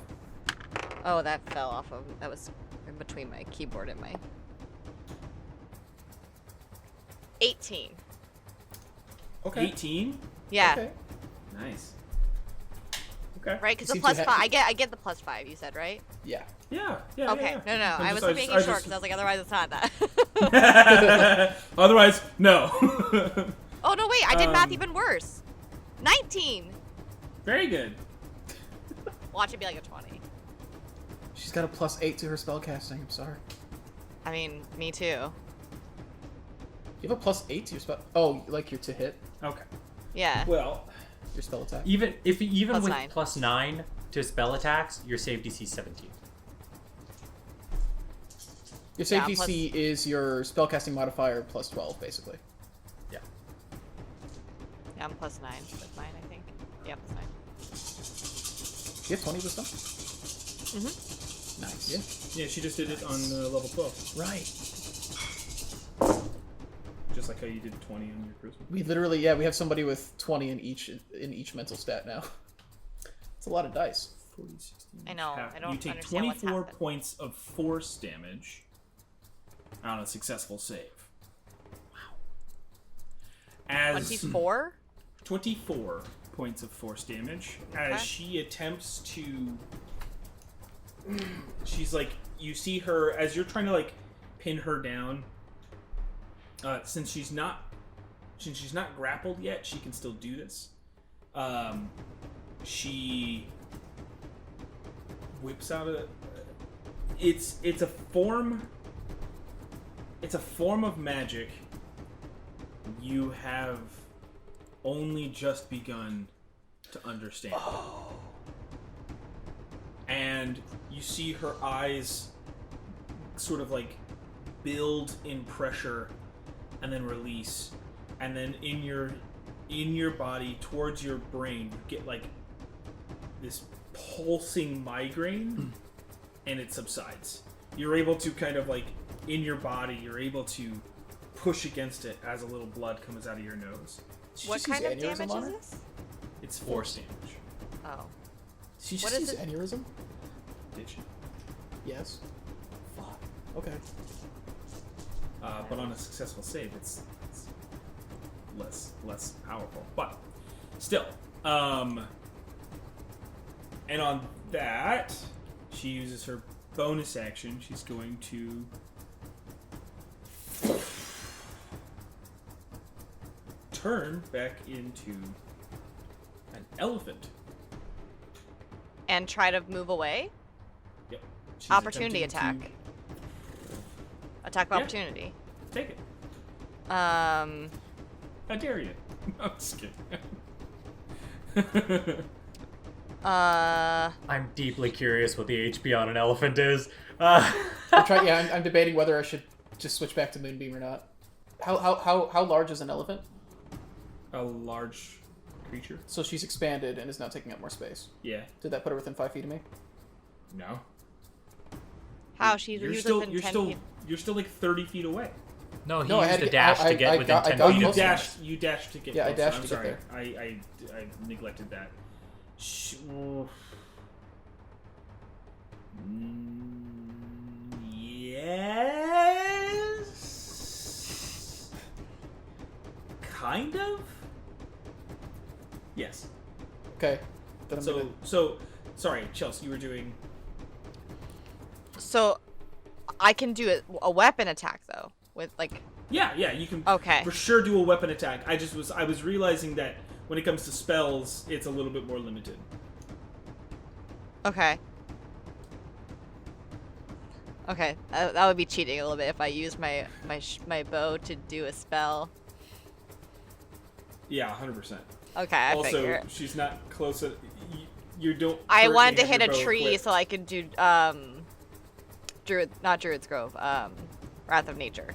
[SPEAKER 5] Oh, that fell off of. That was in between my keyboard and my. 18.
[SPEAKER 2] Okay.
[SPEAKER 1] 18.
[SPEAKER 5] Yeah.
[SPEAKER 2] Okay.
[SPEAKER 1] Nice. Okay.
[SPEAKER 5] Right, because the
[SPEAKER 2] seem
[SPEAKER 5] plus
[SPEAKER 2] to
[SPEAKER 5] 5.
[SPEAKER 2] ha-
[SPEAKER 5] I get the plus 5. You said right?
[SPEAKER 2] Yeah.
[SPEAKER 1] Yeah.
[SPEAKER 5] Okay.
[SPEAKER 1] Yeah.
[SPEAKER 5] No. I was
[SPEAKER 1] just-
[SPEAKER 5] making
[SPEAKER 1] I
[SPEAKER 5] sure
[SPEAKER 1] just-
[SPEAKER 5] because I was like, otherwise it's not that.
[SPEAKER 1] Otherwise, no.
[SPEAKER 5] Oh no! Wait, I did math
[SPEAKER 1] Um,
[SPEAKER 5] even worse. 19.
[SPEAKER 1] Very good.
[SPEAKER 5] Watch it be like a 20.
[SPEAKER 2] She's got a +8 to her spellcasting. I'm sorry.
[SPEAKER 5] I mean, me too.
[SPEAKER 2] You have a +8 to your spell. Oh, like your to hit
[SPEAKER 1] Okay.
[SPEAKER 5] Yeah.
[SPEAKER 1] Well,
[SPEAKER 2] your spell attack.
[SPEAKER 4] Even
[SPEAKER 5] Plus
[SPEAKER 4] with
[SPEAKER 5] 9.
[SPEAKER 4] +9 to spell attacks, your save DC is 17.
[SPEAKER 2] Your save
[SPEAKER 5] Yeah,
[SPEAKER 2] DC is your spellcasting modifier +12, basically.
[SPEAKER 4] Yeah.
[SPEAKER 5] Yeah, I'm plus 9 with mine, I think. Yeah, plus 9.
[SPEAKER 2] You have 20 wisdom.
[SPEAKER 5] Mhm.
[SPEAKER 2] Nice.
[SPEAKER 1] yeah, she just did it on level 12,
[SPEAKER 2] Right.
[SPEAKER 1] just like how you did 20 on your charisma.
[SPEAKER 2] We literally, we have somebody with 20 in each mental stat now. It's a lot of dice.
[SPEAKER 1] 40, 16,
[SPEAKER 5] I know,
[SPEAKER 1] half.
[SPEAKER 5] I don't
[SPEAKER 1] You take
[SPEAKER 5] understand what's
[SPEAKER 1] 24
[SPEAKER 5] happened.
[SPEAKER 1] points of force damage on a successful save. Wow. As
[SPEAKER 5] 24?
[SPEAKER 1] 24 points of force damage as
[SPEAKER 5] Okay.
[SPEAKER 1] she attempts to. She's like, you see her as you're trying to like pin her down. Since she's not grappled yet, she can still do this. She whips out a. It's a form. It's a form of magic. You have only just begun to understand. And you see her eyes sort of like build in pressure and then release and then in your body towards your brain, you get like this pulsing migraine, and it subsides. You're able to kind of like in your body, you're able to push against it as a little blood comes out of your nose.
[SPEAKER 5] What kind of damage is this?
[SPEAKER 1] It's force damage.
[SPEAKER 5] Oh.
[SPEAKER 2] She
[SPEAKER 5] What
[SPEAKER 2] just
[SPEAKER 5] is
[SPEAKER 2] use
[SPEAKER 5] it?
[SPEAKER 2] aneurysm?
[SPEAKER 1] Did you?
[SPEAKER 2] Yes. Fuck. Okay.
[SPEAKER 1] But on a successful save, it's less powerful. But still, and on that, she uses her bonus action. She's going to turn back into an elephant.
[SPEAKER 5] And try to move away?
[SPEAKER 1] Yep. She's
[SPEAKER 5] Opportunity
[SPEAKER 1] attempting
[SPEAKER 5] attack. Attack of
[SPEAKER 1] Yeah.
[SPEAKER 5] opportunity.
[SPEAKER 1] to take it.
[SPEAKER 5] Um.
[SPEAKER 1] How dare you? I'm just kidding.
[SPEAKER 4] I'm deeply curious what the HP on an elephant is.
[SPEAKER 2] I'm debating whether I should just switch back to Moonbeam or not. How large is an elephant?
[SPEAKER 1] A large creature?
[SPEAKER 2] So she's expanded and is now taking up more space.
[SPEAKER 1] Yeah.
[SPEAKER 2] Did that put her within 5 feet of me?
[SPEAKER 1] No.
[SPEAKER 5] How? She's
[SPEAKER 1] You're
[SPEAKER 5] usually
[SPEAKER 1] still
[SPEAKER 5] within
[SPEAKER 1] you're
[SPEAKER 5] 10
[SPEAKER 1] still
[SPEAKER 5] feet.
[SPEAKER 1] you're still like 30 feet away.
[SPEAKER 4] No, he
[SPEAKER 2] No, I
[SPEAKER 4] used
[SPEAKER 2] had
[SPEAKER 4] a
[SPEAKER 2] to-
[SPEAKER 4] dash
[SPEAKER 2] I
[SPEAKER 4] to get within
[SPEAKER 2] got-
[SPEAKER 4] 10
[SPEAKER 1] Oh,
[SPEAKER 2] got
[SPEAKER 4] feet.
[SPEAKER 1] you
[SPEAKER 2] close
[SPEAKER 1] dashed to get
[SPEAKER 2] Yeah, I
[SPEAKER 1] closer.
[SPEAKER 2] dashed
[SPEAKER 1] I'm
[SPEAKER 2] to get
[SPEAKER 1] sorry.
[SPEAKER 2] there.
[SPEAKER 1] I neglected that. Yes. Kind of. Yes.
[SPEAKER 2] Okay. Then I'm gonna...
[SPEAKER 1] So sorry, Chelsea, you were doing.
[SPEAKER 5] So, I can do a weapon attack though, with like.
[SPEAKER 1] Yeah, you can
[SPEAKER 5] Okay.
[SPEAKER 1] for sure do a weapon attack. I was realizing that when it comes to spells, it's a little bit more limited.
[SPEAKER 5] Okay. Okay, that would be cheating a little bit if I use my bow to do a spell.
[SPEAKER 1] Yeah, 100%.
[SPEAKER 5] Okay, I
[SPEAKER 1] Also,
[SPEAKER 5] figure.
[SPEAKER 1] she's not close. You don't.
[SPEAKER 5] I
[SPEAKER 1] currently
[SPEAKER 5] wanted to
[SPEAKER 1] have
[SPEAKER 5] hit
[SPEAKER 1] your
[SPEAKER 5] a
[SPEAKER 1] bow
[SPEAKER 5] tree
[SPEAKER 1] equipped.
[SPEAKER 5] so I could do not Druid's Grove, Wrath of Nature.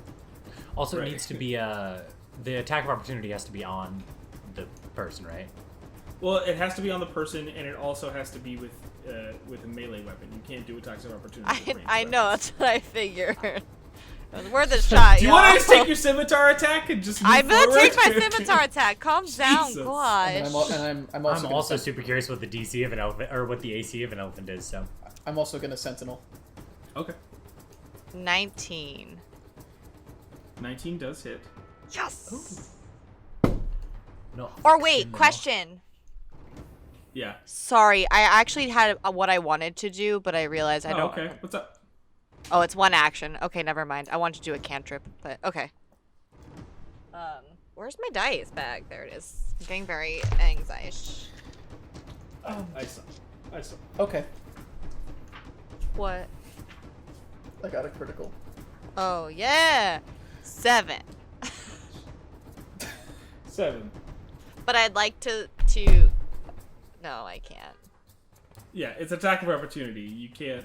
[SPEAKER 4] Also
[SPEAKER 1] Right.
[SPEAKER 4] needs to be the attack of opportunity has to be on the person, right?
[SPEAKER 1] Well, it has to be on the person, and it also has to be with a melee weapon. You can't do attacks of opportunity. with ranged
[SPEAKER 5] I know,
[SPEAKER 1] weapons.
[SPEAKER 5] that's what I figured. It was worth a shot.
[SPEAKER 1] Do you want to just take your scimitar attack and just? Move
[SPEAKER 5] I'm gonna
[SPEAKER 1] forward?
[SPEAKER 5] take my scimitar attack. Calm down,
[SPEAKER 1] Jesus.
[SPEAKER 5] gosh.
[SPEAKER 2] And I'm also
[SPEAKER 4] I'm
[SPEAKER 2] gonna
[SPEAKER 4] also
[SPEAKER 2] sent-
[SPEAKER 4] super curious what the DC of an elephant or what the AC of an elephant is. So
[SPEAKER 2] I'm also gonna sentinel.
[SPEAKER 1] Okay.
[SPEAKER 5] 19.
[SPEAKER 1] 19 does hit.
[SPEAKER 5] Yes.
[SPEAKER 4] no.
[SPEAKER 5] Or wait,
[SPEAKER 4] no.
[SPEAKER 5] question.
[SPEAKER 1] Yeah.
[SPEAKER 5] Sorry, I actually had what I wanted to do, but I realized I
[SPEAKER 1] Oh,
[SPEAKER 5] don't.
[SPEAKER 1] okay. What's up?
[SPEAKER 5] Oh, it's one action. Okay, never mind. I wanted to do a cantrip, but okay. Where's my dice bag? There it is. I'm getting very anxious.
[SPEAKER 1] I saw.
[SPEAKER 2] Okay.
[SPEAKER 5] What?
[SPEAKER 2] I got a critical.
[SPEAKER 5] Oh yeah, 7.
[SPEAKER 1] 7.
[SPEAKER 5] But I'd like to. No, I can't.
[SPEAKER 1] Yeah, it's attack of opportunity. You can't.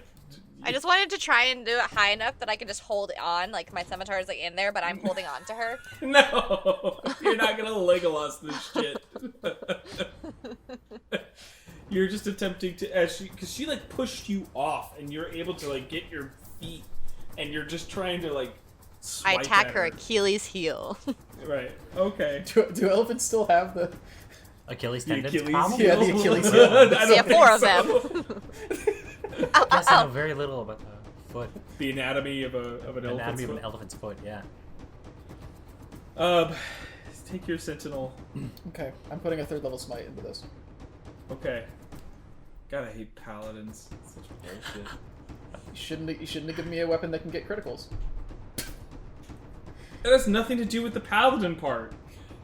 [SPEAKER 5] I just wanted to try and do it high enough that I could just hold on, like my scimitar is like in there, but I'm holding on to her.
[SPEAKER 1] No, you're not gonna Legolas this shit. You're just attempting to, because she like pushed you off, and you're able to like get your feet, and you're just trying to like.
[SPEAKER 5] I
[SPEAKER 1] Swipe
[SPEAKER 5] attack
[SPEAKER 1] at
[SPEAKER 5] her Achilles heel.
[SPEAKER 1] Right. Okay.
[SPEAKER 2] Do elephants still have the?
[SPEAKER 4] Achilles
[SPEAKER 1] The
[SPEAKER 4] tendons.
[SPEAKER 1] Achilles
[SPEAKER 4] probably?
[SPEAKER 2] Yeah, the Achilles heel.
[SPEAKER 1] I don't
[SPEAKER 5] Yeah, 4 of
[SPEAKER 1] think
[SPEAKER 5] them.
[SPEAKER 1] so.
[SPEAKER 5] Ow,
[SPEAKER 4] Yes,
[SPEAKER 5] ow,
[SPEAKER 4] I
[SPEAKER 5] ow.
[SPEAKER 4] know very little about the foot.
[SPEAKER 1] The anatomy of an
[SPEAKER 4] Anatomy
[SPEAKER 1] elephant's
[SPEAKER 4] of an
[SPEAKER 1] foot.
[SPEAKER 4] elephant's foot. Yeah.
[SPEAKER 1] Take your sentinel.
[SPEAKER 2] Okay, I'm putting a 3rd level smite into this.
[SPEAKER 1] Okay. God, I hate paladins. It's such bullshit.
[SPEAKER 2] You shouldn't have given me a weapon that can get criticals.
[SPEAKER 1] That has nothing to do with the paladin part.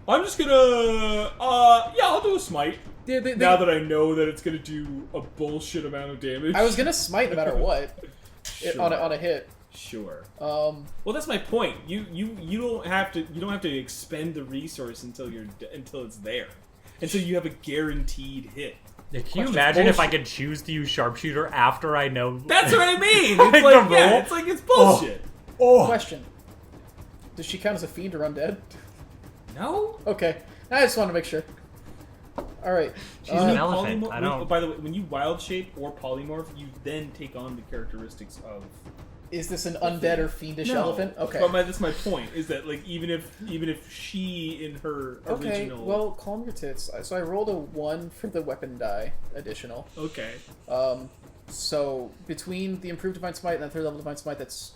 [SPEAKER 1] I'm just gonna, yeah, I'll do a smite.
[SPEAKER 2] Yeah,
[SPEAKER 1] Now that I know that it's gonna do a bullshit amount of damage.
[SPEAKER 2] I was gonna smite no matter what.
[SPEAKER 1] Sure.
[SPEAKER 2] On a hit.
[SPEAKER 1] Sure.
[SPEAKER 2] Well,
[SPEAKER 1] that's my point. You don't have to expend the resource until it's there, until you have a guaranteed hit.
[SPEAKER 4] Can you
[SPEAKER 2] Question's
[SPEAKER 4] imagine if I
[SPEAKER 2] bullshit.
[SPEAKER 4] could choose to use sharpshooter after I know?
[SPEAKER 1] That's what I mean.
[SPEAKER 4] Like
[SPEAKER 1] It's
[SPEAKER 4] the
[SPEAKER 1] like, yeah,
[SPEAKER 4] roll?
[SPEAKER 1] it's bullshit.
[SPEAKER 4] Oh,
[SPEAKER 2] question: does she count as a fiend or undead?
[SPEAKER 1] No?
[SPEAKER 2] Okay, I just want to make sure. All right.
[SPEAKER 4] She's an elephant. I don't.
[SPEAKER 1] By the way, when you wild shape or polymorph, you then take on the characteristics of.
[SPEAKER 2] Is this an undead or fiendish elephant? Okay.
[SPEAKER 1] But that's my point. Is that like even if she in her original.
[SPEAKER 2] Okay. Well, calm your tits. So I rolled a 1 for the weapon die additional.
[SPEAKER 1] Okay.
[SPEAKER 2] So between the improved divine smite and the 3rd level divine smite, that's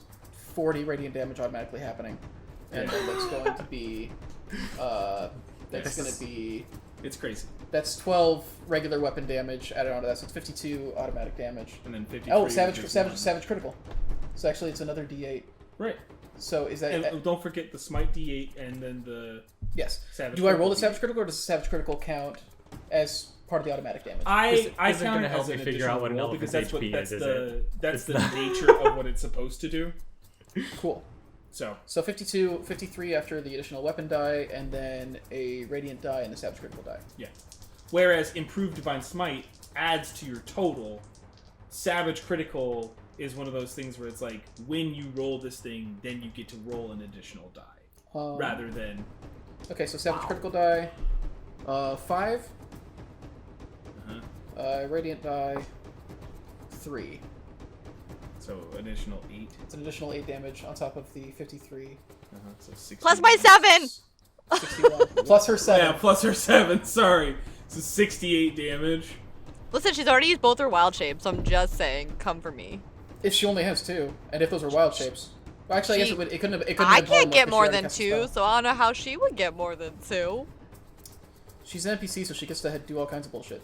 [SPEAKER 2] 40 radiant damage automatically happening, and then that's going to be. That's going to be.
[SPEAKER 1] It's crazy.
[SPEAKER 2] That's 12 regular weapon damage added onto that, so it's 52 automatic damage.
[SPEAKER 1] And then 53.
[SPEAKER 2] Oh, savage critical. So actually, it's another D8.
[SPEAKER 1] Right.
[SPEAKER 2] So is that?
[SPEAKER 1] And don't forget the smite D8 and then the.
[SPEAKER 2] Yes.
[SPEAKER 1] Savage
[SPEAKER 2] Do I roll the
[SPEAKER 1] critical
[SPEAKER 2] savage critical, or does the savage critical count as part of the automatic damage?
[SPEAKER 1] I
[SPEAKER 4] Isn't
[SPEAKER 1] count
[SPEAKER 4] gonna
[SPEAKER 1] it
[SPEAKER 4] help
[SPEAKER 1] as
[SPEAKER 4] me
[SPEAKER 1] an
[SPEAKER 4] figure out what an
[SPEAKER 1] additional roll because
[SPEAKER 4] elephant's
[SPEAKER 1] that's
[SPEAKER 4] HP
[SPEAKER 1] that's
[SPEAKER 4] is,
[SPEAKER 1] the nature of what it's supposed to do.
[SPEAKER 2] Cool. So 52, 53 after the additional weapon die, and then a radiant die and the savage critical die.
[SPEAKER 1] Yeah. Whereas improved divine smite adds to your total. Savage critical is one of those things where it's like when you roll this thing, then you get to roll an additional die rather than.
[SPEAKER 2] Okay, so savage critical die, 5. Radiant die, 3.
[SPEAKER 1] So additional 8.
[SPEAKER 2] It's an additional 8 damage on top of the 53.
[SPEAKER 1] So 60.
[SPEAKER 5] Plus my 7.
[SPEAKER 2] 61. Plus her 7.
[SPEAKER 1] Yeah, plus her 7. Sorry. So 68 damage.
[SPEAKER 5] Listen, she's already used both her wild shapes, so I'm just saying, come for me.
[SPEAKER 2] If she only has 2, and if those were wild shapes. Well, actually, I guess it couldn't have.
[SPEAKER 5] I can't get
[SPEAKER 2] polymorph
[SPEAKER 5] more
[SPEAKER 2] because she already
[SPEAKER 5] than
[SPEAKER 2] cast a
[SPEAKER 5] 2,
[SPEAKER 2] spell.
[SPEAKER 5] so I don't know how she would get more than 2.
[SPEAKER 2] She's an NPC, so she gets to do all kinds of bullshit.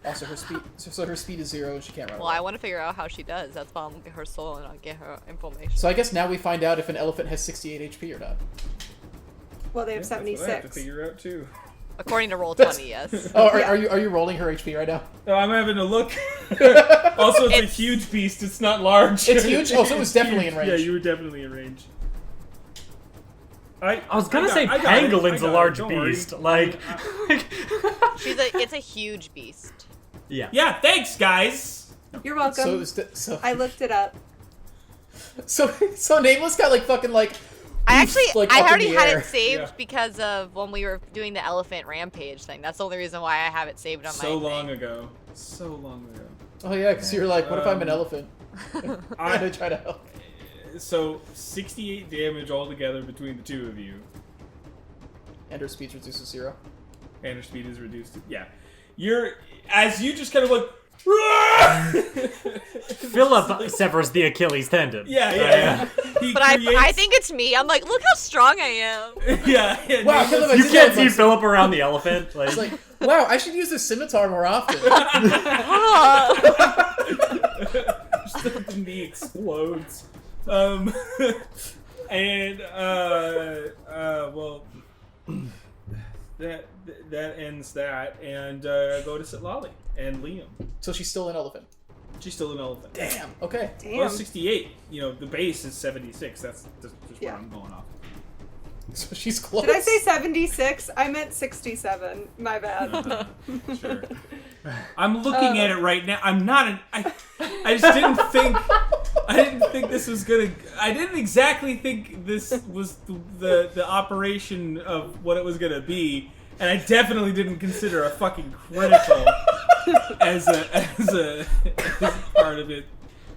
[SPEAKER 2] Also, her speed. So her speed is 0, and she can't run.
[SPEAKER 5] Well,
[SPEAKER 2] away.
[SPEAKER 5] I want to figure out how she does. That's why I'm gonna get her soul and I'll get her information.
[SPEAKER 2] So I guess now we find out if an elephant has 68 HP or not.
[SPEAKER 3] Well, they have
[SPEAKER 1] That's what I have to
[SPEAKER 3] 76.
[SPEAKER 1] figure out too.
[SPEAKER 5] According to Roll20, yes.
[SPEAKER 2] Oh,
[SPEAKER 3] Yeah.
[SPEAKER 2] are you rolling her HP right now?
[SPEAKER 1] No, I'm having a look. Also, it's a huge beast. It's not large.
[SPEAKER 2] It's huge? Oh, so it was definitely in range.
[SPEAKER 1] Yeah, you were definitely in range. I
[SPEAKER 4] was gonna say
[SPEAKER 1] I got it.
[SPEAKER 4] Pangolin's
[SPEAKER 1] I got
[SPEAKER 4] a
[SPEAKER 1] it.
[SPEAKER 4] large
[SPEAKER 1] Don't worry.
[SPEAKER 4] beast. Like,
[SPEAKER 5] It's a huge beast.
[SPEAKER 4] yeah.
[SPEAKER 1] Yeah, thanks, guys.
[SPEAKER 3] You're welcome. I looked it up.
[SPEAKER 2] So Nameless got like fucking like.
[SPEAKER 5] I actually,
[SPEAKER 2] like,
[SPEAKER 5] I
[SPEAKER 2] up in
[SPEAKER 5] already
[SPEAKER 2] the
[SPEAKER 5] had
[SPEAKER 2] air.
[SPEAKER 5] it saved
[SPEAKER 1] Yeah.
[SPEAKER 5] because of when we were doing the elephant rampage thing. That's the only reason why I have it saved on
[SPEAKER 1] So
[SPEAKER 5] my
[SPEAKER 1] long
[SPEAKER 5] thing.
[SPEAKER 1] ago. So long ago.
[SPEAKER 2] Oh yeah, because you're like, what if I'm an
[SPEAKER 1] Um,
[SPEAKER 2] elephant? I try to help.
[SPEAKER 1] So 68 damage altogether between the two of you,
[SPEAKER 2] And her speed reduces 0.
[SPEAKER 1] and her speed is reduced. Yeah, you're as you just kind of like.
[SPEAKER 4] Philip severs the Achilles tendon.
[SPEAKER 1] Yeah. He
[SPEAKER 5] But I think it's me. I'm like, look how strong I am.
[SPEAKER 1] Yeah.
[SPEAKER 2] Wow,
[SPEAKER 1] Nameless-
[SPEAKER 2] Philip, I
[SPEAKER 4] You
[SPEAKER 2] did
[SPEAKER 4] can't
[SPEAKER 2] that
[SPEAKER 4] see
[SPEAKER 2] once.
[SPEAKER 4] Philip around the elephant. Like,
[SPEAKER 2] It's like, wow, I should use this scimitar more often.
[SPEAKER 1] Just the knee explodes. And well, that ends that, and go to Sitlali and Liam.
[SPEAKER 2] So she's still an elephant.
[SPEAKER 1] She's still an elephant.
[SPEAKER 2] Damn. Okay.
[SPEAKER 1] Well,
[SPEAKER 3] Damn.
[SPEAKER 1] 68. You know, the base is 76. That's just
[SPEAKER 3] Yeah.
[SPEAKER 1] where I'm going off.
[SPEAKER 2] So she's close.
[SPEAKER 3] Did I say 76? I meant 67. My bad.
[SPEAKER 1] Sure. I'm looking at it right now. I'm not I just didn't think. I didn't think this was gonna. I didn't exactly think this was the operation of what it was gonna be, and I definitely didn't consider a fucking critical as part of it.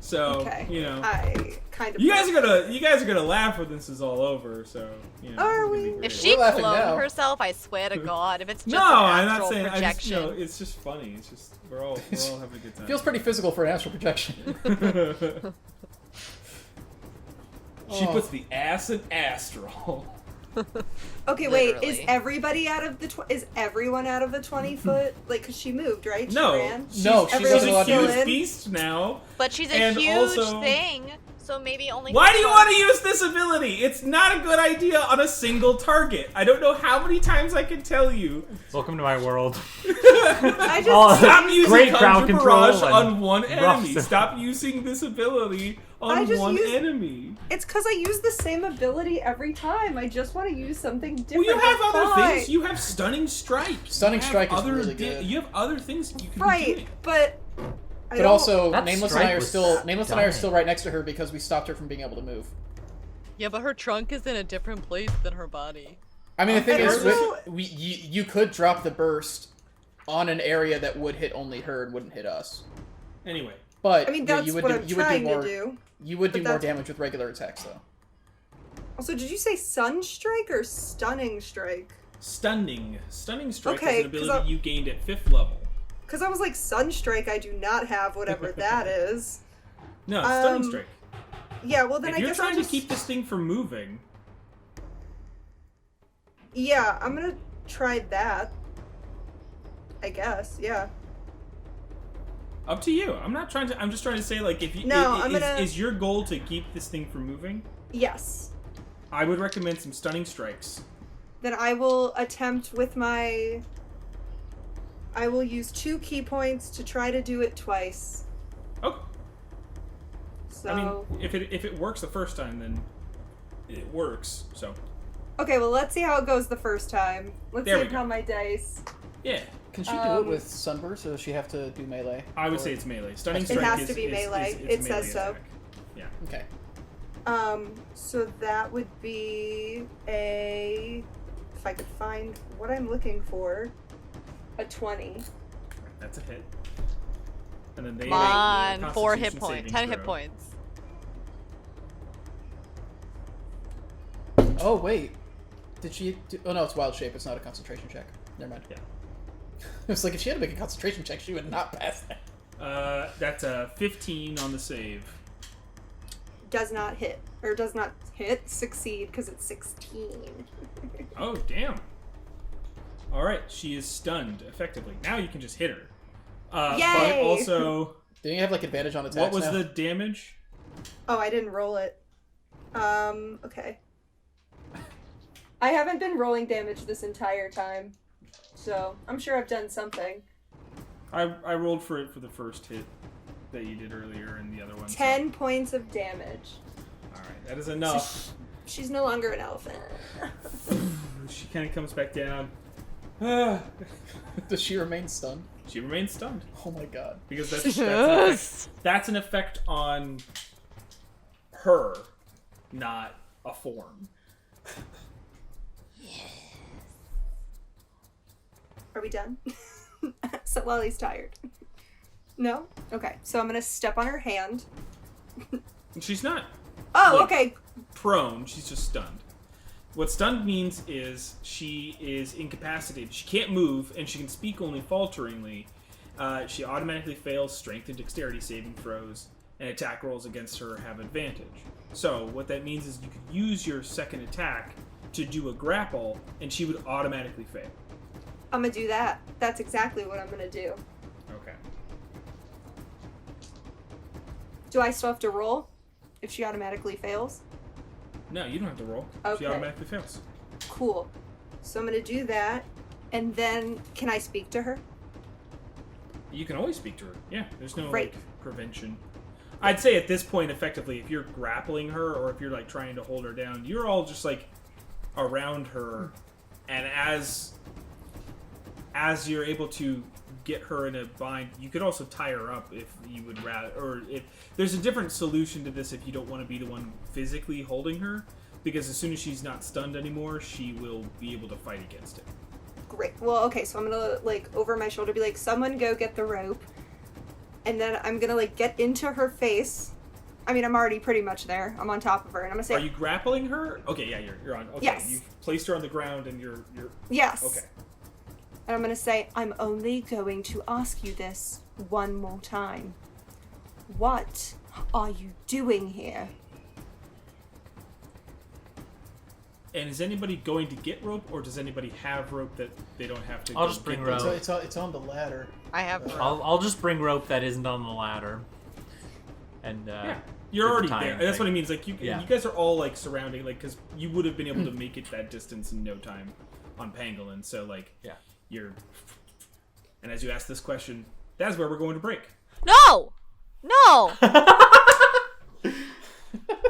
[SPEAKER 1] So
[SPEAKER 3] Okay.
[SPEAKER 1] you know,
[SPEAKER 3] I kind of.
[SPEAKER 1] you guys are gonna laugh when this is all over. So you know,
[SPEAKER 3] Are
[SPEAKER 1] it's gonna be
[SPEAKER 3] we?
[SPEAKER 1] great.
[SPEAKER 5] If she
[SPEAKER 2] We're laughing
[SPEAKER 5] cloned
[SPEAKER 2] now.
[SPEAKER 5] herself, I swear to God, if it's just
[SPEAKER 1] No,
[SPEAKER 5] an
[SPEAKER 1] I'm not
[SPEAKER 5] astral
[SPEAKER 1] saying. I just,
[SPEAKER 5] projection.
[SPEAKER 1] it's just funny. It's just we're all having a good time.
[SPEAKER 2] Feels pretty physical for an astral projection.
[SPEAKER 1] She
[SPEAKER 2] Oh.
[SPEAKER 1] puts the ass in astral.
[SPEAKER 3] Okay, wait. Is
[SPEAKER 5] Literally.
[SPEAKER 3] everybody out of the? Is everyone out of the 20-foot? Like, cause she moved, right? She
[SPEAKER 1] No.
[SPEAKER 3] ran.
[SPEAKER 2] No, she's
[SPEAKER 3] Everyone's
[SPEAKER 2] not
[SPEAKER 1] She's
[SPEAKER 2] allowed
[SPEAKER 1] a
[SPEAKER 2] to
[SPEAKER 3] still
[SPEAKER 1] huge
[SPEAKER 3] in?
[SPEAKER 1] beast now.
[SPEAKER 5] But she's a
[SPEAKER 1] And
[SPEAKER 5] huge
[SPEAKER 1] also-
[SPEAKER 5] thing, so maybe only.
[SPEAKER 1] Why do you want to use this ability? It's not a good idea on a single target. I don't know how many times I can tell you.
[SPEAKER 4] welcome to my world.
[SPEAKER 3] I just.
[SPEAKER 4] Oh,
[SPEAKER 1] Stop using
[SPEAKER 4] great crowd
[SPEAKER 1] Conjure
[SPEAKER 4] control
[SPEAKER 1] Barrage
[SPEAKER 4] and
[SPEAKER 1] on one
[SPEAKER 4] rough
[SPEAKER 1] enemy.
[SPEAKER 4] stuff.
[SPEAKER 1] Stop using this ability
[SPEAKER 3] I
[SPEAKER 1] on
[SPEAKER 3] just
[SPEAKER 1] one
[SPEAKER 3] use-
[SPEAKER 1] enemy.
[SPEAKER 3] It's because I use the same ability every time. I just want to use something
[SPEAKER 1] Well,
[SPEAKER 3] different.
[SPEAKER 1] you have
[SPEAKER 3] That's
[SPEAKER 1] other
[SPEAKER 3] fine.
[SPEAKER 1] things. You have Stunning Strike.
[SPEAKER 2] Stunning
[SPEAKER 1] You have
[SPEAKER 2] Strike is
[SPEAKER 1] other
[SPEAKER 2] really good.
[SPEAKER 1] You have other things you can be
[SPEAKER 3] Right,
[SPEAKER 1] doing.
[SPEAKER 3] but. I
[SPEAKER 2] But
[SPEAKER 3] don't-
[SPEAKER 2] also,
[SPEAKER 4] That
[SPEAKER 2] Nameless
[SPEAKER 4] strike
[SPEAKER 2] and I are
[SPEAKER 4] was
[SPEAKER 2] still
[SPEAKER 4] stunning.
[SPEAKER 2] right next to her because we stopped her from being able to move.
[SPEAKER 5] Yeah, but her trunk is in a different place than her body.
[SPEAKER 2] I mean, the thing
[SPEAKER 3] And
[SPEAKER 2] is,
[SPEAKER 3] also-
[SPEAKER 2] you could drop the burst on an area that would hit only her and wouldn't hit us.
[SPEAKER 1] Anyway,
[SPEAKER 2] But
[SPEAKER 3] I mean, that's
[SPEAKER 2] you would
[SPEAKER 3] what
[SPEAKER 2] do,
[SPEAKER 3] I'm
[SPEAKER 2] you would do
[SPEAKER 3] trying
[SPEAKER 2] more.
[SPEAKER 3] to do.
[SPEAKER 2] You would
[SPEAKER 3] but
[SPEAKER 2] do more
[SPEAKER 3] that's-
[SPEAKER 2] damage with regular attacks, though.
[SPEAKER 3] Also, did you say Sunstrike or Stunning Strike?
[SPEAKER 1] Stunning strike
[SPEAKER 3] Okay,
[SPEAKER 1] is an
[SPEAKER 3] 'cause
[SPEAKER 1] ability you gained at 5th level.
[SPEAKER 3] Because I was like, Sunstrike, I do not have whatever that is.
[SPEAKER 1] No, stunning strike.
[SPEAKER 3] Yeah, well then
[SPEAKER 1] If
[SPEAKER 3] I
[SPEAKER 1] you're
[SPEAKER 3] guess
[SPEAKER 1] trying
[SPEAKER 3] I'll just...
[SPEAKER 1] to keep this thing from moving,
[SPEAKER 3] Yeah, I'm gonna try that. I guess, yeah.
[SPEAKER 1] up to you. I'm just trying to say, like, if you
[SPEAKER 3] No, I'm gonna-
[SPEAKER 1] is your goal to keep this thing from moving?
[SPEAKER 3] Yes.
[SPEAKER 1] I would recommend some stunning strikes.
[SPEAKER 3] Then I will attempt with my... I will use 2 key points to try to do it twice.
[SPEAKER 1] Oh,
[SPEAKER 3] So...
[SPEAKER 1] I mean, if it works the first time, then it works. So
[SPEAKER 3] Okay, well, let's see how it goes the first time. Let's
[SPEAKER 1] There
[SPEAKER 3] see
[SPEAKER 1] we go.
[SPEAKER 3] how my dice.
[SPEAKER 1] yeah,
[SPEAKER 2] Can she do it with Sunburst, or does she have to do melee?
[SPEAKER 1] I would
[SPEAKER 2] Or-
[SPEAKER 1] say it's melee. Stunning
[SPEAKER 2] It
[SPEAKER 1] strike
[SPEAKER 3] has
[SPEAKER 1] is,
[SPEAKER 3] to be
[SPEAKER 1] is-
[SPEAKER 3] melee.
[SPEAKER 1] is
[SPEAKER 3] It
[SPEAKER 1] melee
[SPEAKER 3] says so.
[SPEAKER 1] attack. Yeah.
[SPEAKER 2] Okay.
[SPEAKER 3] So that would be a... If I could find what I'm looking for, a 20.
[SPEAKER 1] That's a hit. And then they
[SPEAKER 5] Come on,
[SPEAKER 1] make
[SPEAKER 5] 4 hit
[SPEAKER 1] Constitution
[SPEAKER 5] points,
[SPEAKER 1] saving
[SPEAKER 5] 10 hit
[SPEAKER 1] throw.
[SPEAKER 5] points.
[SPEAKER 2] Oh wait, did she? Oh no, it's wild shape. It's not a concentration check. Never mind.
[SPEAKER 1] Yeah.
[SPEAKER 2] It's like if she had to make a concentration check, she would not pass that.
[SPEAKER 1] That's a 15 on the save.
[SPEAKER 3] Does not hit. Or does not hit, succeed, because it's 16.
[SPEAKER 1] Oh, damn. All right, she is stunned effectively. Now you can just hit her. But
[SPEAKER 3] Yay!
[SPEAKER 1] also,
[SPEAKER 2] Don't you have like advantage on attacks?
[SPEAKER 1] what was
[SPEAKER 2] now?
[SPEAKER 1] the damage?
[SPEAKER 3] Oh, I didn't roll it. Okay. I haven't been rolling damage this entire time, so I'm sure I've done something.
[SPEAKER 1] I rolled for it for the first hit that you did earlier, and the other one.
[SPEAKER 3] 10 points of damage.
[SPEAKER 1] All right, that is enough.
[SPEAKER 3] She's no longer an elephant.
[SPEAKER 1] She kind of comes back down.
[SPEAKER 2] Does she remain stunned?
[SPEAKER 1] She remains stunned
[SPEAKER 2] Oh my god.
[SPEAKER 1] because that's an effect on her, not a form.
[SPEAKER 3] Are we done? So Lolly's tired. No? Okay, so I'm gonna step on her hand.
[SPEAKER 1] She's not
[SPEAKER 3] Oh,
[SPEAKER 1] Like-
[SPEAKER 3] okay.
[SPEAKER 1] prone, she's just stunned. What stunned means is she is incapacitated. She can't move, and she can speak only falteringly. She automatically fails strength and dexterity saving throws, and attack rolls against her have advantage. So what that means is you could use your second attack to do a grapple, and she would automatically fail.
[SPEAKER 3] I'm gonna do that. That's exactly what I'm gonna do.
[SPEAKER 1] Okay.
[SPEAKER 3] Do I still have to roll if she automatically fails?
[SPEAKER 1] No, you don't have to roll. She
[SPEAKER 3] Okay.
[SPEAKER 1] automatically fails.
[SPEAKER 3] Cool. So I'm gonna do that, and then can I speak to her?
[SPEAKER 1] You can always speak to her. Yeah, there's no
[SPEAKER 3] Great.
[SPEAKER 1] like prevention. I'd say at this point, effectively, if you're grappling her or if you're like trying to hold her down, you're all just like around her, and as you're able to get her in a bind, you could also tie her up if you would rather, or if there's a different solution to this if you don't want to be the one physically holding her, because as soon as she's not stunned anymore, she will be able to fight against it.
[SPEAKER 3] Great. Well, okay, so I'm gonna, like, over my shoulder be like, someone go get the rope. And then I'm gonna, like, get into her face. I mean, I'm already pretty much there. I'm on top of her, and I'm gonna say...
[SPEAKER 1] Are you grappling her? Okay, yeah, you're on. Okay,
[SPEAKER 3] Yes.
[SPEAKER 1] You've placed her on the ground, and you're
[SPEAKER 3] Yes.
[SPEAKER 1] okay.
[SPEAKER 3] And I'm gonna say, I'm only going to ask you this one more time. What are you doing here?
[SPEAKER 1] And is anybody going to get rope, or does anybody have rope that they don't have to?
[SPEAKER 4] I'll
[SPEAKER 1] go
[SPEAKER 4] just bring
[SPEAKER 1] get
[SPEAKER 4] rope.
[SPEAKER 2] It's on the ladder.
[SPEAKER 5] I have rope.
[SPEAKER 4] I'll just bring rope that isn't on the ladder. And
[SPEAKER 1] Yeah, you're
[SPEAKER 4] do the
[SPEAKER 1] already
[SPEAKER 4] tying
[SPEAKER 1] there. That's
[SPEAKER 4] thing.
[SPEAKER 1] what it means. Like you guys are all like surrounding, like because you would have been able to make it that distance in no time on Pangolin. So like,
[SPEAKER 4] Yeah.
[SPEAKER 1] you're. And as you ask this question, that's where we're going to break.
[SPEAKER 5] No! No!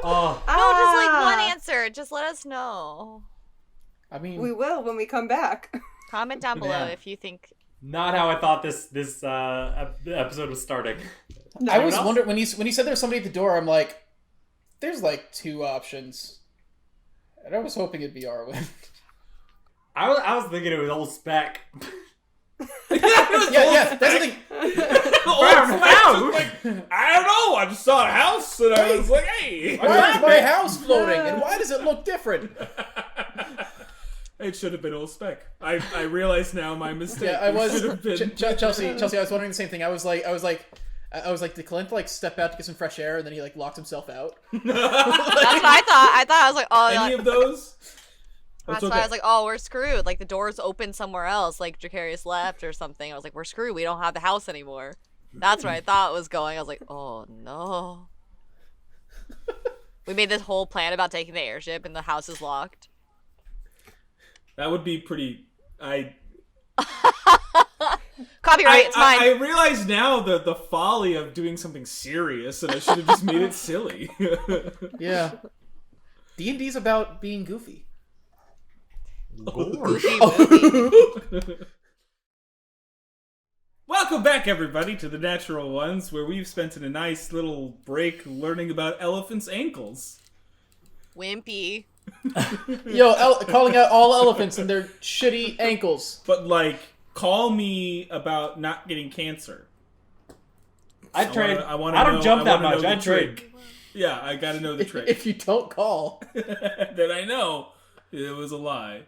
[SPEAKER 4] Oh,
[SPEAKER 5] No, just like one answer. Just let us know.
[SPEAKER 2] I mean,
[SPEAKER 3] We will when we come back.
[SPEAKER 5] Comment down below
[SPEAKER 4] Man.
[SPEAKER 5] if you think.
[SPEAKER 4] not how I thought this episode was starting.
[SPEAKER 2] I was
[SPEAKER 4] Anyone else?
[SPEAKER 2] wondering when he said there was somebody at the door. I'm like, there's like 2 options, and I was hoping it'd be Arwen.
[SPEAKER 4] I was thinking it was old Spec.
[SPEAKER 2] Yeah, that's the thing.
[SPEAKER 1] I don't know. I just saw a house and I was like, hey.
[SPEAKER 2] Why is my house floating, and why does it look different?
[SPEAKER 1] It should have been old Spec. I realize now my mistake.
[SPEAKER 2] Yeah, I was
[SPEAKER 1] It should have been...
[SPEAKER 2] Chelsea. I was wondering the same thing. I was like, did Clint like step out to get some fresh air, and then he like locked himself out?
[SPEAKER 5] That's what I thought. I was like, oh,
[SPEAKER 1] Any of those?
[SPEAKER 5] That's why I was like, oh, we're screwed. Like the door's open somewhere else, like Dracarius left or something. I was like, we're screwed. We don't have the house anymore. That's where I thought was going. I was like, oh no. We made this whole plan about taking the airship, and the house is locked.
[SPEAKER 1] That would be pretty.
[SPEAKER 5] Copyright, it's mine.
[SPEAKER 1] I realize now the folly of doing something serious, and I should have just made it silly.
[SPEAKER 2] Yeah. D&D's about being goofy.
[SPEAKER 5] Goofy movie.
[SPEAKER 1] Welcome back, everybody, to the Natural Ones, where we've spent a nice little break learning about elephants' ankles.
[SPEAKER 5] Wimpy.
[SPEAKER 2] Yo, calling out all elephants and their shitty ankles.
[SPEAKER 1] But, like, call me about not getting cancer.
[SPEAKER 4] I'd trade.
[SPEAKER 1] I
[SPEAKER 4] don't jump that much. I'd trade.
[SPEAKER 1] Yeah, I gotta know the trick.
[SPEAKER 2] If you don't call.
[SPEAKER 1] Then I know it was a lie.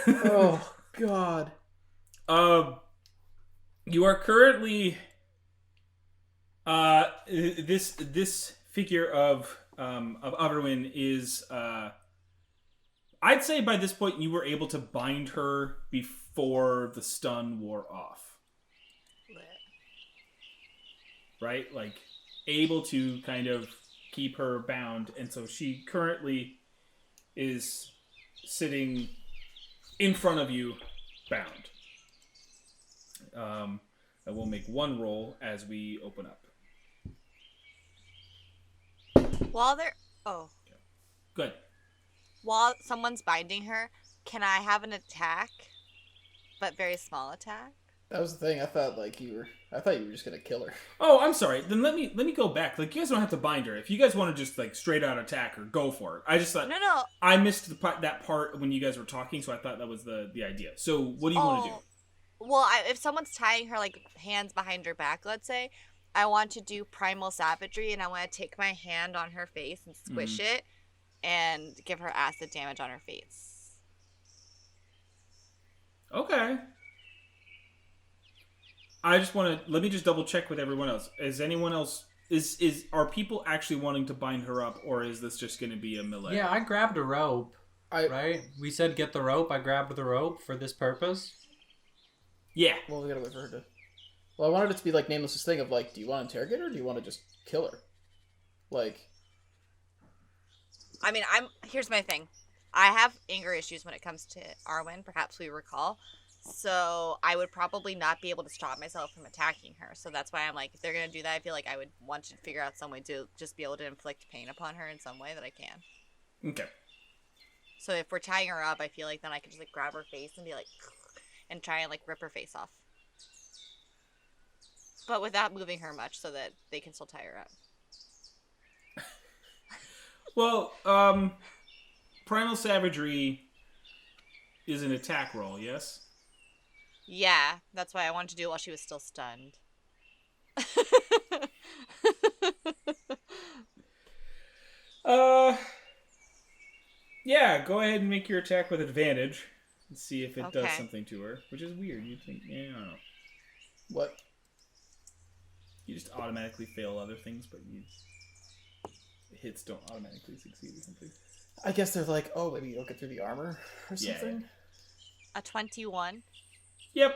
[SPEAKER 2] Oh, God.
[SPEAKER 1] You are currently this figure of Averwin is I'd say by this point you were able to bind her before the stun wore off. Right? Like able to kind of keep her bound, and so she currently is sitting in front of you bound. I will make one roll as we open up.
[SPEAKER 5] While they're
[SPEAKER 1] Good.
[SPEAKER 5] while someone's binding her, can I have an attack, but very small attack?
[SPEAKER 2] That was the thing. I thought you were just gonna kill her.
[SPEAKER 1] Oh, I'm sorry. Then let me go back. Like, you guys don't have to bind her. If you guys want to just like straight out attack her, go for it. I just thought
[SPEAKER 5] No.
[SPEAKER 1] I missed that part when you guys were talking, so I thought that was the idea. So what do you want to do?
[SPEAKER 5] Well, if someone's tying her like hands behind her back, let's say, I want to do primal savagery, and I want to take my hand on her face and squish it, and give her acid damage on her face.
[SPEAKER 1] Okay. I just want to let me just double check with everyone else. Is anyone else are people actually wanting to bind her up, or is this just going to be a melee?
[SPEAKER 4] Yeah, I grabbed a rope. Right? We said get the rope. I grabbed the rope for this purpose.
[SPEAKER 1] Yeah.
[SPEAKER 2] Well, we gotta wait for her to... Well, I wanted it to be like Nameless's thing of like, do you want to interrogate her, or do you want to just kill her? Like...
[SPEAKER 5] I mean, here's my thing. I have anger issues when it comes to Arwen, perhaps we recall. So I would probably not be able to stop myself from attacking her. So that's why I'm like, if they're going to do that, I feel like I would want to figure out some way to just be able to inflict pain upon her in some way that I can.
[SPEAKER 1] Okay.
[SPEAKER 5] So if we're tying her up, I feel like then I could just like grab her face and be like, and try and like rip her face off. But without moving her much so that they can still tie her up.
[SPEAKER 1] Well, primal savagery is an attack roll, yes?
[SPEAKER 5] Yeah, that's why I wanted to do it while she was still stunned.
[SPEAKER 1] Yeah, go ahead and make your attack with advantage and see if it does
[SPEAKER 5] Okay.
[SPEAKER 1] something to her, which is weird. You'd think, I don't know.
[SPEAKER 2] What?
[SPEAKER 1] You just automatically fail other things, but hits don't automatically succeed or something.
[SPEAKER 2] I guess they're like, oh, maybe you don't get through the armor or something?
[SPEAKER 5] A 21.
[SPEAKER 1] Yep.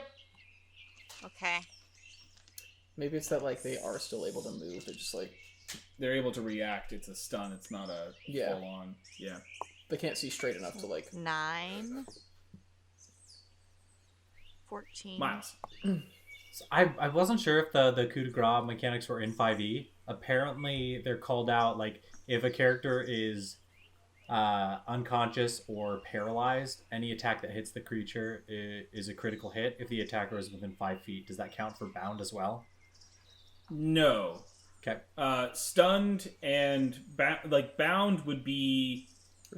[SPEAKER 5] Okay.
[SPEAKER 2] Maybe it's that like they are still able to move. They're just like...
[SPEAKER 1] They're able to react. It's a stun. It's not a full-on. Yeah.
[SPEAKER 2] They can't see straight enough to like...
[SPEAKER 5] 9. 14.
[SPEAKER 1] Miles.
[SPEAKER 4] So I wasn't sure if the coup de grace mechanics were in 5e. Apparently, they're called out like if a character is unconscious or paralyzed, any attack that hits the creature is a critical hit if the attacker is within 5 feet. Does that count for bound as well?
[SPEAKER 1] No.
[SPEAKER 4] Okay.
[SPEAKER 1] Stunned and bound would be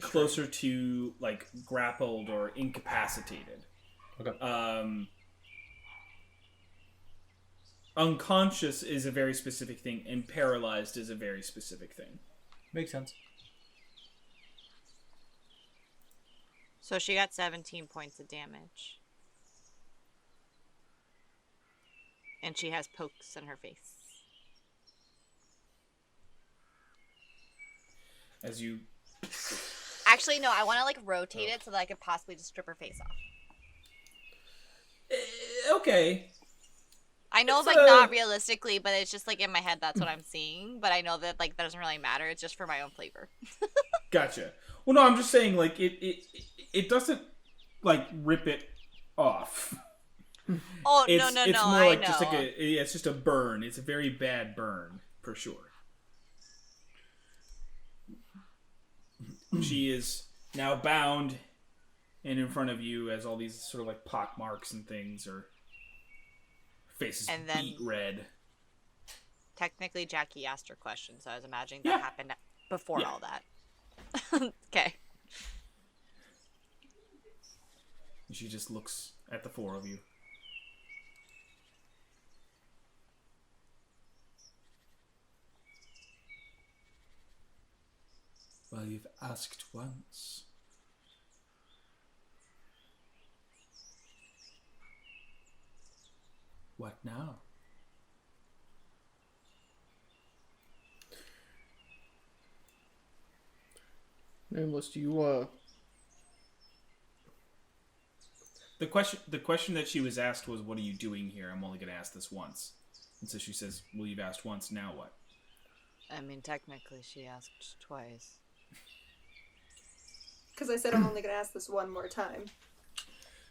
[SPEAKER 1] closer to like grappled or incapacitated.
[SPEAKER 4] Okay.
[SPEAKER 1] Unconscious is a very specific thing, and paralyzed is a very specific thing.
[SPEAKER 4] Makes sense.
[SPEAKER 5] So she got 17 points of damage. And she has pokes in her face.
[SPEAKER 1] As you...
[SPEAKER 6] Actually, no, I want to like rotate it so that I could possibly just strip her face off.
[SPEAKER 1] Okay.
[SPEAKER 6] I know,
[SPEAKER 1] It's
[SPEAKER 6] like, not realistically, but it's just like in my head that's what I'm seeing. But I know that like that doesn't really matter. It's just for my own flavor.
[SPEAKER 1] Gotcha. Well, no, I'm just saying, like, it doesn't, like, rip it off.
[SPEAKER 6] Oh,
[SPEAKER 1] It's
[SPEAKER 6] no,
[SPEAKER 1] more
[SPEAKER 6] I
[SPEAKER 1] like
[SPEAKER 6] know.
[SPEAKER 1] just like it's just a burn. It's a very bad burn, for sure. She is now bound and in front of you as all these sort of like pock marks and things are faces
[SPEAKER 5] And then-
[SPEAKER 1] beet red.
[SPEAKER 5] Technically, Jackie asked her question, so I was imagining that happened before
[SPEAKER 1] Yeah.
[SPEAKER 5] all that. Okay.
[SPEAKER 1] She just looks at the four of you. Well, you've asked once. What now?
[SPEAKER 2] Nameless, do you
[SPEAKER 1] The question that she was asked was, "What are you doing here?" I'm only going to ask this once, and so she says, "Well, you've asked once. Now what?"
[SPEAKER 5] I mean, technically, she asked twice.
[SPEAKER 3] Because I said I'm only going to ask this one more time.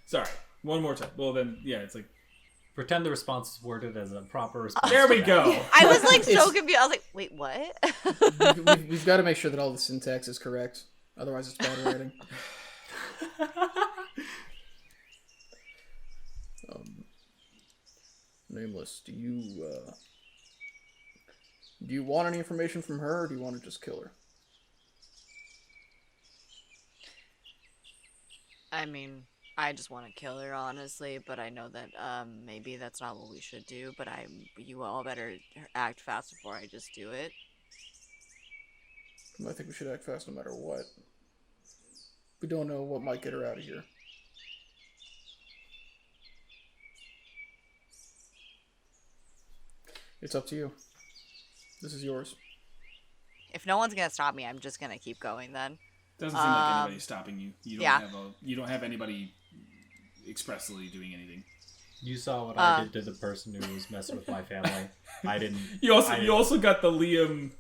[SPEAKER 1] Sorry, one more time. Well, then, yeah, it's like
[SPEAKER 4] Pretend the response is worded as a proper response.
[SPEAKER 1] there we
[SPEAKER 4] to that.
[SPEAKER 1] go.
[SPEAKER 6] I was like so
[SPEAKER 2] It's-
[SPEAKER 6] confused. I was like, wait, what?
[SPEAKER 2] we've got to make sure that all the syntax is correct. Otherwise, it's bad writing. Nameless, do you want any information from her, or do you want to just kill her?
[SPEAKER 5] I mean, I just want to kill her, honestly, but I know that maybe that's not what we should do, but you all better act fast before I just do it.
[SPEAKER 2] I think we should act fast no matter what. We don't know what might get her out of here. It's up to you. This is yours.
[SPEAKER 5] If no one's gonna stop me, I'm just gonna keep going then.
[SPEAKER 1] Doesn't seem like anybody's stopping you. You don't
[SPEAKER 5] yeah.
[SPEAKER 1] you don't have anybody expressly doing anything.
[SPEAKER 4] You saw what I did to the person who was messing with my family. I didn't.
[SPEAKER 1] You also got the Liam.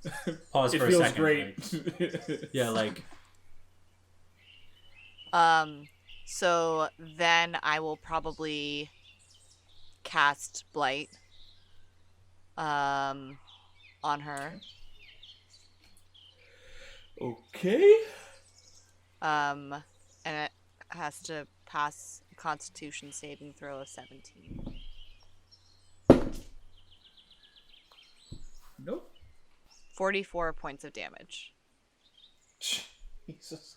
[SPEAKER 4] Pause
[SPEAKER 1] It
[SPEAKER 4] for a
[SPEAKER 1] feels
[SPEAKER 4] second.
[SPEAKER 1] great.
[SPEAKER 4] Like, yeah, like
[SPEAKER 5] So then I will probably cast Blight on her.
[SPEAKER 1] Okay.
[SPEAKER 5] And it has to pass a Constitution saving throw of 17.
[SPEAKER 1] Nope.
[SPEAKER 5] 44 points of damage.
[SPEAKER 2] Jesus.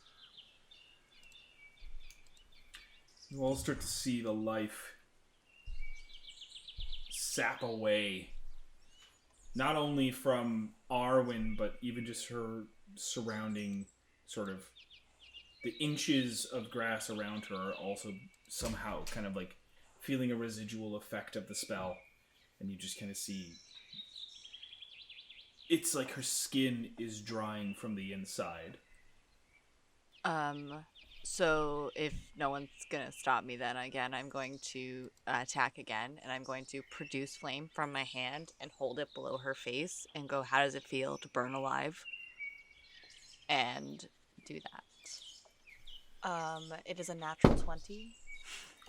[SPEAKER 1] You all start to see the life sap away. Not only from Arwen, but even just her surrounding sort of the inches of grass around her are also somehow kind of like feeling a residual effect of the spell. And you just kind of see it's like her skin is drying from the inside.
[SPEAKER 5] So if no one's gonna stop me, then again, I'm going to attack again, and I'm going to produce flame from my hand and hold it below her face and go, how does it feel to burn alive? And do that. It is a natural 20.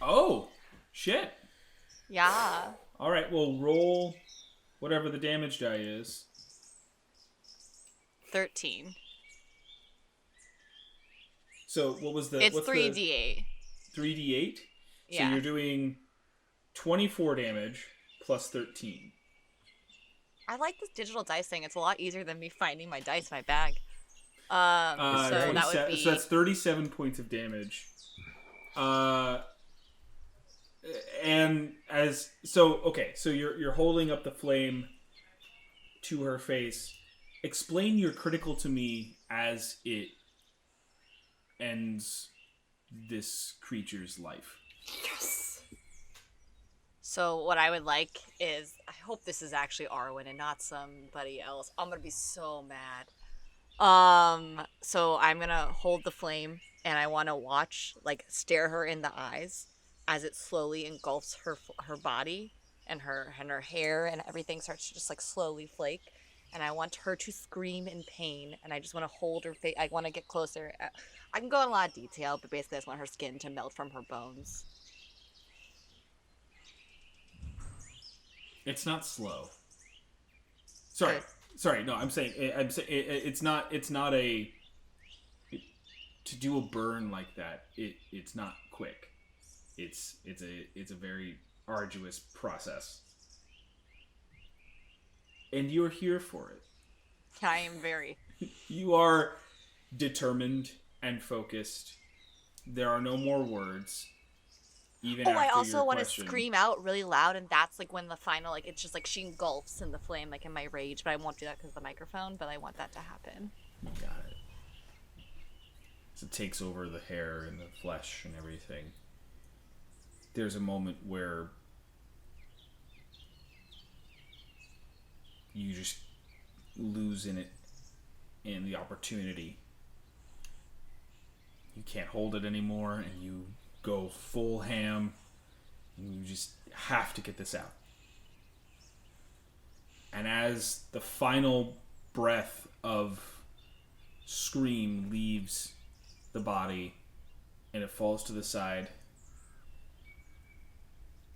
[SPEAKER 1] Oh, shit.
[SPEAKER 5] Yeah.
[SPEAKER 1] All right, well, roll whatever the damage die is.
[SPEAKER 5] 13.
[SPEAKER 1] So what was the?
[SPEAKER 5] It's
[SPEAKER 1] what's
[SPEAKER 5] 3d8.
[SPEAKER 1] 3d8.
[SPEAKER 5] Yeah.
[SPEAKER 1] So you're doing 24 damage plus 13.
[SPEAKER 5] I like this digital dice thing. It's a lot easier than me finding my dice in my bag. So that would be.
[SPEAKER 1] So that's 37 points of damage. And so you're holding up the flame to her face. Explain your critical to me as it ends this creature's life.
[SPEAKER 3] Yes.
[SPEAKER 5] So what I would like is, I hope this is actually Arwen and not somebody else. I'm gonna be so mad. So I'm gonna hold the flame and I want to watch, like, stare her in the eyes as it slowly engulfs her body and her hair and everything starts to just like slowly flake. And I want her to scream in pain, and I just want to hold her face. I want to get closer. I can go in a lot of detail, but basically I just want her skin to melt from her bones.
[SPEAKER 1] It's not slow. Sorry. No, I'm saying it's not a to do a burn like that. It's not quick. It's a very arduous process, and you're here for it.
[SPEAKER 5] I am very.
[SPEAKER 1] You are determined and focused. There are no more words. Even after
[SPEAKER 5] I also
[SPEAKER 1] want to
[SPEAKER 5] scream out really loud, and that's like when the final, like, it's just like she engulfs in the flame, like in my rage. But I won't do that because of the microphone. But I want that to happen.
[SPEAKER 1] You got it. So it takes over the hair and the flesh and everything. There's a moment where you just lose in it and the opportunity. You can't hold it anymore, and you go full ham, and you just have to get this out. And as the final breath of scream leaves the body and it falls to the side,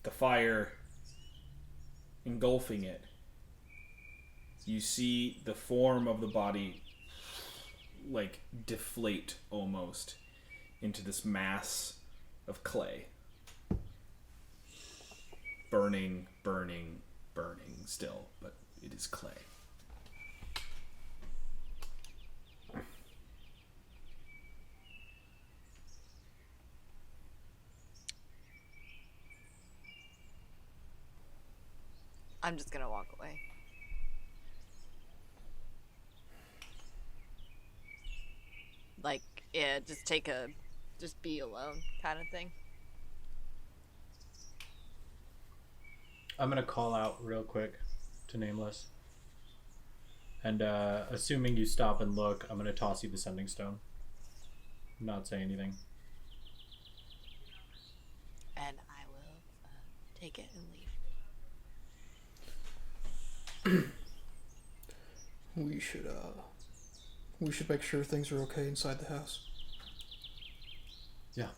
[SPEAKER 1] the fire engulfing it, you see the form of the body like deflate almost into this mass of clay. Burning still, but it is clay.
[SPEAKER 5] I'm just gonna walk away. Like, yeah, just be alone kind of thing.
[SPEAKER 4] I'm gonna call out real quick to Nameless. And assuming you stop and look, I'm gonna toss you the sending stone. Not say anything.
[SPEAKER 5] And I will take it and leave.
[SPEAKER 2] We should make sure things are okay inside the house.
[SPEAKER 4] Yeah.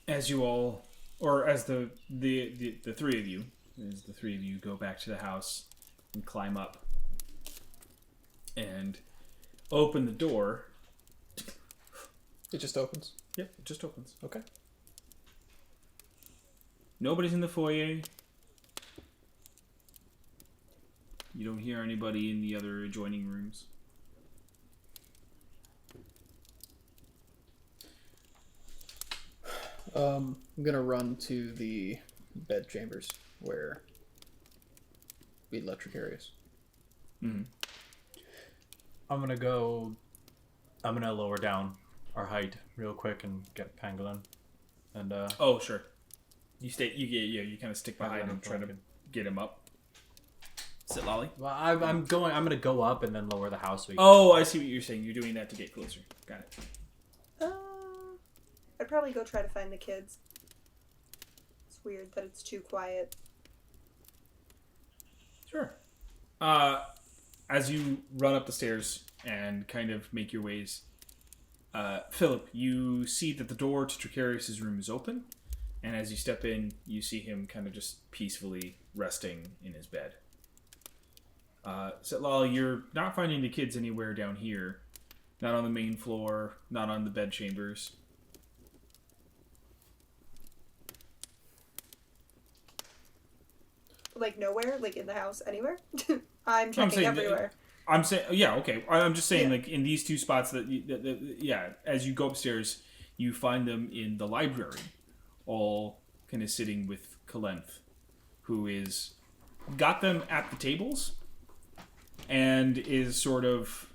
[SPEAKER 1] As you all, or as the three of you, as the three of you go back to the house and climb up and open the door.
[SPEAKER 2] It just opens.
[SPEAKER 1] Yep, it just opens.
[SPEAKER 2] Okay.
[SPEAKER 1] Nobody's in the foyer. You don't hear anybody in the other adjoining rooms.
[SPEAKER 2] I'm gonna run to the bed chambers where we left Tricarius.
[SPEAKER 1] Mm-hmm.
[SPEAKER 4] I'm gonna lower down our height real quick and get Pangolin. And
[SPEAKER 1] Oh, sure. You kind of stick behind him, try to get him up. Sit, Lolly.
[SPEAKER 4] well, I'm gonna go up and then lower the house. So
[SPEAKER 1] Oh, I see what you're saying. You're doing that to get closer. Got it.
[SPEAKER 3] I'd probably go try to find the kids. It's weird that it's too quiet.
[SPEAKER 1] Sure. As you run up the stairs and kind of make your ways, Philip, you see that the door to Tricarius' room is open, and as you step in, you see him kind of just peacefully resting in his bed. Setlal, you're not finding the kids anywhere down here. Not on the main floor, not on the bed chambers.
[SPEAKER 3] Like nowhere? Like in the house? Anywhere? I'm checking everywhere.
[SPEAKER 1] I'm saying, yeah, okay. I'm just saying,
[SPEAKER 3] Yeah.
[SPEAKER 1] like, in these two spots as you go upstairs, you find them in the library, all kind of sitting with Kalenth, who is got them at the tables and is sort of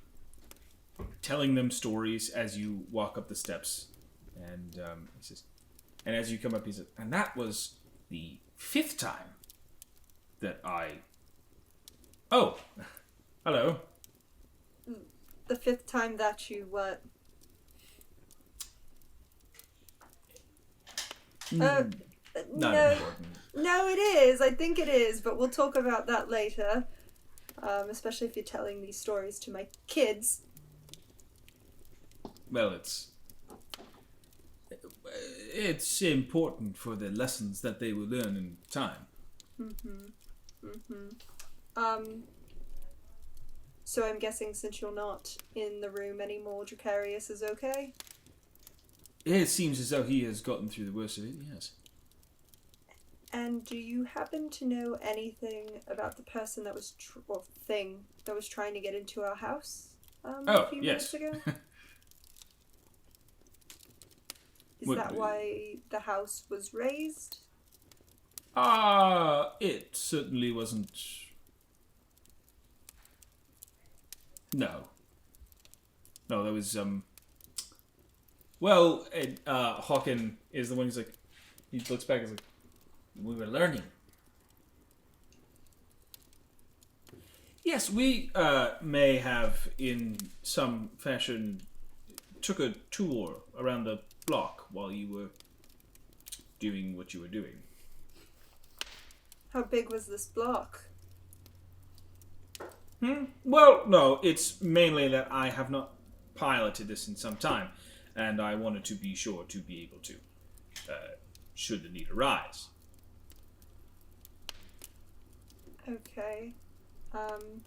[SPEAKER 1] telling them stories as you walk up the steps. And he says, and as you come up, he says, and that was the 5th time that I. Oh, hello.
[SPEAKER 3] The 5th time that you what?
[SPEAKER 1] Not
[SPEAKER 3] No,
[SPEAKER 1] important.
[SPEAKER 3] no, it is. I think it is, but we'll talk about that later. Especially if you're telling these stories to my kids.
[SPEAKER 1] Well, it's important for the lessons that they will learn in time.
[SPEAKER 3] So I'm guessing since you're not in the room anymore, Dracarius is okay?
[SPEAKER 1] It seems as though he has gotten through the worst of it, yes.
[SPEAKER 3] And do you happen to know anything about the person that was, or thing that was trying to get into our house a few minutes ago? Is that why the house was raised?
[SPEAKER 1] It certainly wasn't. No, there was Well, Hawken is the one who's like, he looks back and is like, we were learning. Yes, we may have, in some fashion, took a tour around the block while you were doing what you were doing.
[SPEAKER 3] How big was this block?
[SPEAKER 1] Well, no, it's mainly that I have not piloted this in some time, and I wanted to be sure to be able to, should the need arise.
[SPEAKER 3] Okay.
[SPEAKER 1] And,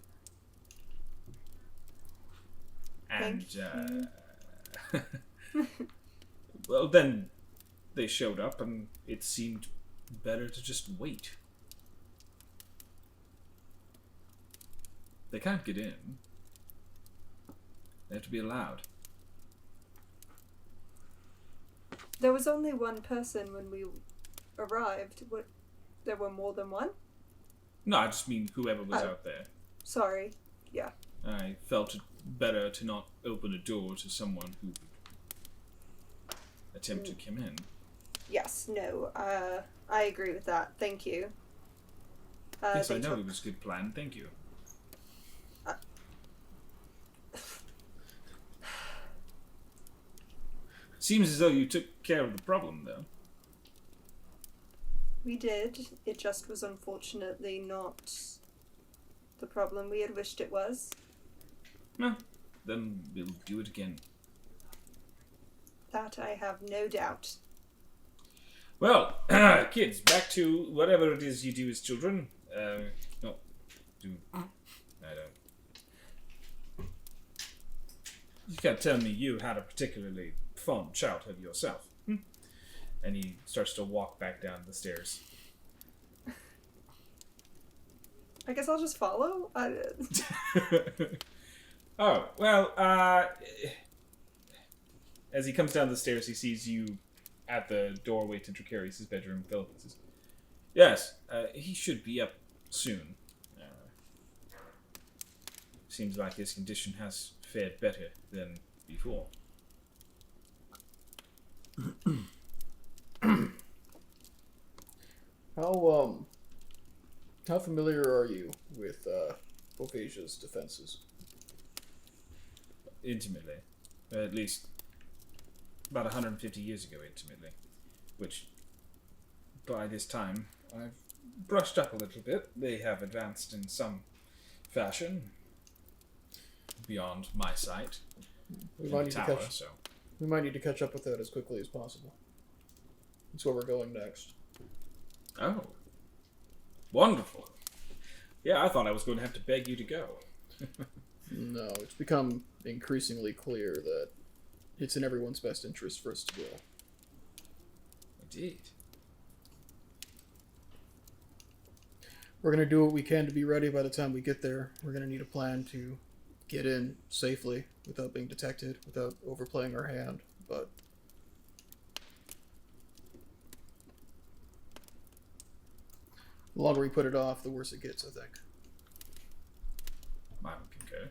[SPEAKER 3] Thank you.
[SPEAKER 1] well, then they showed up, and it seemed better to just wait. They can't get in. They have to be allowed.
[SPEAKER 3] There was only one person when we arrived. What? There were more than one?
[SPEAKER 1] No, I just mean whoever was out there.
[SPEAKER 3] Sorry. Yeah.
[SPEAKER 1] I felt it better to not open a door to someone who would attempt to come in.
[SPEAKER 3] Yes, no. I agree with that. Thank you.
[SPEAKER 1] Yes, I know it was a good plan. Thank you. Seems as though you took care of the problem, though.
[SPEAKER 3] We did. It just was unfortunately not the problem we had wished it was.
[SPEAKER 1] No, then we'll do it again.
[SPEAKER 3] That I have no doubt.
[SPEAKER 1] Well, kids, back to whatever it is you do as children. I don't. You can't tell me you had a particularly fun childhood yourself. And he starts to walk back down the stairs.
[SPEAKER 3] I guess I'll just follow?
[SPEAKER 1] Oh, well, as he comes down the stairs, he sees you at the doorway to Dracarius' bedroom. Philip says, yes, he should be up soon. Seems like his condition has fared better than before.
[SPEAKER 2] How familiar are you with Bophasia's defenses?
[SPEAKER 1] Intimately. At least about 150 years ago, intimately. Which, by this time, I've brushed up a little bit. They have advanced in some fashion beyond my sight.
[SPEAKER 2] We might need to catch up with that as quickly as possible. That's where we're going next.
[SPEAKER 1] Oh. Wonderful. Yeah, I thought I was going to have to beg you to go.
[SPEAKER 2] No, it's become increasingly clear that it's in everyone's best interest for us to go.
[SPEAKER 1] Indeed.
[SPEAKER 2] We're going to do what we can to be ready by the time we get there. We're going to need a plan to get in safely without being detected, without overplaying our hand, but the longer we put it off, the worse it gets, I think.
[SPEAKER 1] I would concur.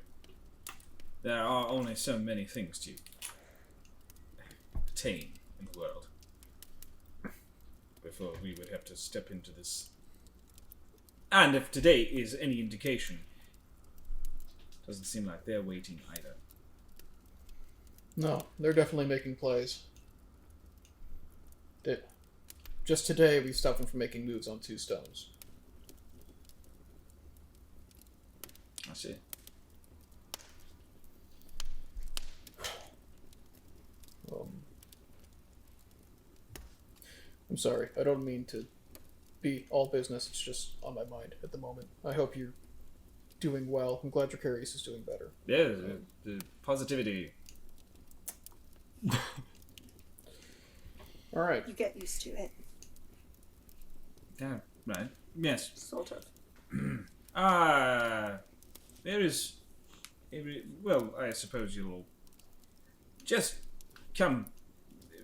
[SPEAKER 1] There are only so many things to attain in the world before we would have to step into this. And if today is any indication, doesn't seem like they're waiting either.
[SPEAKER 2] No, they're definitely making plays. Just today, we stopped them from making moves on 2 stones.
[SPEAKER 1] I see.
[SPEAKER 2] I'm sorry. I don't mean to be all business. It's just on my mind at the moment. I hope you're doing well. I'm glad Dracarius is doing better.
[SPEAKER 1] Yeah, the positivity.
[SPEAKER 2] All right.
[SPEAKER 3] You get used to it.
[SPEAKER 1] Yeah, right. Yes.
[SPEAKER 3] Sort of.
[SPEAKER 1] There is. Well, I suppose you'll just come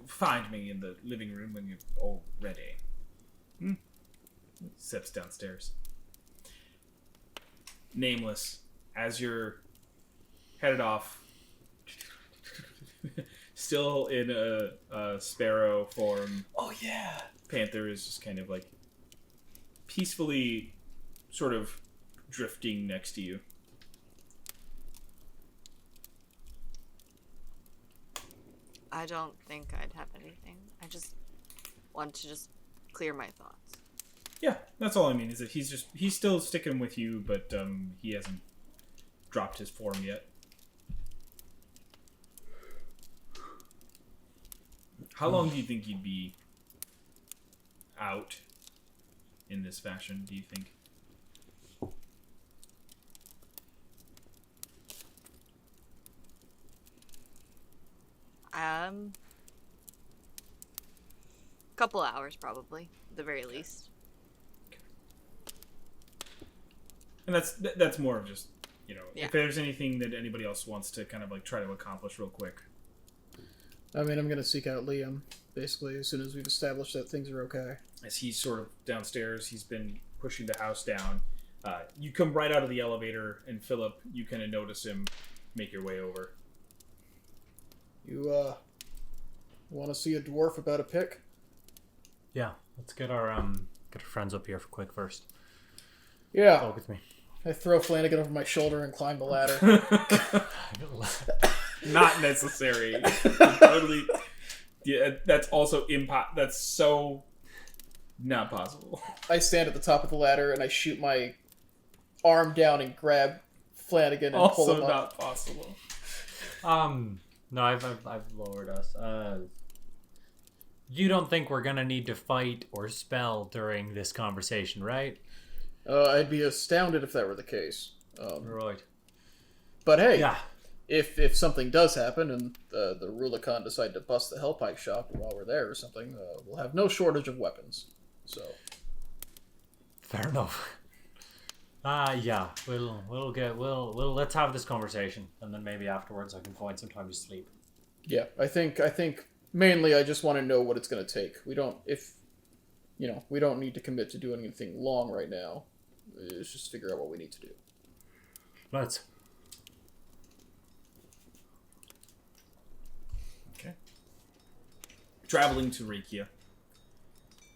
[SPEAKER 1] find me in the living room when you're all ready. Steps downstairs. Nameless, as you're headed off, still in a sparrow form.
[SPEAKER 2] Oh, yeah.
[SPEAKER 1] Panther is just kind of like peacefully sort of drifting next to you.
[SPEAKER 5] I don't think I'd have anything. I just want to just clear my thoughts.
[SPEAKER 1] Yeah, that's all I mean, is that he's still sticking with you, but he hasn't dropped his form yet. How long do you think you'd be out in this fashion, do you think?
[SPEAKER 5] Couple hours probably, at the very least.
[SPEAKER 1] And that's more of just,
[SPEAKER 5] Yeah.
[SPEAKER 1] if there's anything that anybody else wants to kind of like try to accomplish real quick.
[SPEAKER 2] I mean, I'm going to seek out Liam, basically, as soon as we've established that things are okay.
[SPEAKER 1] As he's sort of downstairs, he's been pushing the house down. You come right out of the elevator, and Philip, you kind of notice him make your way over.
[SPEAKER 2] You, want to see a dwarf about a pick?
[SPEAKER 4] Yeah, let's get our friends up here quick first.
[SPEAKER 2] Yeah.
[SPEAKER 4] Go with me.
[SPEAKER 2] I throw Flanagan over my shoulder and climb the ladder.
[SPEAKER 1] Not necessary. Totally. Yeah, that's also that's so not possible.
[SPEAKER 2] I stand at the top of the ladder and I shoot my arm down and grab Flanagan and pull him
[SPEAKER 1] Also
[SPEAKER 2] up.
[SPEAKER 1] not possible.
[SPEAKER 4] No, I've lowered us. You don't think we're gonna need to fight or spell during this conversation, right?
[SPEAKER 2] I'd be astounded if that were the case.
[SPEAKER 4] Right.
[SPEAKER 2] But hey,
[SPEAKER 4] Yeah.
[SPEAKER 2] if something does happen and the Rubicon decide to bust the Hellpike shop while we're there or something, we'll have no shortage of weapons. So
[SPEAKER 4] Fair enough. Yeah. We'll let's have this conversation, and then maybe afterwards I can find some time to sleep.
[SPEAKER 2] yeah, I think mainly I just want to know what it's going to take. We don't need to commit to doing anything long right now. Let's just figure out what we need to do.
[SPEAKER 4] Let's.
[SPEAKER 1] Okay. Traveling to Rekia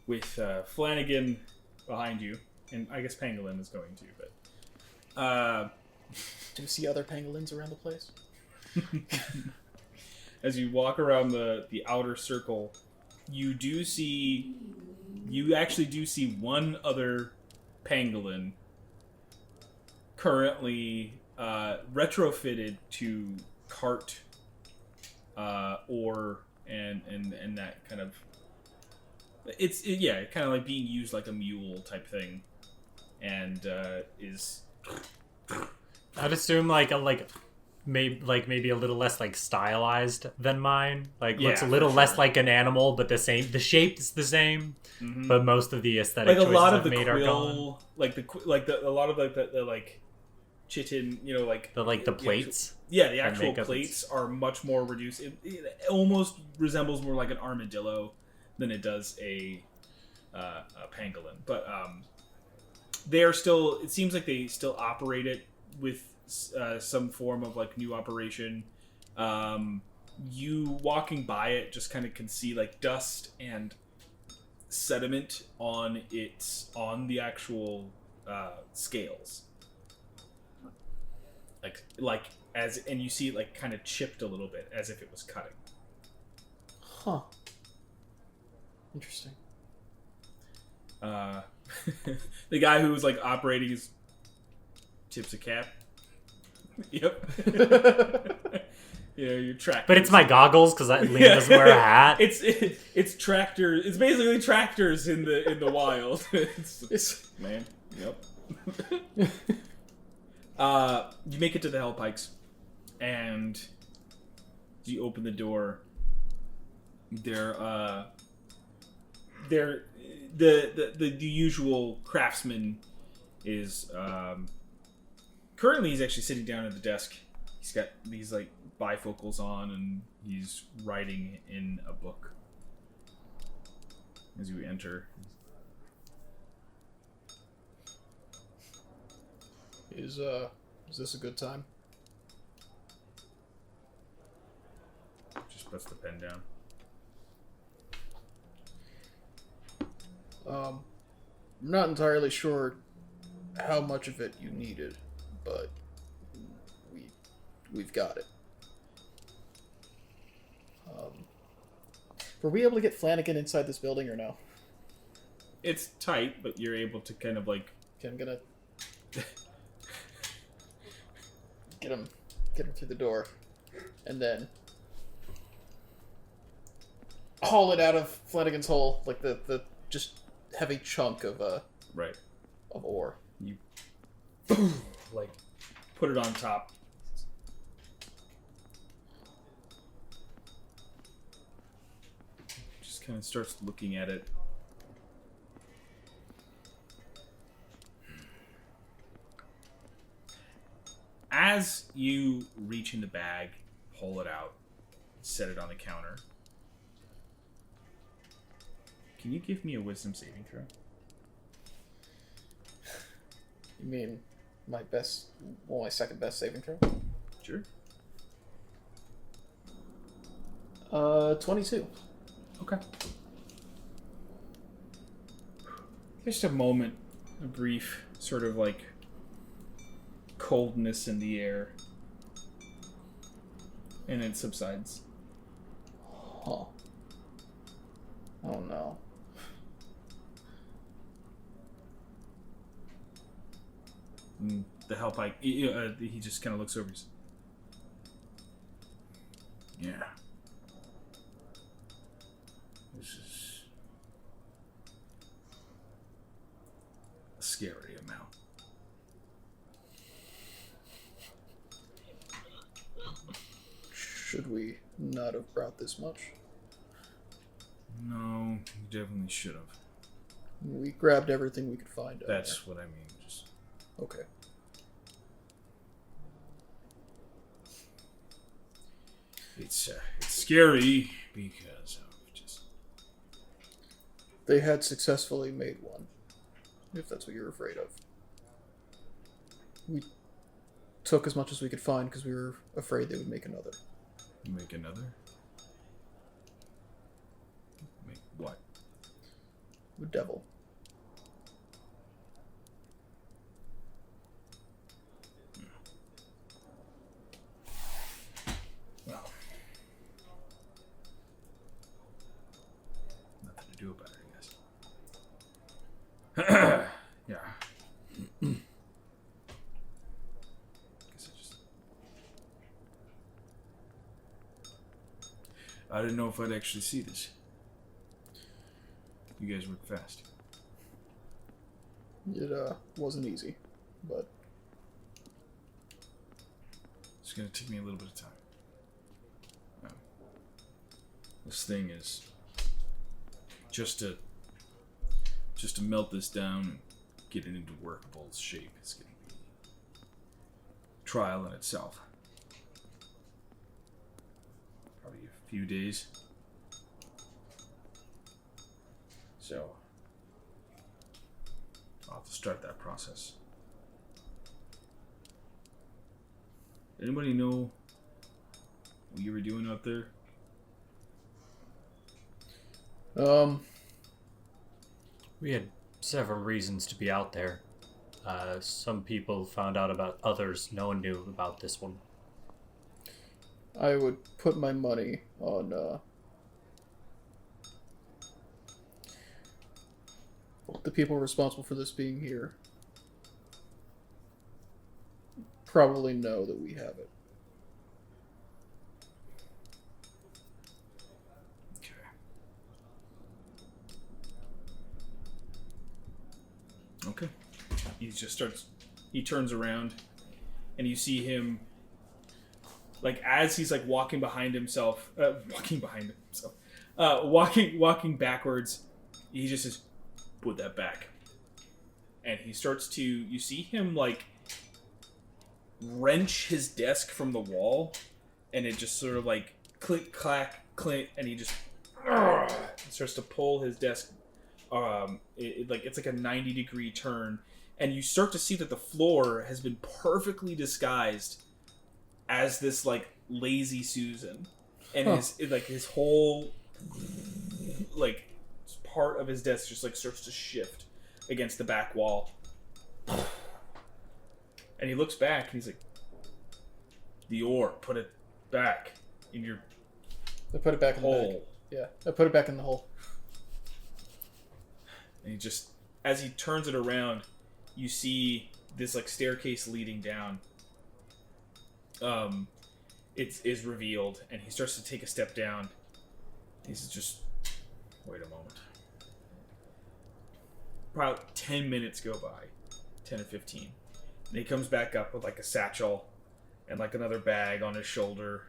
[SPEAKER 1] with Flanagan behind you, and I guess Pangolin is going to, but
[SPEAKER 2] Do you see other pangolins around the place?
[SPEAKER 1] as you walk around the outer circle, you actually do see one other pangolin currently retrofitted to cart ore and that kind of kind of like being used like a mule type thing, and is
[SPEAKER 4] I'd assume maybe a little less like stylized than mine. Like
[SPEAKER 1] Yeah,
[SPEAKER 4] looks a little
[SPEAKER 1] for
[SPEAKER 4] less
[SPEAKER 1] sure.
[SPEAKER 4] like an animal, but the same. The shape is the same, but most of the aesthetic
[SPEAKER 1] like a
[SPEAKER 4] choices
[SPEAKER 1] lot of
[SPEAKER 4] I've
[SPEAKER 1] the
[SPEAKER 4] made are gone.
[SPEAKER 1] quill, like a lot of like the chitin, like
[SPEAKER 4] the plates.
[SPEAKER 1] The actual
[SPEAKER 4] makeup,
[SPEAKER 1] plates are much more reduced. It almost resembles more like an armadillo than it does a pangolin. But they are still. It seems like they still operate it with some form of like new operation. You walking by it just kind of can see like dust and sediment on the actual scales. Like and you see it like kind of chipped a little bit as if it was cutting.
[SPEAKER 2] Huh. Interesting.
[SPEAKER 1] The guy who was like operating his tips a cap. Yep. Your tractor.
[SPEAKER 4] But it's my goggles because Liam doesn't wear a hat.
[SPEAKER 1] It's tractor. It's basically tractors in the wild. it's man. Yep. You make it to the Hell Pikes, and you open the door. The usual craftsman is currently he's actually sitting down at the desk. He's got these like bifocals on, and he's writing in a book. As you enter,
[SPEAKER 2] is this a good time?
[SPEAKER 1] Just puts the pen down.
[SPEAKER 2] I'm not entirely sure how much of it you needed, but we've got it. Were we able to get Flanagan inside this building or no?
[SPEAKER 1] It's tight, but you're able to kind of like.
[SPEAKER 2] Okay, I'm gonna get him through the door, and then haul it out of Flanagan's hole, like the just heavy chunk of
[SPEAKER 1] right
[SPEAKER 2] of ore.
[SPEAKER 1] You like put it on top. Just kind of starts looking at it. As you reach in the bag, pull it out, set it on the counter. Can you give me a wisdom saving throw?
[SPEAKER 2] You mean my second best saving throw?
[SPEAKER 1] Sure.
[SPEAKER 2] 22.
[SPEAKER 1] Okay. Just a moment, a brief sort of like coldness in the air, and it subsides.
[SPEAKER 2] Huh. Oh no.
[SPEAKER 1] And the Hell Pike, he just kind of looks over. Yeah. This is a scary amount.
[SPEAKER 2] Should we not have brought this much?
[SPEAKER 1] No, you definitely should have.
[SPEAKER 2] We grabbed everything we could find.
[SPEAKER 1] That's what I mean. Just
[SPEAKER 2] okay.
[SPEAKER 1] It's scary because of just.
[SPEAKER 2] They had successfully made one, if that's what you're afraid of. We took as much as we could find because we were afraid they would make another.
[SPEAKER 1] Make another? Make what?
[SPEAKER 2] The devil.
[SPEAKER 1] Well, nothing to do about it, I guess. Yeah. I didn't know if I'd actually see this. You guys work fast.
[SPEAKER 2] It wasn't easy, but
[SPEAKER 1] It's gonna take me a little bit of time. This thing is just to melt this down and get it into workable shape. It's gonna be trial in itself. Probably a few days. So, I'll have to start that process. Anybody know what you were doing out there?
[SPEAKER 7] We had several reasons to be out there. Some people found out about others. No one knew about this one.
[SPEAKER 2] I would put my money on the people responsible for this being here probably know that we have it.
[SPEAKER 1] Okay. He turns around, and you see him, like, as he's, like, walking backwards, he just says, put that back. And he starts to, you see him, like, wrench his desk from the wall, and it just sort of, like, click, clack, click, and he just starts to pull his desk. It's like a 90-degree turn, and you start to see that the floor has been perfectly disguised as this, like, lazy Susan, and his whole, like, part of his desk just, like, starts to shift against the back wall, and he looks back and he's like, the ore, put it back in your
[SPEAKER 2] I put it back in the
[SPEAKER 1] hole.
[SPEAKER 2] bag. Yeah, I put it back in the hole.
[SPEAKER 1] And he just, as he turns it around, you see this, like, staircase leading down. It is revealed, and he starts to take a step down. He's just, wait a moment. Probably 10 minutes go by, 10 or 15. And he comes back up with, like, a satchel and, like, another bag on his shoulder.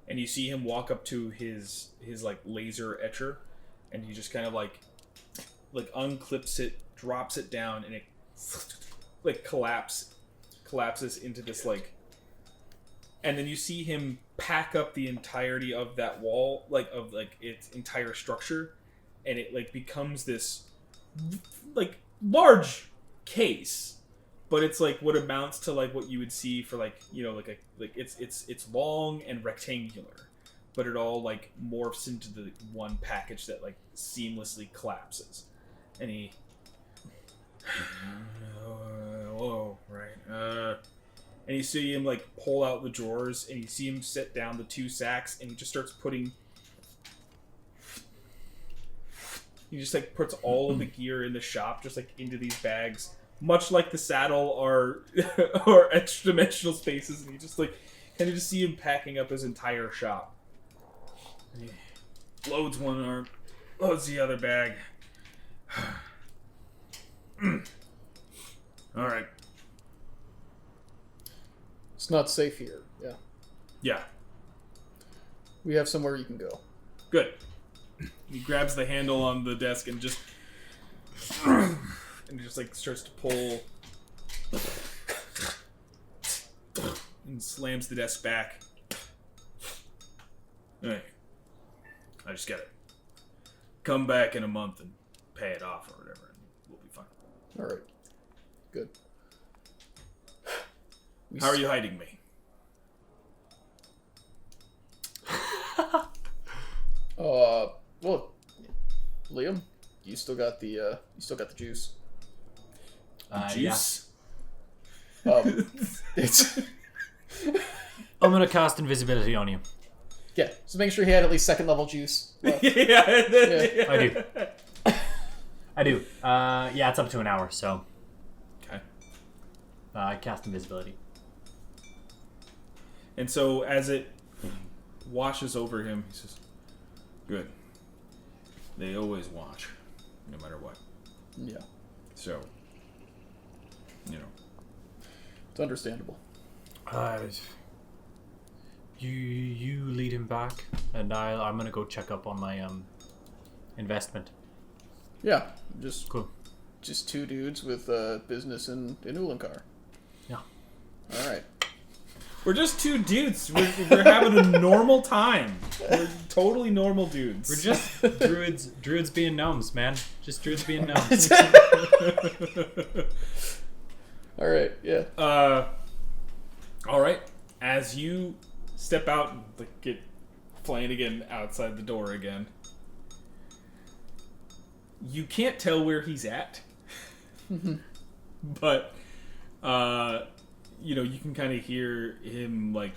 [SPEAKER 1] And you see him walk up to his like, laser etcher, and he just kind of, like unclips it, drops it down, and it, like, collapses into this, like, and then you see him pack up the entirety of that wall, like, of, like, its entire structure, and it, like, becomes this, like, large case, but it's, like, what amounts to, like, what you would see for, like, you know, like, it's long and rectangular, but it all, like, morphs into the one package that, like, seamlessly collapses. And he... whoa, right. And you see him, like, pull out the drawers, and you see him set down the 2 sacks, and he just starts putting... He just, like, puts all of the gear in the shop, just, like, into these bags, much like the saddle or extra-dimensional spaces, and you just, like, kind of just see him packing up his entire shop. And he loads one arm, loads the other bag. Alright.
[SPEAKER 2] It's not safe here. Yeah.
[SPEAKER 1] Yeah.
[SPEAKER 2] We have somewhere you can go.
[SPEAKER 1] Good. He grabs the handle on the desk and just... and just, like, starts to pull... and slams the desk back. Hey. I just gotta come back in a month and pay it off or whatever, and we'll be fine.
[SPEAKER 2] Alright. Good.
[SPEAKER 1] How are you hiding me?
[SPEAKER 2] Well, Liam, you still got the juice.
[SPEAKER 1] Juice?
[SPEAKER 2] It's
[SPEAKER 7] I'm gonna cast invisibility on you.
[SPEAKER 2] yeah. So make sure he had at least 2nd level juice left.
[SPEAKER 1] Yeah.
[SPEAKER 7] I do. I do. Yeah, it's up to an hour, so
[SPEAKER 1] Okay.
[SPEAKER 7] I cast invisibility.
[SPEAKER 1] And so as it washes over him, he says, good. They always watch, no matter what.
[SPEAKER 2] Yeah.
[SPEAKER 1] So, you know.
[SPEAKER 2] It's understandable.
[SPEAKER 7] You lead him back, and I'm gonna go check up on my investment.
[SPEAKER 2] Yeah. Just
[SPEAKER 7] Cool.
[SPEAKER 2] Just 2 dudes with business in Ulankar.
[SPEAKER 7] Yeah.
[SPEAKER 2] Alright.
[SPEAKER 1] We're just two dudes. We're having a normal time. We're totally normal dudes.
[SPEAKER 7] We're just druids being gnomes, man. Just druids being gnomes.
[SPEAKER 2] All right, yeah.
[SPEAKER 1] All right. As you step out and get Flanagan outside the door again, you can't tell where he's at, but you can kind of hear him like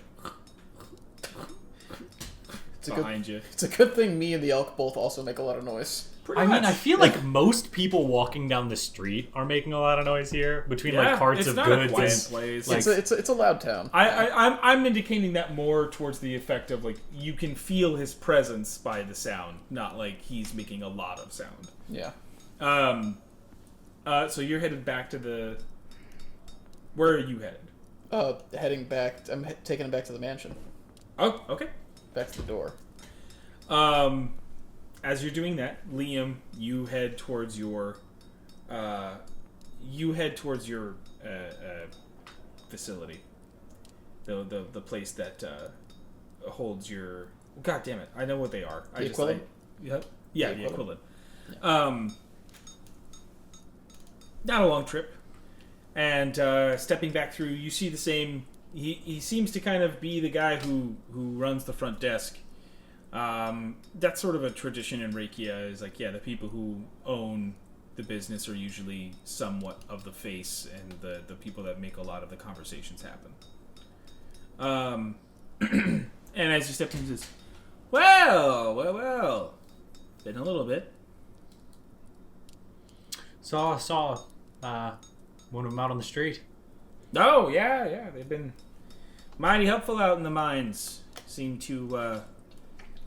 [SPEAKER 1] behind you.
[SPEAKER 2] It's a good thing me and the elk both also make a lot of noise.
[SPEAKER 7] I mean, I feel like most people walking down the street are making a lot of noise here between like carts of goods.
[SPEAKER 1] It's not a quiet place.
[SPEAKER 2] Like, it's a loud town.
[SPEAKER 1] I'm indicating that more towards the effect of like you can feel his presence by the sound, not like he's making a lot of sound.
[SPEAKER 2] Yeah.
[SPEAKER 1] So you're headed back to the. Where are you headed?
[SPEAKER 2] Heading back. I'm taking him back to the mansion.
[SPEAKER 1] Oh, okay.
[SPEAKER 2] Back to the door.
[SPEAKER 1] As you're doing that, Liam, you head towards your facility, the place that holds your. God damn it! I know what they are.
[SPEAKER 2] The equivalent.
[SPEAKER 1] The equivalent.
[SPEAKER 2] Yeah.
[SPEAKER 1] Not a long trip, and stepping back through, you see the same. He seems to kind of be the guy who runs the front desk. That's sort of a tradition in Rekia, is like, the people who own the business are usually somewhat of the face and the people that make a lot of the conversations happen. And as you step in, he says, well, been a little bit.
[SPEAKER 7] Saw one of them out on the street.
[SPEAKER 1] Oh, yeah, they've been mighty helpful out in the mines. Seem to,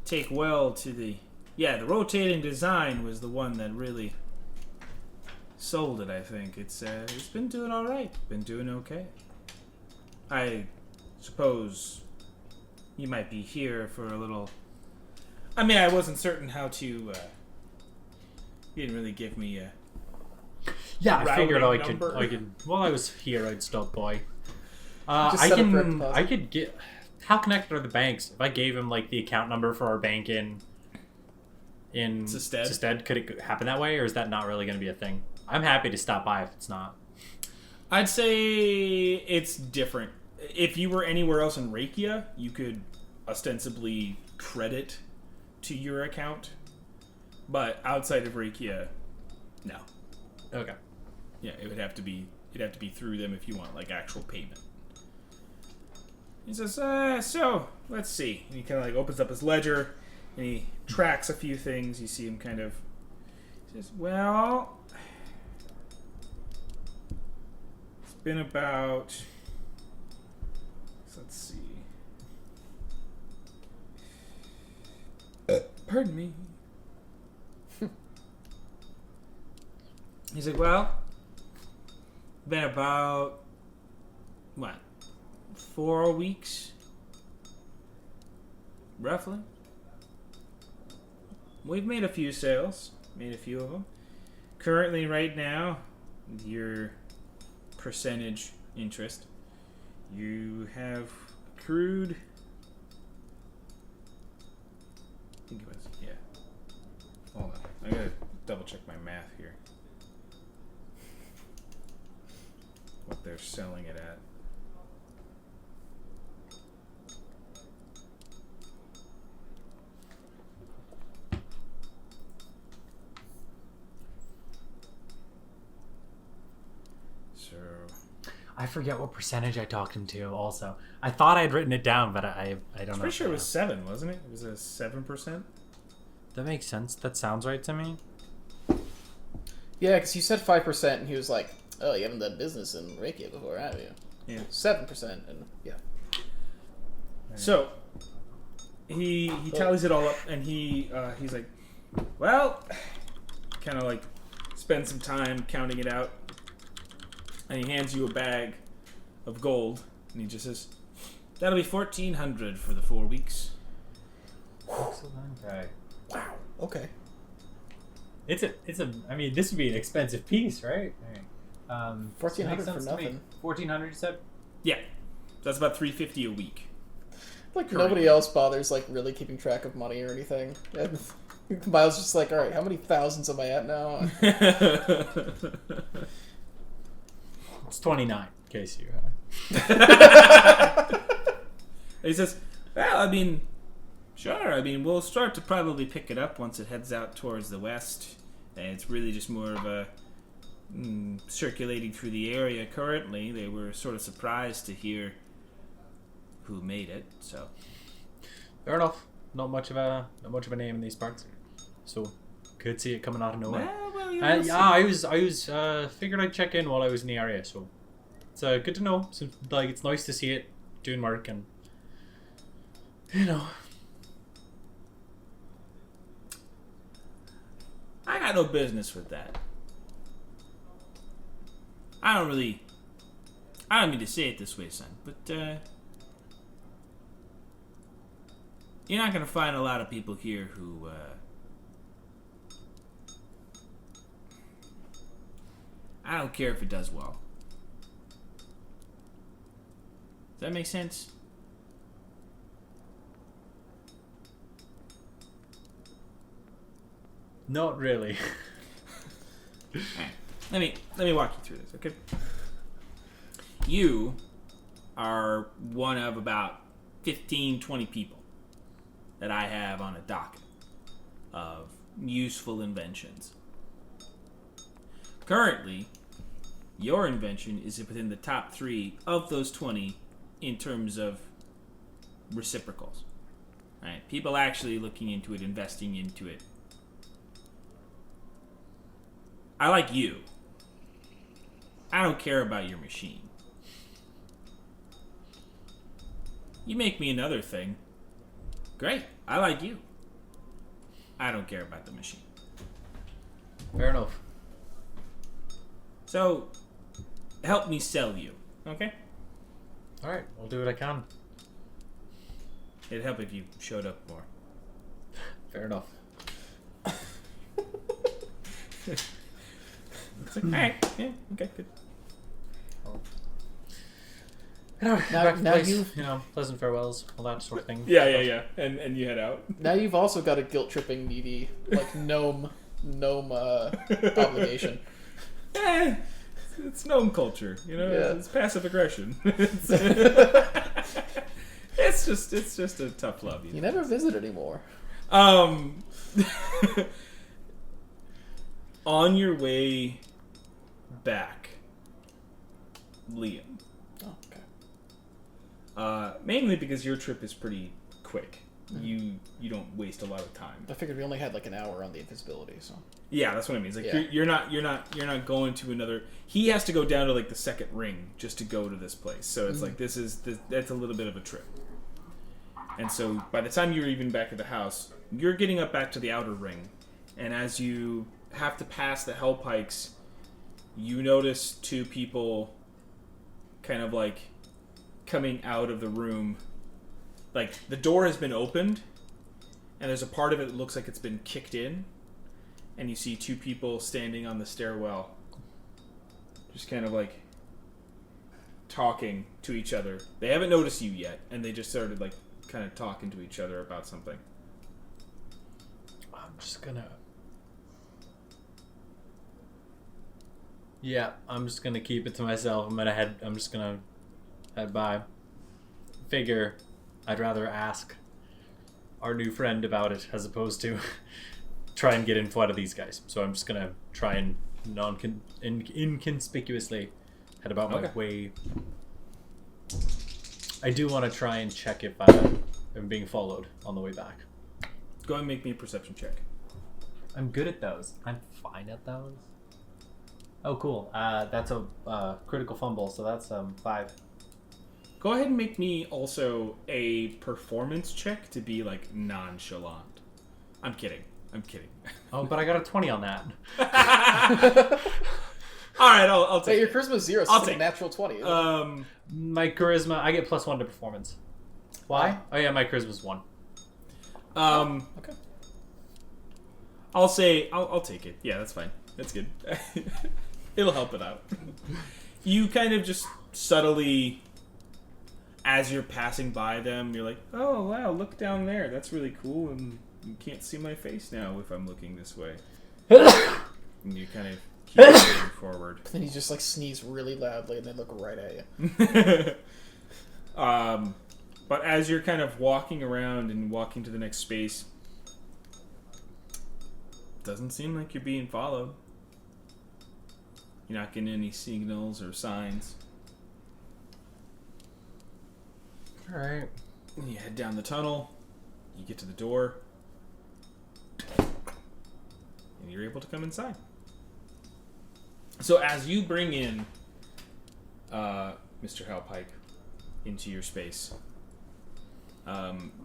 [SPEAKER 1] take well to the rotating design was the one that really sold it. I think it's been doing all right, been doing okay. I suppose you might be here for a little. I mean, I wasn't certain how to. You didn't really give me a.
[SPEAKER 7] Yeah, I figured I
[SPEAKER 1] number.
[SPEAKER 7] could. While I was here, I'd stop by.
[SPEAKER 2] Just set up direct deposit.
[SPEAKER 7] I could get. How connected are the banks? If I gave him like the account number for our bank in Sestead, could it happen that way, or is that not really going to be a thing? I'm happy to stop by if it's not.
[SPEAKER 1] I'd say it's different. If you were anywhere else in Rekia, you could ostensibly credit to your account, but outside of Rekia, no.
[SPEAKER 7] Okay.
[SPEAKER 1] Yeah, it'd have to be through them if you want like actual payment. He says, so let's see. And he kind of like opens up his ledger and he tracks a few things. You see him kind of. He says, well, it's been about. Let's see. Pardon me. He's like, well, been about, what, 4 weeks? Roughly. We've made a few sales. Made a few of them. Currently, right now, your percentage interest, you have accrued, I think it was, hold on. I gotta double check my math here. What they're selling it at. So
[SPEAKER 7] I forget what percentage I talked him to. Also, I thought I'd written it down, but I don't know.
[SPEAKER 1] I'm pretty sure it was 7, wasn't it? It was a 7%.
[SPEAKER 7] That makes sense. That sounds right to me.
[SPEAKER 2] Yeah, because you said 5%, and he was like, "Oh, you haven't done business in Reiki before, have you?"
[SPEAKER 1] Yeah.
[SPEAKER 2] 7%, and yeah.
[SPEAKER 1] So he tallies it all up, and he's like, well, kind of like spend some time counting it out, and he hands you a bag of gold, and he just says, that'll be 1,400 for the 4 weeks.
[SPEAKER 7] Okay.
[SPEAKER 2] Wow. Okay.
[SPEAKER 7] It's a. I mean, this would be an expensive piece, right?
[SPEAKER 2] 1,400 for nothing.
[SPEAKER 7] 1,400, you said?
[SPEAKER 1] Yeah. that's about $350 a week.
[SPEAKER 2] Like
[SPEAKER 1] Currently.
[SPEAKER 2] nobody else bothers like really keeping track of money or anything. And Miles just like, all right, how many thousands am I at now?
[SPEAKER 7] It's 29, in case you.
[SPEAKER 1] He says, well, I mean, sure. I mean, we'll start to probably pick it up once it heads out towards the west. And it's really just more of a circulating through the area currently. They were sort of surprised to hear who made it, so.
[SPEAKER 7] Fair enough. Not much of a name in these parts, so could see it coming out of nowhere.
[SPEAKER 1] Well,
[SPEAKER 7] Yeah, I was figured I'd check in while I was in the area, so it's good to know. So, like, it's nice to see it doing work, and you know.
[SPEAKER 1] I got no business with that. I don't mean to say it this way, son, but you're not gonna find a lot of people here who I don't care if it does well. Does that make sense?
[SPEAKER 7] Not really.
[SPEAKER 1] Alright, let me walk you through this, okay? You are one of about 15, 20 people that I have on a docket of useful inventions. Currently, your invention is within the top 3 of those 20 in terms of reciprocals. Right? People actually looking into it, investing into it. I like you. I don't care about your machine. You make me another thing. Great. I like you. I don't care about the machine.
[SPEAKER 7] Fair enough.
[SPEAKER 1] So, help me sell you. Okay?
[SPEAKER 7] All right, I'll do what I can.
[SPEAKER 1] It'd help if you showed up more.
[SPEAKER 7] Fair enough.
[SPEAKER 1] It's like, alright. Yeah, okay, good.
[SPEAKER 2] Now you've
[SPEAKER 7] pleasant farewells, all that sort of thing.
[SPEAKER 1] Yeah. And you head out.
[SPEAKER 2] now you've also got a guilt tripping needy like gnome obligation.
[SPEAKER 1] It's gnome culture, you know.
[SPEAKER 2] Yeah.
[SPEAKER 1] It's passive aggression. It's just a tough love.
[SPEAKER 2] You never visit anymore.
[SPEAKER 1] On your way back, Liam.
[SPEAKER 2] Oh, okay.
[SPEAKER 1] Mainly because your trip is pretty quick. You don't waste a lot of time.
[SPEAKER 2] I figured we only had like an hour on the invisibility, so.
[SPEAKER 1] Yeah, that's what I mean. It's like
[SPEAKER 2] Yeah.
[SPEAKER 1] you're not going to another. He has to go down to like the second ring just to go to this place. So it's like that's a little bit of a trip. And so by the time you're even back at the house, you're getting up back to the outer ring, and as you have to pass the hell pikes, you notice 2 people kind of like coming out of the room. Like the door has been opened, and there's a part of it that looks like it's been kicked in, and you see 2 people standing on the stairwell, just kind of like talking to each other. They haven't noticed you yet, and they just started like kind of talking to each other about something.
[SPEAKER 7] I'm just gonna. Yeah, I'm just gonna keep it to myself. I'm just gonna head by. Figure, I'd rather ask our new friend about it as opposed to try and get info out of these guys. So I'm just gonna try and inconspicuously head about my way. I do want to try and check if I'm being followed on the way back.
[SPEAKER 1] Go ahead and make me a perception check.
[SPEAKER 4] I'm good at those. I'm fine at those. Oh, cool. That's a critical fumble, so that's 5.
[SPEAKER 1] Go ahead and make me also a performance check to be like nonchalant. I'm kidding.
[SPEAKER 4] Oh, but I got a 20 on that.
[SPEAKER 1] All right, I'll
[SPEAKER 2] Hey,
[SPEAKER 1] take
[SPEAKER 2] your
[SPEAKER 1] it.
[SPEAKER 2] charisma's 0, so
[SPEAKER 1] I'll
[SPEAKER 2] it's a
[SPEAKER 1] take it.
[SPEAKER 2] natural 20.
[SPEAKER 4] My charisma, I get +1 to performance. Why? Oh yeah, my charisma's 1.
[SPEAKER 2] Okay.
[SPEAKER 1] I'll say I'll take it. Yeah, that's fine. That's good. It'll help it out. You kind of just subtly as you're passing by them, you're like, oh wow, look down there. That's really cool, and you can't see my face now if I'm looking this way. And you kind of keep moving forward.
[SPEAKER 2] Then you just like sneeze really loudly, and they look right at you.
[SPEAKER 1] But as you're kind of walking around and walking to the next space, doesn't seem like you're being followed. You're not getting any signals or signs.
[SPEAKER 7] Alright.
[SPEAKER 1] You head down the tunnel, you get to the door, and you're able to come inside. So as you bring in Mr. Halpike into your space,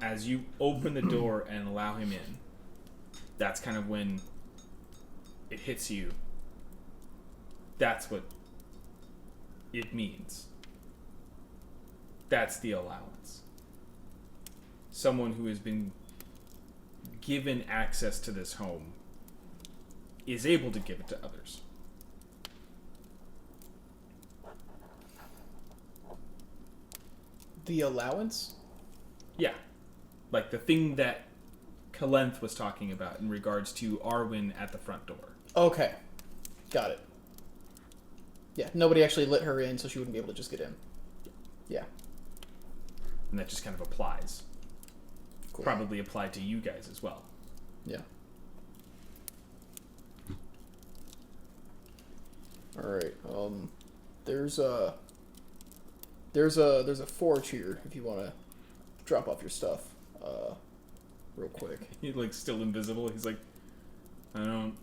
[SPEAKER 1] as you open the door and allow him in, that's kind of when it hits you. That's what it means. That's the allowance. Someone who has been given access to this home is able to give it to others.
[SPEAKER 2] The allowance?
[SPEAKER 1] Yeah. Like the thing that Kalenth was talking about in regards to Arwen at the front door.
[SPEAKER 2] Okay. Got it. Yeah, nobody actually let her in, so she wouldn't be able to just get in. Yeah.
[SPEAKER 1] And that just kind of applies.
[SPEAKER 2] Cool.
[SPEAKER 1] Probably applied to you guys as well.
[SPEAKER 2] Yeah. Alright, there's a forge here if you want to drop off your stuff, real quick.
[SPEAKER 1] He's like still invisible. He's like, I don't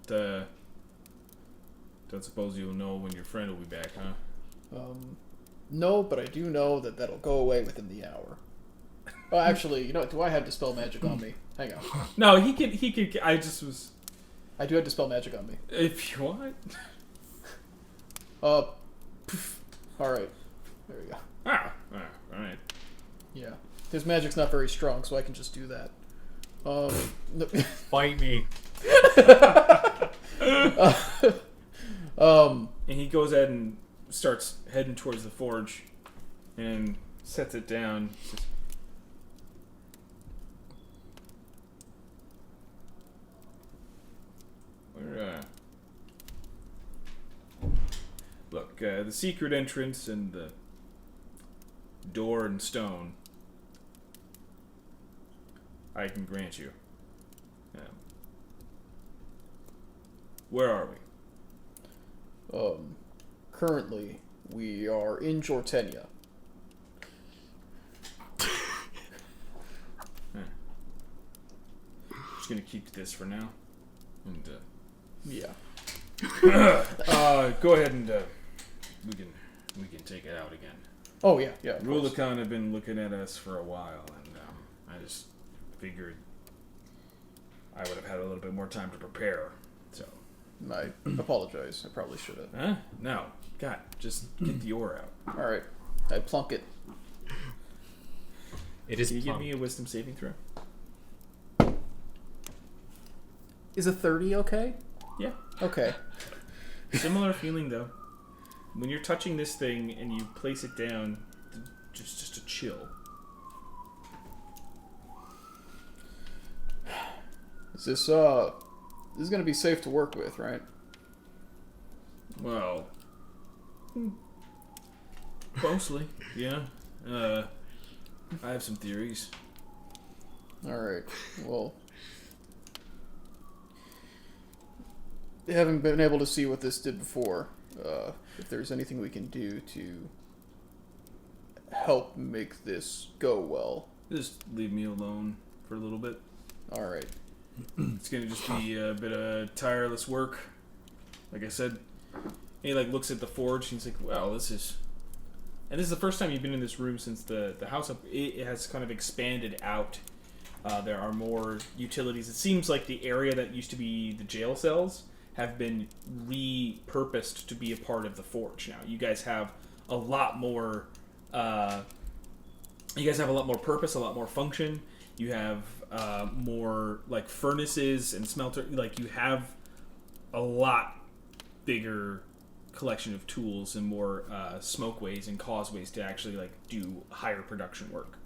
[SPEAKER 1] suppose you'll know when your friend will be back, huh?
[SPEAKER 2] No, but I do know that that'll go away within the hour. Oh, actually, you know what? Do I have Dispel Magic on me? Hang on.
[SPEAKER 1] No, he could, I
[SPEAKER 2] do have Dispel Magic on me.
[SPEAKER 1] if you want.
[SPEAKER 2] Alright. There we go.
[SPEAKER 1] Alright.
[SPEAKER 2] Yeah. His magic's not very strong, so I can just do that.
[SPEAKER 7] Fight me.
[SPEAKER 1] And he goes ahead and starts heading towards the forge and sets it down. Just, look, the secret entrance and the door and stone I can grant you. Where are we?
[SPEAKER 2] Currently, we are in Jortenia.
[SPEAKER 1] Just gonna keep this for now. And
[SPEAKER 2] Yeah.
[SPEAKER 1] go ahead and we can take it out again.
[SPEAKER 2] Oh, yeah, yeah. of course.
[SPEAKER 1] Rulakan have been looking at us for a while, and I just figured I would have had a little bit more time to prepare. So
[SPEAKER 2] I apologize. I probably should have.
[SPEAKER 1] Huh? No. God, just get the ore out.
[SPEAKER 2] Alright. I plunk it.
[SPEAKER 7] It is
[SPEAKER 1] Can you give
[SPEAKER 7] plump.
[SPEAKER 1] me a wisdom saving throw?
[SPEAKER 2] Is a 30 okay?
[SPEAKER 1] Yeah.
[SPEAKER 2] Okay.
[SPEAKER 1] Similar feeling, though. When you're touching this thing and you place it down, just a chill.
[SPEAKER 2] Is this is gonna be safe to work with, right?
[SPEAKER 1] Well, mostly, yeah. I have some theories.
[SPEAKER 2] Alright. Well, having been able to see what this did before, if there's anything we can do to help make this go well.
[SPEAKER 1] Just leave me alone for a little bit.
[SPEAKER 2] Alright.
[SPEAKER 1] It's gonna just be a bit of tireless work. Like I said, he looks at the forge and he's like, "Wow, this is." And this is the first time you've been in this room since the house. It has kind of expanded out. There are more utilities. It seems like the area that used to be the jail cells have been repurposed to be a part of the forge now. You guys have a lot more. You guys have a lot more purpose, a lot more function. You have more furnaces and smelter. You have a lot bigger collection of tools and more smokeways and causeways to actually like do higher production work.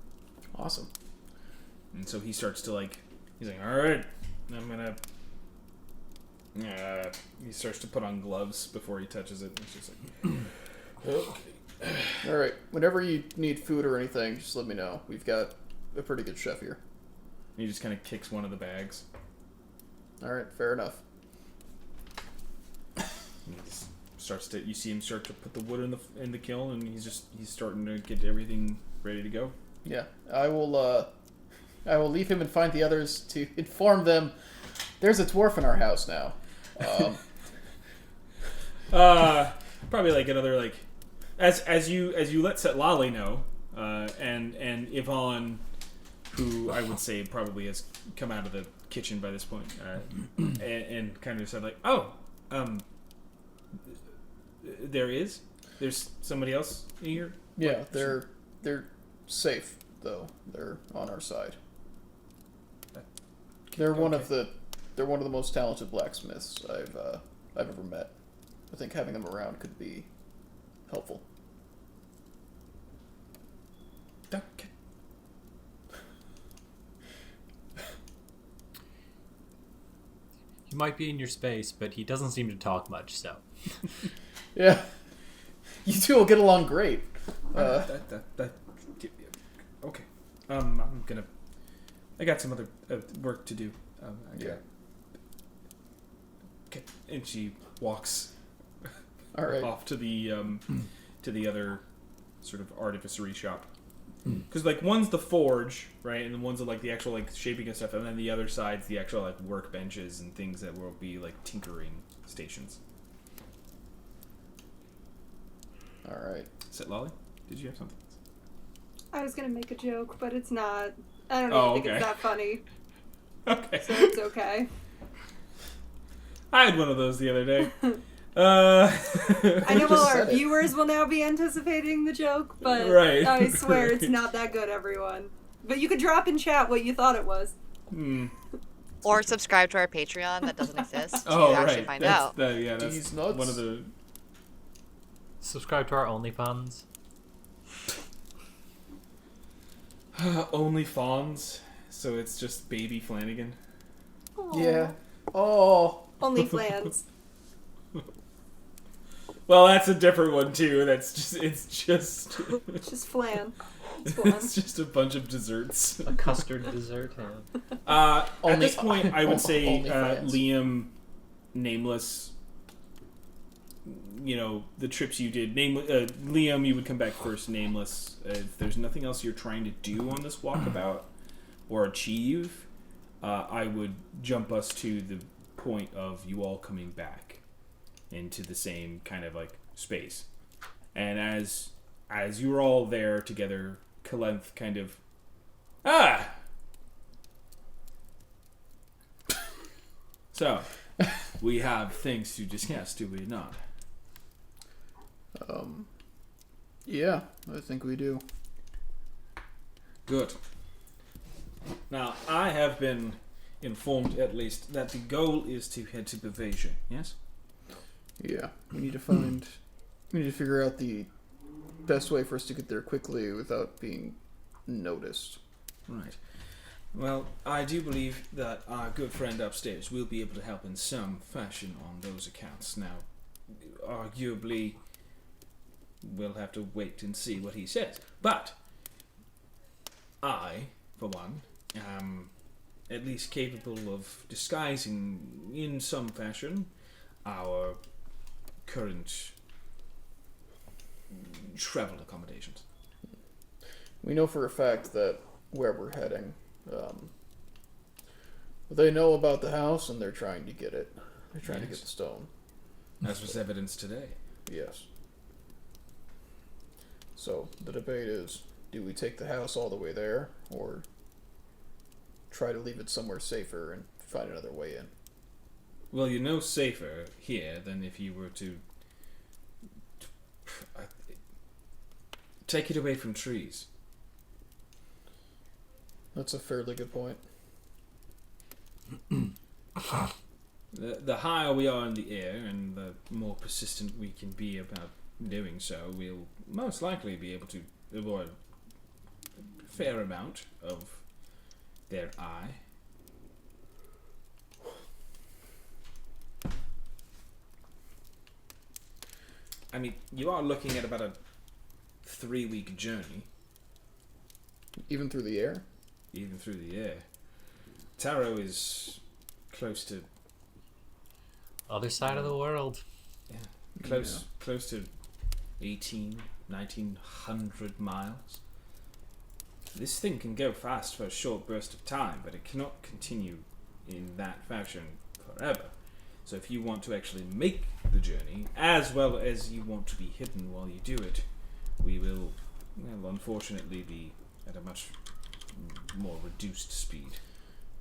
[SPEAKER 2] Awesome.
[SPEAKER 1] And so he starts to like, he's like, all right, I'm gonna. He starts to put on gloves before he touches it. He's just like, okay.
[SPEAKER 2] All right. Whenever you need food or anything, just let me know. We've got a pretty good chef here.
[SPEAKER 1] He just kind of kicks one of the bags.
[SPEAKER 2] All right. Fair enough.
[SPEAKER 1] And he just starts to. You see him start to put the wood in the kiln, and he's starting to get everything ready to go.
[SPEAKER 2] Yeah. I will leave him and find the others to inform them. There's a dwarf in our house now.
[SPEAKER 1] Probably like another like, as you let Setlali know, and Yvonne, who I would say probably has come out of the kitchen by this point, and kind of said like, there's somebody else in here.
[SPEAKER 2] Yeah, they're safe though. They're on our side. They're one of the most talented blacksmiths I've ever met. I think having them around could be helpful.
[SPEAKER 1] Okay.
[SPEAKER 4] He might be in your space, but he doesn't seem to talk much, so.
[SPEAKER 2] Yeah. You two will get along great.
[SPEAKER 1] Okay. I got some other work to do.
[SPEAKER 2] Yeah.
[SPEAKER 1] Okay. And she walks
[SPEAKER 2] All right.
[SPEAKER 1] off to the other sort of artificery shop. Because like one's the forge, right, and then one's like the actual like shaping and stuff, and then the other side's the actual like workbenches and things that will be like tinkering stations.
[SPEAKER 2] All right.
[SPEAKER 1] Lolly, did you have something?
[SPEAKER 3] I was gonna make a joke, but it's not. I don't
[SPEAKER 1] Oh,
[SPEAKER 3] even think
[SPEAKER 1] okay.
[SPEAKER 3] it's that funny,
[SPEAKER 1] Okay.
[SPEAKER 3] so it's okay.
[SPEAKER 1] I had one of those the other day.
[SPEAKER 3] I know
[SPEAKER 2] just
[SPEAKER 3] all our
[SPEAKER 2] said it.
[SPEAKER 3] viewers will now be anticipating the joke, but
[SPEAKER 1] Right.
[SPEAKER 3] I swear
[SPEAKER 1] Right.
[SPEAKER 3] it's not that good, everyone. But you could drop in chat what you thought it was.
[SPEAKER 6] Or subscribe to our Patreon that doesn't exist to
[SPEAKER 1] Oh,
[SPEAKER 6] actually
[SPEAKER 1] right.
[SPEAKER 6] find
[SPEAKER 1] That's
[SPEAKER 6] out.
[SPEAKER 1] that's
[SPEAKER 2] These nuts.
[SPEAKER 1] one of the.
[SPEAKER 4] Subscribe to our OnlyFans.
[SPEAKER 1] Only Fawns, so it's just baby Flanagan.
[SPEAKER 2] Yeah. Oh.
[SPEAKER 3] Only flans.
[SPEAKER 1] Well, that's a different one too. It's just
[SPEAKER 3] It's just flan. It's flan.
[SPEAKER 1] it's just a bunch of desserts.
[SPEAKER 4] A custard dessert. Yeah.
[SPEAKER 1] At
[SPEAKER 2] Only-
[SPEAKER 1] this point, I would say
[SPEAKER 2] only fans.
[SPEAKER 1] Liam, Nameless. You know the trips you did. Liam, you would come back first. Nameless. If there's nothing else you're trying to do on this walkabout or achieve, I would jump us to the point of you all coming back into the same kind of like space. And as you're all there together, Kalenth kind of So we have things to discuss, do we not?
[SPEAKER 2] Yeah, I think we do.
[SPEAKER 1] Good. Now, I have been informed, at least, that the goal is to head to Bavasia, yes?
[SPEAKER 2] Yeah, we need to figure out the best way for us to get there quickly without being noticed.
[SPEAKER 1] Right. Well, I do believe that our good friend upstairs will be able to help in some fashion on those accounts. Now, arguably, we'll have to wait and see what he says. But I, for one, am at least capable of disguising in some fashion our current travel accommodations.
[SPEAKER 2] We know for a fact that where we're heading, they know about the house and they're trying to get it. They're trying to
[SPEAKER 1] Yes.
[SPEAKER 2] get the stone.
[SPEAKER 1] As was evidenced today.
[SPEAKER 2] Yes. So the debate is, do we take the house all the way there, or try to leave it somewhere safer and find another way in?
[SPEAKER 1] Well, you're no safer here than if you were to take it away from trees.
[SPEAKER 2] That's a fairly good point.
[SPEAKER 1] The higher we are in the air and the more persistent we can be about doing so, we'll most likely be able to avoid a fair amount of their eye. I mean, you are looking at about a 3-week journey.
[SPEAKER 2] Even through the air?
[SPEAKER 1] Even through the air. Tarrow is close to...
[SPEAKER 4] Other side of the world.
[SPEAKER 1] Close to 1900 miles. This thing can go fast for a short burst of time, but it cannot continue in that fashion forever. So if you want to actually make the journey, as well as you want to be hidden while you do it, we will, well, unfortunately be at a much more reduced speed.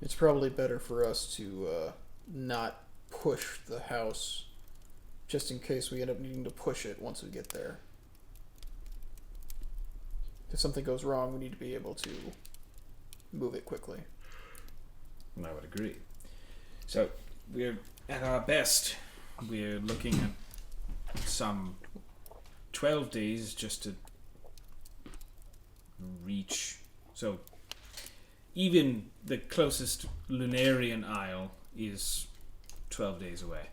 [SPEAKER 2] It's probably better for us to not push the house, just in case we end up needing to push it once we get there. If something goes wrong, we need to be able to move it quickly.
[SPEAKER 1] I would agree. So, we're at our best. We're looking at some 12 days just to reach. So, even the closest Lunarian Isle is 12 days away.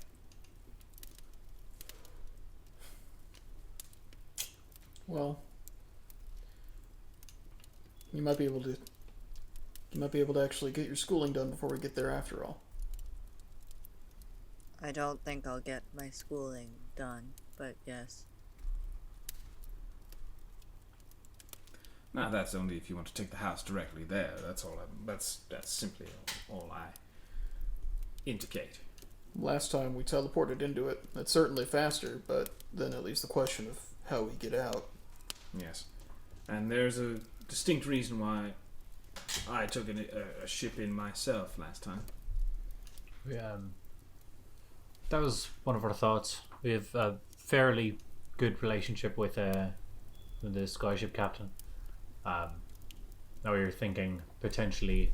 [SPEAKER 2] Well, you might be able to actually get your schooling done before we get there after all.
[SPEAKER 5] I don't think I'll get my schooling done, but yes.
[SPEAKER 1] Now that's only if you want to take the house directly there. That's all. That's simply all I indicate.
[SPEAKER 2] Last time we teleported into it. That's certainly faster, but then at least the question of how we get out.
[SPEAKER 1] Yes, and there's a distinct reason why I took a ship in myself last time.
[SPEAKER 4] That was one of our thoughts. We have a fairly good relationship with the skyship captain. Now we were thinking potentially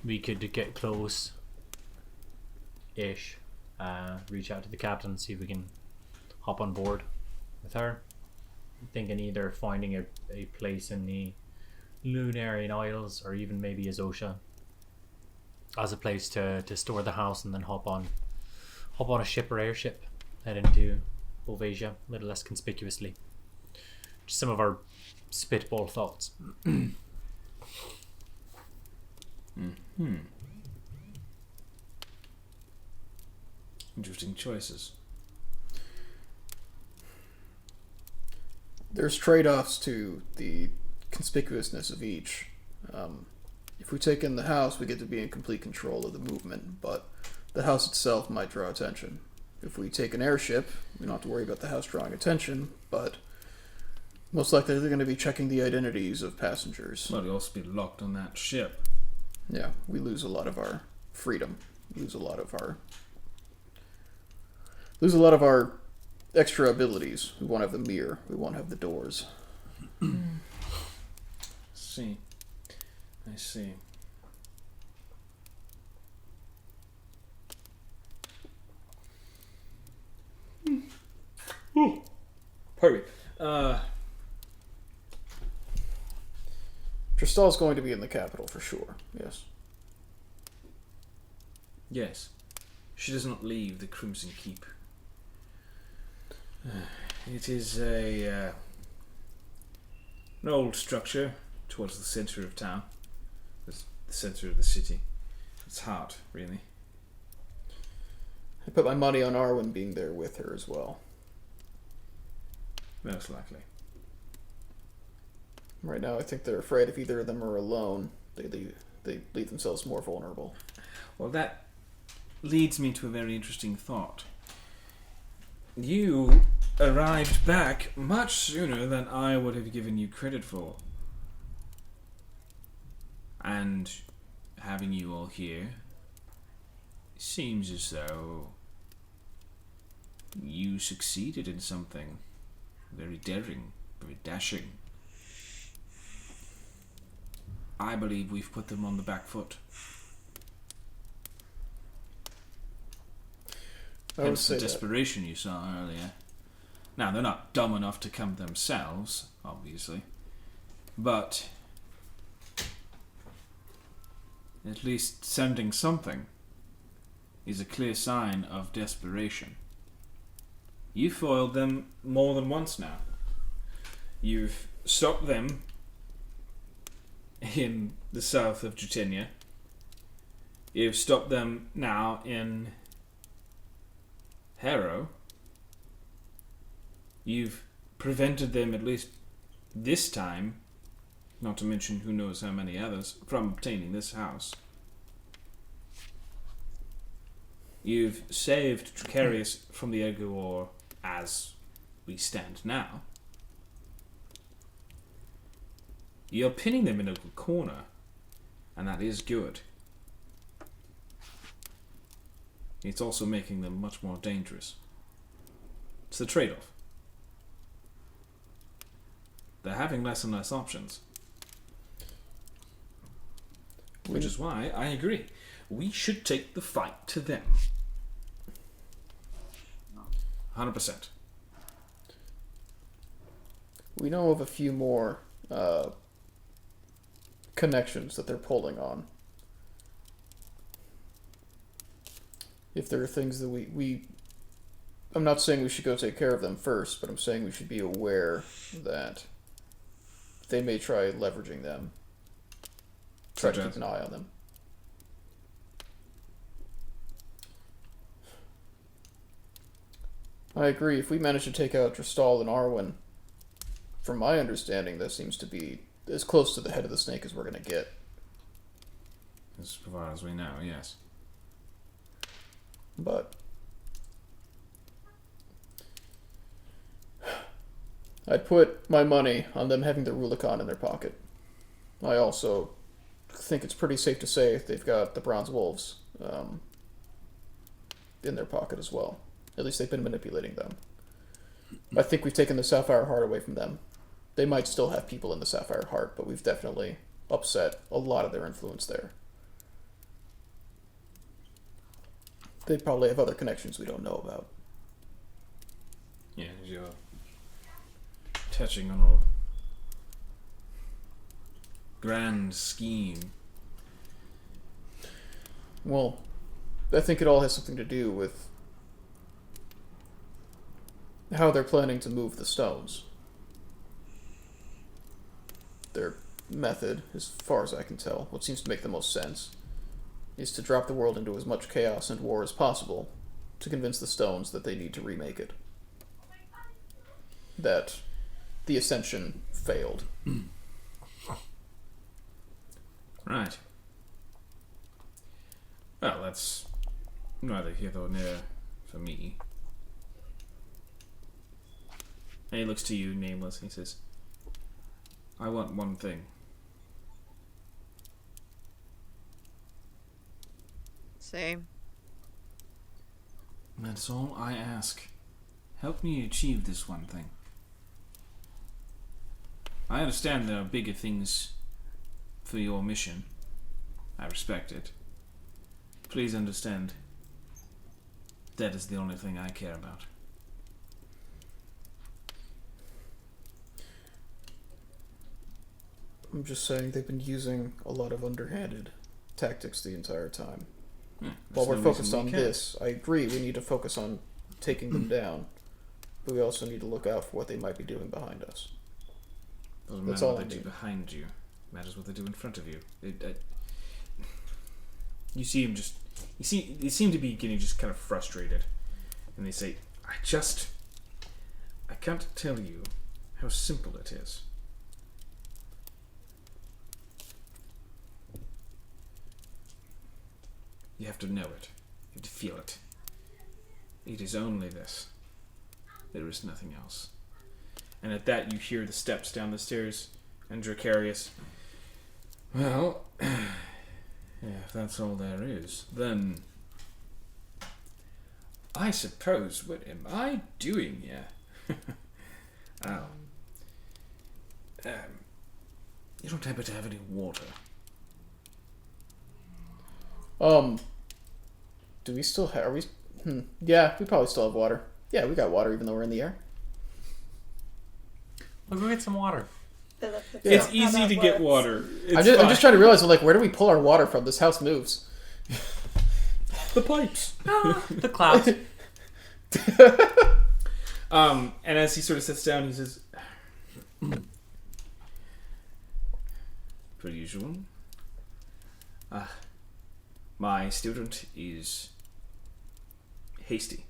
[SPEAKER 4] we could get close-ish, reach out to the captain, see if we can hop on board with her. I'm thinking either finding a place in the Lunarian Isles or even maybe Azosha as a place to store the house and then hop on a ship or airship, head into Bovasia a little less conspicuously. Just some of our spitball thoughts.
[SPEAKER 1] Interesting choices.
[SPEAKER 2] There's trade-offs to the conspicuousness of each. If we take in the house, we get to be in complete control of the movement, but the house itself might draw attention. If we take an airship, we don't have to worry about the house drawing attention, but most likely they're going to be checking the identities of passengers.
[SPEAKER 1] Well, you'll also be locked on that ship.
[SPEAKER 2] Yeah, we lose a lot of our freedom. Lose a lot of our extra abilities. We won't have the mirror. We won't have the doors.
[SPEAKER 1] I see. Ooh. Pardon me.
[SPEAKER 2] Tristal's going to be in the capital for sure, yes.
[SPEAKER 1] Yes. She does not leave the Crimson Keep. It is an old structure towards the center of town. The center of the city. Its heart, really.
[SPEAKER 2] I put my money on Arwen being there with her as well.
[SPEAKER 1] Most likely.
[SPEAKER 2] Right now, I think they're afraid if either of them are alone, they leave themselves more vulnerable.
[SPEAKER 1] Well, that leads me to a very interesting thought. You arrived back much sooner than I would have given you credit for. And having you all here seems as though you succeeded in something very daring, very dashing. I believe we've put them on the back foot. Hence the desperation you saw earlier. Now, they're not dumb enough to come themselves, obviously. But at least sending something is a clear sign of desperation. You foiled them more than once now. You've stopped them in the south of Jutinia. You've stopped them now in Harrow. You've prevented them, at least this time, not to mention who knows how many others, from obtaining this house. You've saved Dracarius from the Eguor as we stand now. You're pinning them in a corner, and that is good. It's also making them much more dangerous. It's the trade-off. They're having less and less options. Which is why I agree. We should take the fight to them. 100%.
[SPEAKER 2] We know of a few more connections that they're pulling on. If there are things that we I'm not saying we should go take care of them first, but I'm saying we should be aware that they may try leveraging them. Try to keep an eye on them. I agree. If we manage to take out Dristal and Arwen, from my understanding, that seems to be as close to the head of the snake as we're going to get.
[SPEAKER 1] As far as we know, yes.
[SPEAKER 2] But I'd put my money on them having the Rubicon in their pocket. I also think it's pretty safe to say they've got the Bronze Wolves in their pocket as well. At least they've been manipulating them. I think we've taken the Sapphire Heart away from them. They might still have people in the Sapphire Heart, but we've definitely upset a lot of their influence there. They probably have other connections we don't know about.
[SPEAKER 1] Yeah, you're touching on a grand scheme.
[SPEAKER 2] Well, I think it all has something to do with how they're planning to move the stones. Their method, as far as I can tell, what seems to make the most sense, is to drop the world into as much chaos and war as possible to convince the stones that they need to remake it. That the Ascension failed.
[SPEAKER 1] Right. Well, that's neither here nor there for me. And he looks to you, Nameless, and he says, I want one thing.
[SPEAKER 5] Same.
[SPEAKER 1] That's all I ask. Help me achieve this one thing. I understand there are bigger things for your mission. I respect it. Please understand, that is the only thing I care about.
[SPEAKER 2] I'm just saying they've been using a lot of underhanded tactics the entire time. While we're focused on this, I agree we need to focus on taking them down, but we also need to look out for what they might be doing behind us.
[SPEAKER 1] Doesn't matter what they do behind you. It matters what they do in front of you. You see him just... They seem to be getting just kind of frustrated. And they say, I can't tell you how simple it is. You have to know it. You have to feel it. It is only this. There is nothing else. And at that, you hear the steps down the stairs, and Dracarius. Well, if that's all there is, then I suppose, what am I doing here? You don't happen to have any water?
[SPEAKER 2] Do we still have... Yeah, we probably still have water. Yeah, we got water even though we're in the air.
[SPEAKER 7] We'll go get some water.
[SPEAKER 3] Philip, that's
[SPEAKER 1] It's
[SPEAKER 3] not how
[SPEAKER 1] easy
[SPEAKER 3] that
[SPEAKER 1] to get
[SPEAKER 3] works.
[SPEAKER 1] water.
[SPEAKER 2] I'm just trying to realize, like, where do we pull our water from? This house moves.
[SPEAKER 1] the pipes.
[SPEAKER 7] The clouds.
[SPEAKER 1] And as he sort of sits down, he says, per usual, my student is hasty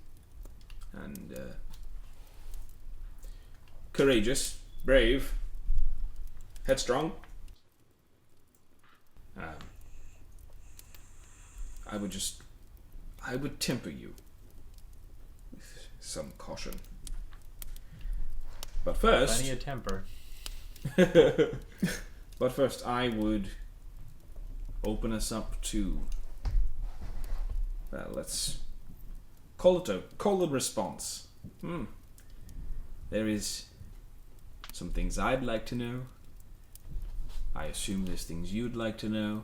[SPEAKER 1] and courageous, brave, headstrong. I would temper you with some caution. But first,
[SPEAKER 7] Plenty of temper.
[SPEAKER 1] but first, I would open us up to. Well, let's call a response. There is some things I'd like to know. I assume there's things you'd like to know.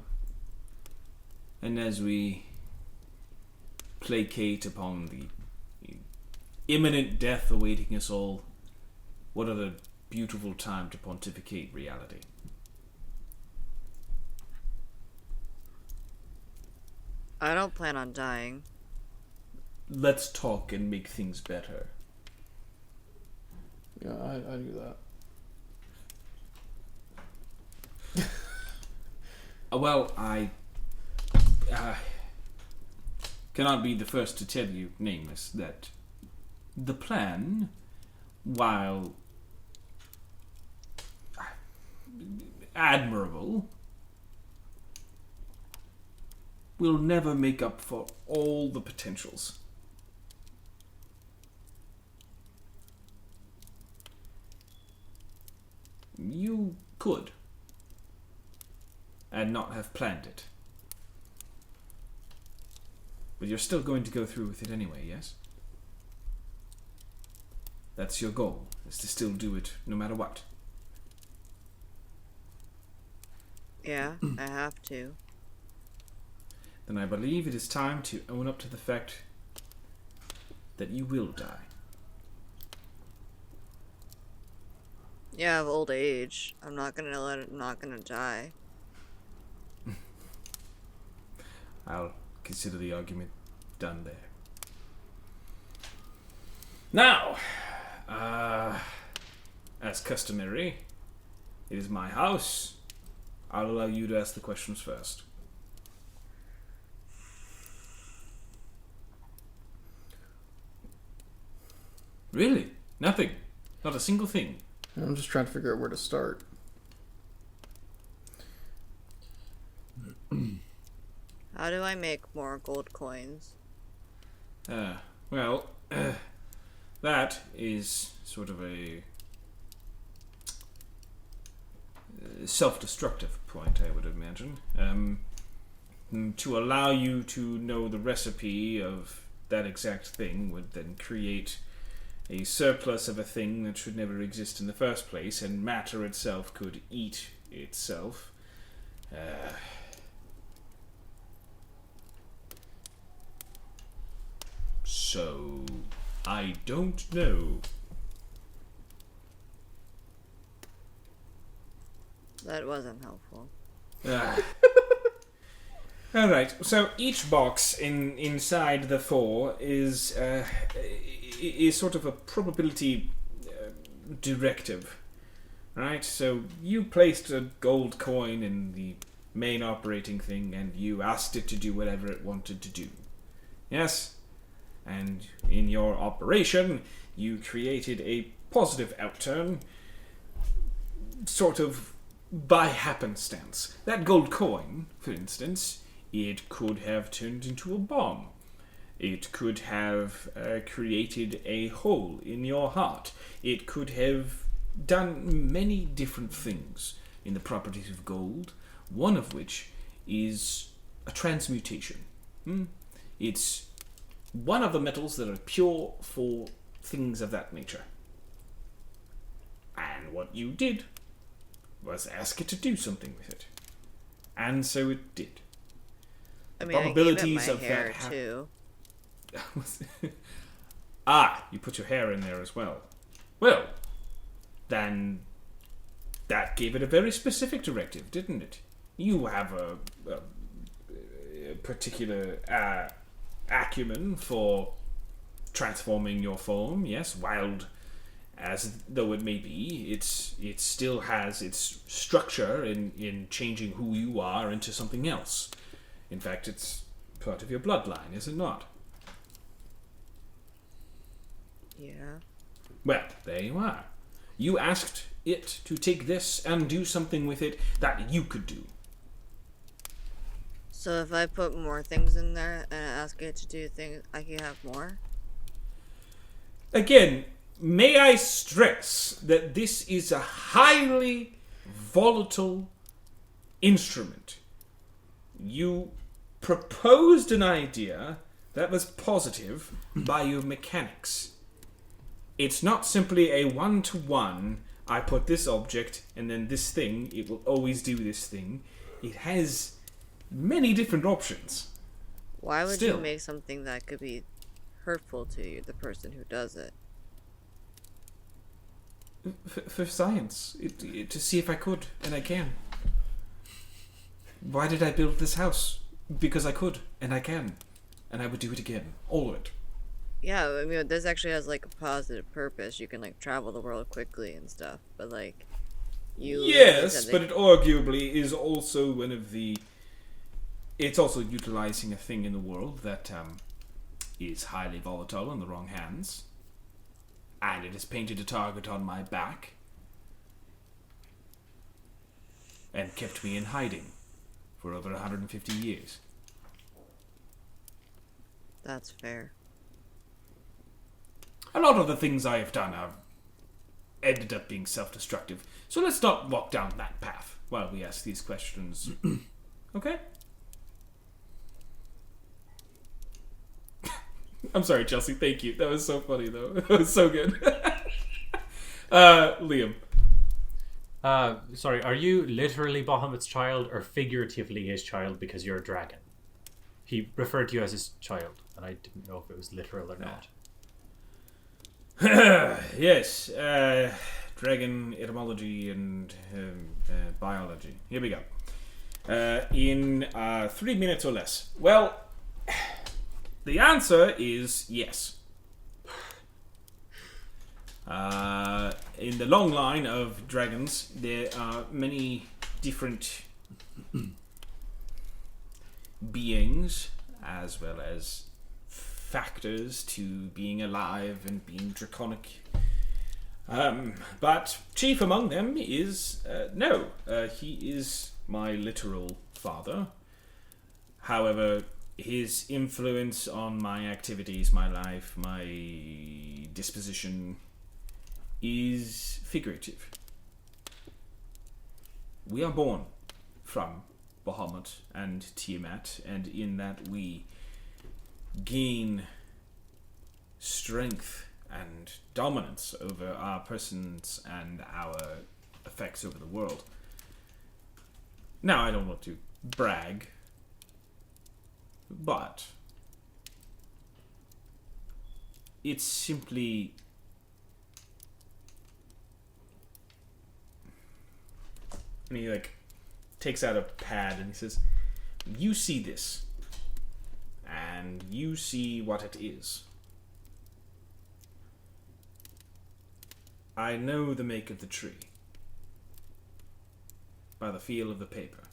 [SPEAKER 1] And as we placate upon the imminent death awaiting us all, what a beautiful time to pontificate reality.
[SPEAKER 5] I don't plan on dying.
[SPEAKER 1] Let's talk and make things better.
[SPEAKER 2] Yeah, I do that.
[SPEAKER 1] Well, I cannot be the first to tell you, Nameless, that the plan, while admirable, will never make up for all the potentials. You could, and not have planned it. But you're still going to go through with it anyway, yes? That's your goal, is to still do it no matter what.
[SPEAKER 5] Yeah, I have to.
[SPEAKER 1] Then I believe it is time to own up to the fact that you will die.
[SPEAKER 5] Yeah, of old age. I'm not gonna die.
[SPEAKER 1] I'll consider the argument done there. Now, as customary, it is my house. I'll allow you to ask the questions first. Really? Nothing? Not a single thing?
[SPEAKER 2] I'm just trying to figure out where to start.
[SPEAKER 5] How do I make more gold coins?
[SPEAKER 1] Well, that is sort of a self-destructive point, I would imagine. To allow you to know the recipe of that exact thing would then create a surplus of a thing that should never exist in the first place, and matter itself could eat itself. So, I don't know.
[SPEAKER 5] That wasn't helpful.
[SPEAKER 1] Alright, so each box inside the 4 is sort of a probability directive. Right? So you placed a gold coin in the main operating thing and you asked it to do whatever it wanted to do. Yes? And in your operation, you created a positive outturn, sort of by happenstance. That gold coin, for instance, it could have turned into a bomb. It could have created a hole in your heart. It could have done many different things in the properties of gold, one of which is a transmutation. It's one of the metals that are pure for things of that nature. And what you did was ask it to do something with it. And so it did.
[SPEAKER 5] I mean, I gave it my
[SPEAKER 1] of
[SPEAKER 5] hair
[SPEAKER 1] that
[SPEAKER 5] too.
[SPEAKER 1] You put your hair in there as well. Well, then that gave it a very specific directive, didn't it? You have a particular acumen for transforming your form. Yes, wild as though it may be, it still has its structure in changing who you are into something else. In fact, it's part of your bloodline, is it not?
[SPEAKER 5] Yeah.
[SPEAKER 1] Well, there you are. You asked it to take this and do something with it that you could do.
[SPEAKER 5] So if I put more things in there and ask it to do things, I can have more?
[SPEAKER 1] Again, may I stress that this is a highly volatile instrument. You proposed an idea that was positive biomechanics. It's not simply a one-to-one, I put this object and then this thing, it will always do this thing. It has many different options.
[SPEAKER 5] Why would
[SPEAKER 1] Still.
[SPEAKER 5] you make something that could be hurtful to you, the person who does it?
[SPEAKER 1] For science. To see if I could, and I can. Why did I build this house? Because I could, and I can. And I would do it again. All of it.
[SPEAKER 5] Yeah, I mean, this actually has, like, a positive purpose. You can, like, travel the world quickly and stuff, but, like, you...
[SPEAKER 1] Yes, but it arguably is also one of the... It's also utilizing a thing in the world that is highly volatile in the wrong hands. And it has painted a target on my back. And kept me in hiding for over 150 years.
[SPEAKER 5] That's fair.
[SPEAKER 1] A lot of the things I have done have ended up being self-destructive. So let's not walk down that path while we ask these questions. Okay? I'm sorry, Chelsea. Thank you. That was so funny, though. That was so good. Liam.
[SPEAKER 7] Sorry, are you literally Bahamut's child or figuratively his child because you're a dragon? He referred to you as his child, and I didn't know if it was literal or not.
[SPEAKER 1] Yes. Dragon etymology and biology. Here we go. In 3 minutes or less. Well, the answer is yes. In the long line of dragons, there are many different beings, as well as factors to being alive and being draconic. But chief among them is no. He is my literal father. However, his influence on my activities, my life, my disposition is figurative. We are born from Bahamut and Tiamat, and in that we gain strength and dominance over our persons and our effects over the world. Now, I don't want to brag, but it's simply... And he, takes out a pad and he says, you see this, and you see what it is. I know the make of the tree by the feel of the paper.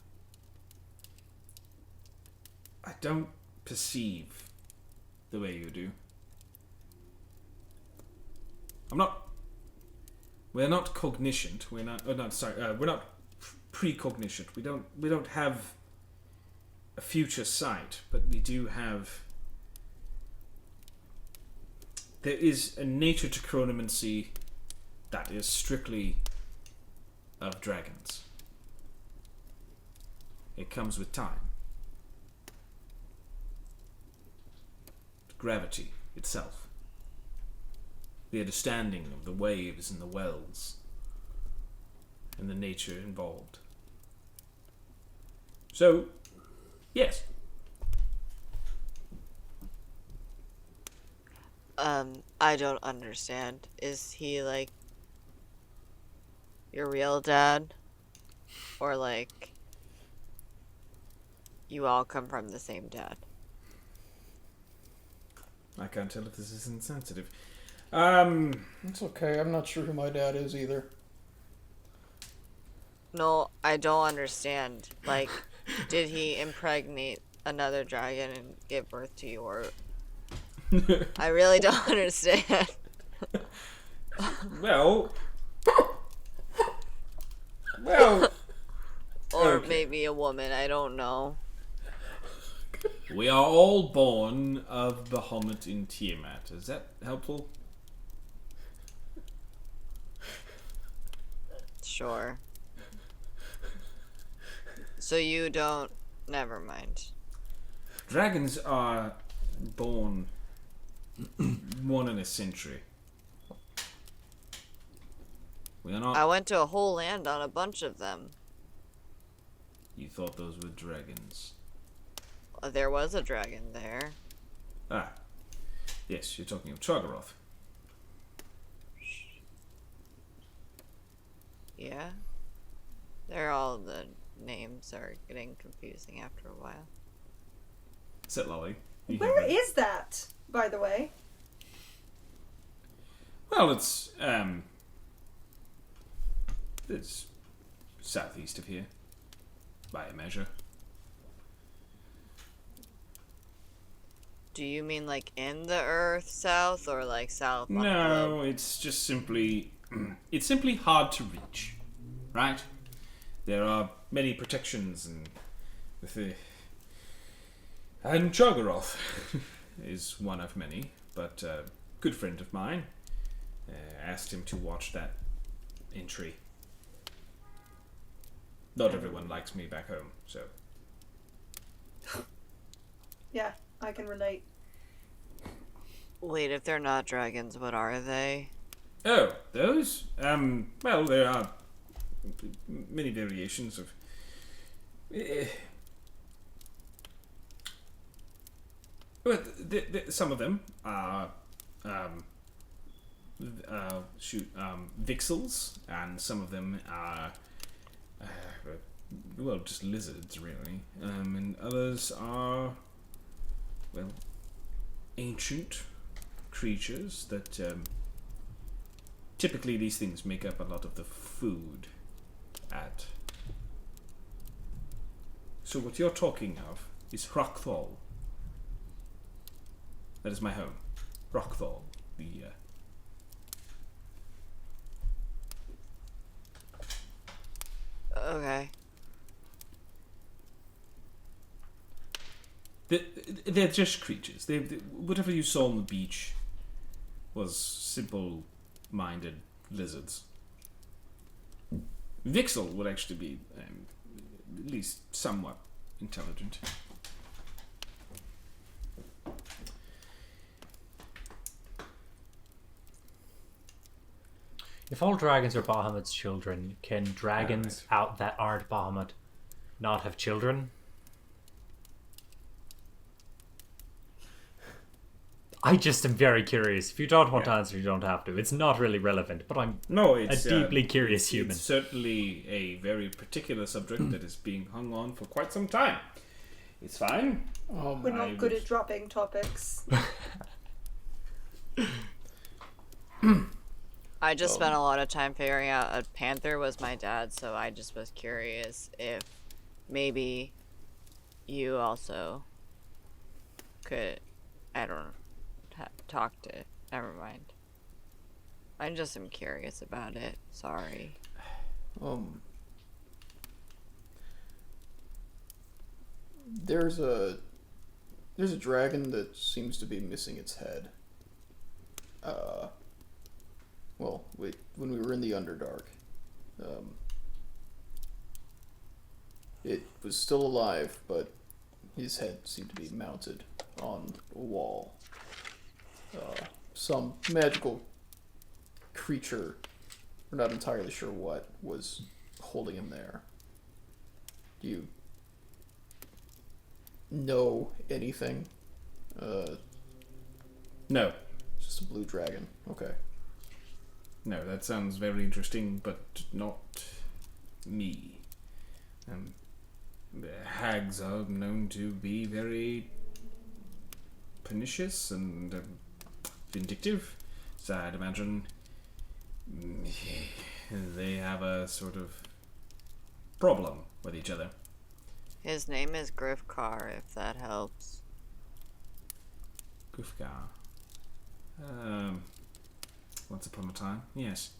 [SPEAKER 1] I don't perceive the way you do. We're not cogniscient. We're not precogniscient. We don't have a future sight, but we do have... There is a nature to chronomancy that is strictly of dragons. It comes with time. Gravity itself. The understanding of the waves and the wells and the nature involved. So, yes.
[SPEAKER 5] I don't understand. Is he like your real dad? Or like you all come from the same dad?
[SPEAKER 1] I can't tell if this is insensitive.
[SPEAKER 2] It's okay. I'm not sure who my dad is either.
[SPEAKER 5] No, I don't understand. Like, did he impregnate another dragon and give birth to you, or I really don't understand.
[SPEAKER 1] Well,
[SPEAKER 5] Or
[SPEAKER 1] okay.
[SPEAKER 5] maybe a woman, I don't know.
[SPEAKER 1] We are all born of Bahamut in Tiamat. Is that helpful?
[SPEAKER 5] Sure. So you don't. Never mind.
[SPEAKER 1] Dragons are born one in a century. We are not.
[SPEAKER 5] I went to a whole land on a bunch of them.
[SPEAKER 1] You thought those were dragons.
[SPEAKER 5] There was a dragon there.
[SPEAKER 1] Ah. Yes, you're talking of Chagaroth.
[SPEAKER 5] Yeah. They're all the names are getting confusing after a while.
[SPEAKER 1] Sit Lolly. You
[SPEAKER 3] Where
[SPEAKER 1] have a-
[SPEAKER 3] is that, by the way?
[SPEAKER 1] Well, it's southeast of here, by a measure.
[SPEAKER 5] Do you mean like in the earth south or like south on the
[SPEAKER 1] No,
[SPEAKER 5] globe?
[SPEAKER 1] it's just simply it's simply hard to reach, right? There are many protections and Chagaroth is one of many, but a good friend of mine asked him to watch that entry. Not everyone likes me back home, so
[SPEAKER 3] Yeah, I can relate.
[SPEAKER 5] Wait, if they're not dragons, what are they?
[SPEAKER 1] oh, those well, there are many variations of well, some of them are vixels, and some of them are well, just lizards, really, and others are well, ancient creatures that typically these things make up a lot of the food at. So what you're talking of is Rockthal. That is my home. Rockthal.
[SPEAKER 5] Okay.
[SPEAKER 1] They're just creatures. Whatever you saw on the beach was simple-minded lizards. Vixel would actually be at least somewhat intelligent.
[SPEAKER 7] If all dragons are Bahamut's children, can dragons out that aren't Bahamut not have children? I just am very curious. If you don't want to answer, you don't have to. It's not really relevant, but I'm
[SPEAKER 1] It's
[SPEAKER 7] a deeply curious human.
[SPEAKER 1] It's certainly a very particular subject that is being hung on for quite some time. It's fine.
[SPEAKER 3] We're not good at dropping topics.
[SPEAKER 5] I just spent a lot of time figuring out a panther was my dad, so I just was curious if maybe you also could, I don't know, talk to. Never mind. I just am curious about it. Sorry.
[SPEAKER 2] There's a dragon that seems to be missing its head. Well, when we were in the Underdark, it was still alive, but his head seemed to be mounted on a wall. Some magical creature, we're not entirely sure what, was holding him there. Do you know anything?
[SPEAKER 1] No.
[SPEAKER 2] Just Just a blue dragon. Okay.
[SPEAKER 1] No, that sounds very interesting, but not me. The hags are known to be very pernicious and vindictive, so I'd imagine they have a sort of problem with each other.
[SPEAKER 5] His name is Griffcar, if that helps.
[SPEAKER 1] Gufgar. Once upon a time, yes.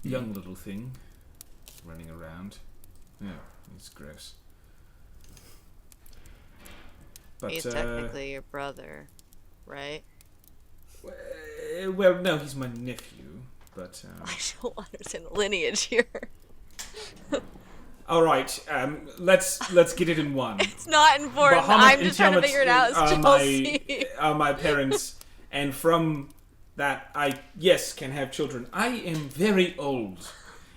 [SPEAKER 1] Young little thing running around. Yeah, he's gross. But,
[SPEAKER 5] He's technically your brother, right?
[SPEAKER 1] well, no, he's my nephew, but...
[SPEAKER 5] I don't understand the lineage here.
[SPEAKER 1] All right, let's get it in one.
[SPEAKER 5] It's not important.
[SPEAKER 1] Bahamut
[SPEAKER 5] I'm
[SPEAKER 1] and
[SPEAKER 5] just trying to
[SPEAKER 1] Tiamat
[SPEAKER 5] figure it out. It's Chelsea.
[SPEAKER 1] are my parents, and from that, I, yes, can have children. I am very old,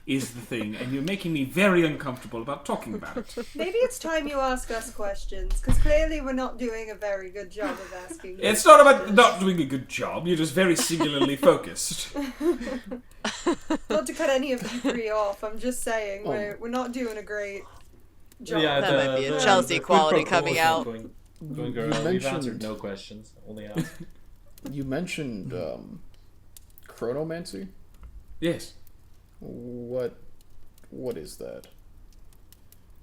[SPEAKER 1] is the thing, and you're making me very uncomfortable about talking about it.
[SPEAKER 3] Maybe it's time you ask us questions, because clearly we're not doing a very good job of asking.
[SPEAKER 1] It's not about not doing a good job. You're just very singularly focused.
[SPEAKER 3] Not to cut any of you three off, I'm just saying we're not doing a great job.
[SPEAKER 7] Yeah,
[SPEAKER 5] That might be a Chelsea
[SPEAKER 7] the
[SPEAKER 5] quality
[SPEAKER 7] quid pro quo
[SPEAKER 5] coming
[SPEAKER 7] is
[SPEAKER 5] out.
[SPEAKER 7] Going girl. We've
[SPEAKER 2] mentioned-
[SPEAKER 7] answered no questions. Only asked.
[SPEAKER 2] You mentioned chronomancy.
[SPEAKER 1] Yes.
[SPEAKER 2] What is that?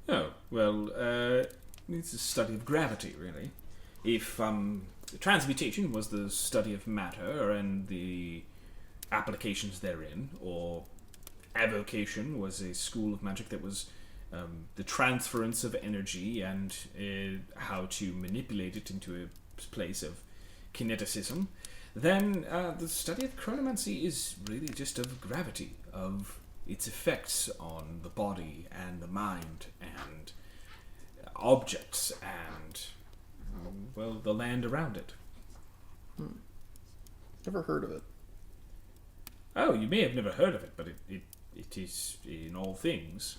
[SPEAKER 1] Oh, well, it's a study of gravity, really. If transmutation was the study of matter and the applications therein, or evocation was a school of magic that was the transference of energy and how to manipulate it into a place of kineticism, then the study of chronomancy is really just of gravity, of its effects on the body and the mind and objects and, well, the land around it.
[SPEAKER 2] Never heard of it.
[SPEAKER 1] Oh, you may have never heard of it, but it is in all things.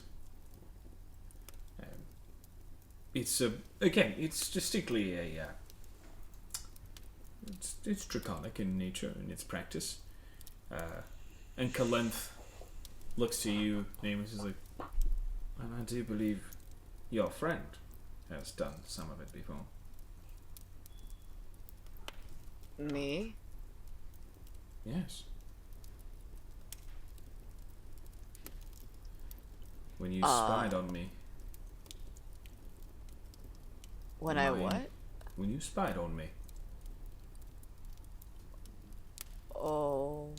[SPEAKER 1] It's again, it's distinctly a. It's draconic in nature and its practice. And Kalenth looks to you, Namus, is like, and I do believe your friend has done some of it before.
[SPEAKER 5] Me?
[SPEAKER 1] Yes. When you spied on me.
[SPEAKER 5] When I
[SPEAKER 1] Mine.
[SPEAKER 5] what?
[SPEAKER 1] When you spied on me.
[SPEAKER 5] Oh.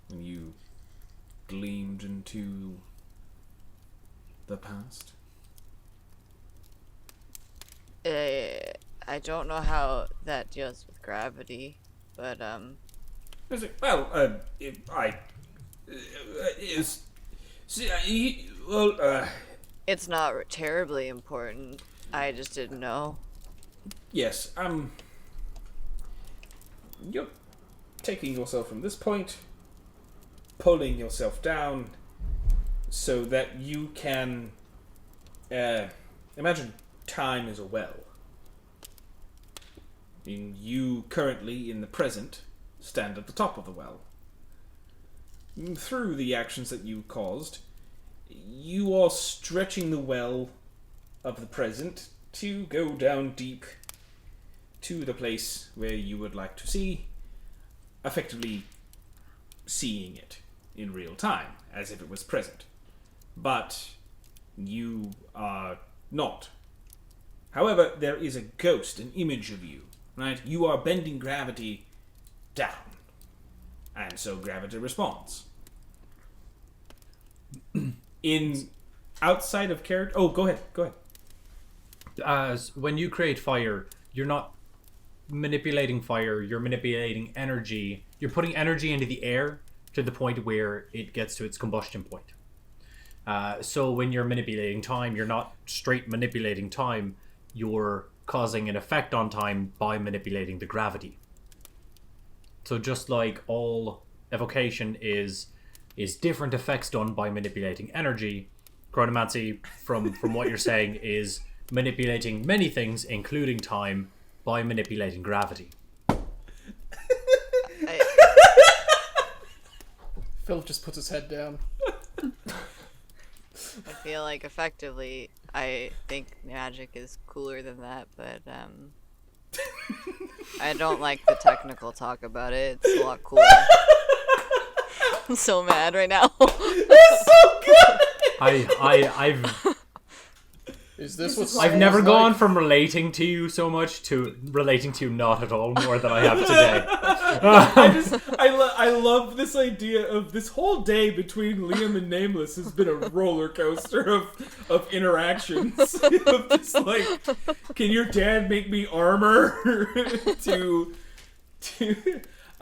[SPEAKER 1] When you gleamed into the past.
[SPEAKER 5] I don't know how that deals with gravity, but
[SPEAKER 1] Is it, well,
[SPEAKER 5] it's not terribly important. I just didn't know.
[SPEAKER 1] yes, you're taking yourself from this point, pulling yourself down, so that you can, imagine time is a well. And you currently, in the present, stand at the top of the well. Through the actions that you caused, you are stretching the well of the present to go down deep to the place where you would like to see, effectively seeing it in real time, as if it was present. But you are not. However, there is a ghost, an image of you, right? You are bending gravity down, and so gravity responds. In outside of character. Oh, go ahead.
[SPEAKER 4] When you create fire, you're not manipulating fire, you're manipulating energy. You're putting energy into the air to the point where it gets to its combustion point. So when you're manipulating time, you're not straight manipulating time, you're causing an effect on time by manipulating the gravity. So just like all evocation is different effects done by manipulating energy, chronomancy, from what you're saying, is manipulating many things, including time, by manipulating gravity.
[SPEAKER 2] Philip just puts his head down.
[SPEAKER 5] I feel like effectively, I think magic is cooler than that, but I don't like the technical talk about it. It's a lot cooler. I'm so mad right now.
[SPEAKER 1] It's so good.
[SPEAKER 2] Is this what's
[SPEAKER 7] I've never gone from relating to you so much to relating to you not at all more than I have today.
[SPEAKER 1] I love this idea of this whole day between Liam and Nameless has been a roller coaster of interactions. Of just like, can your dad make me armor? to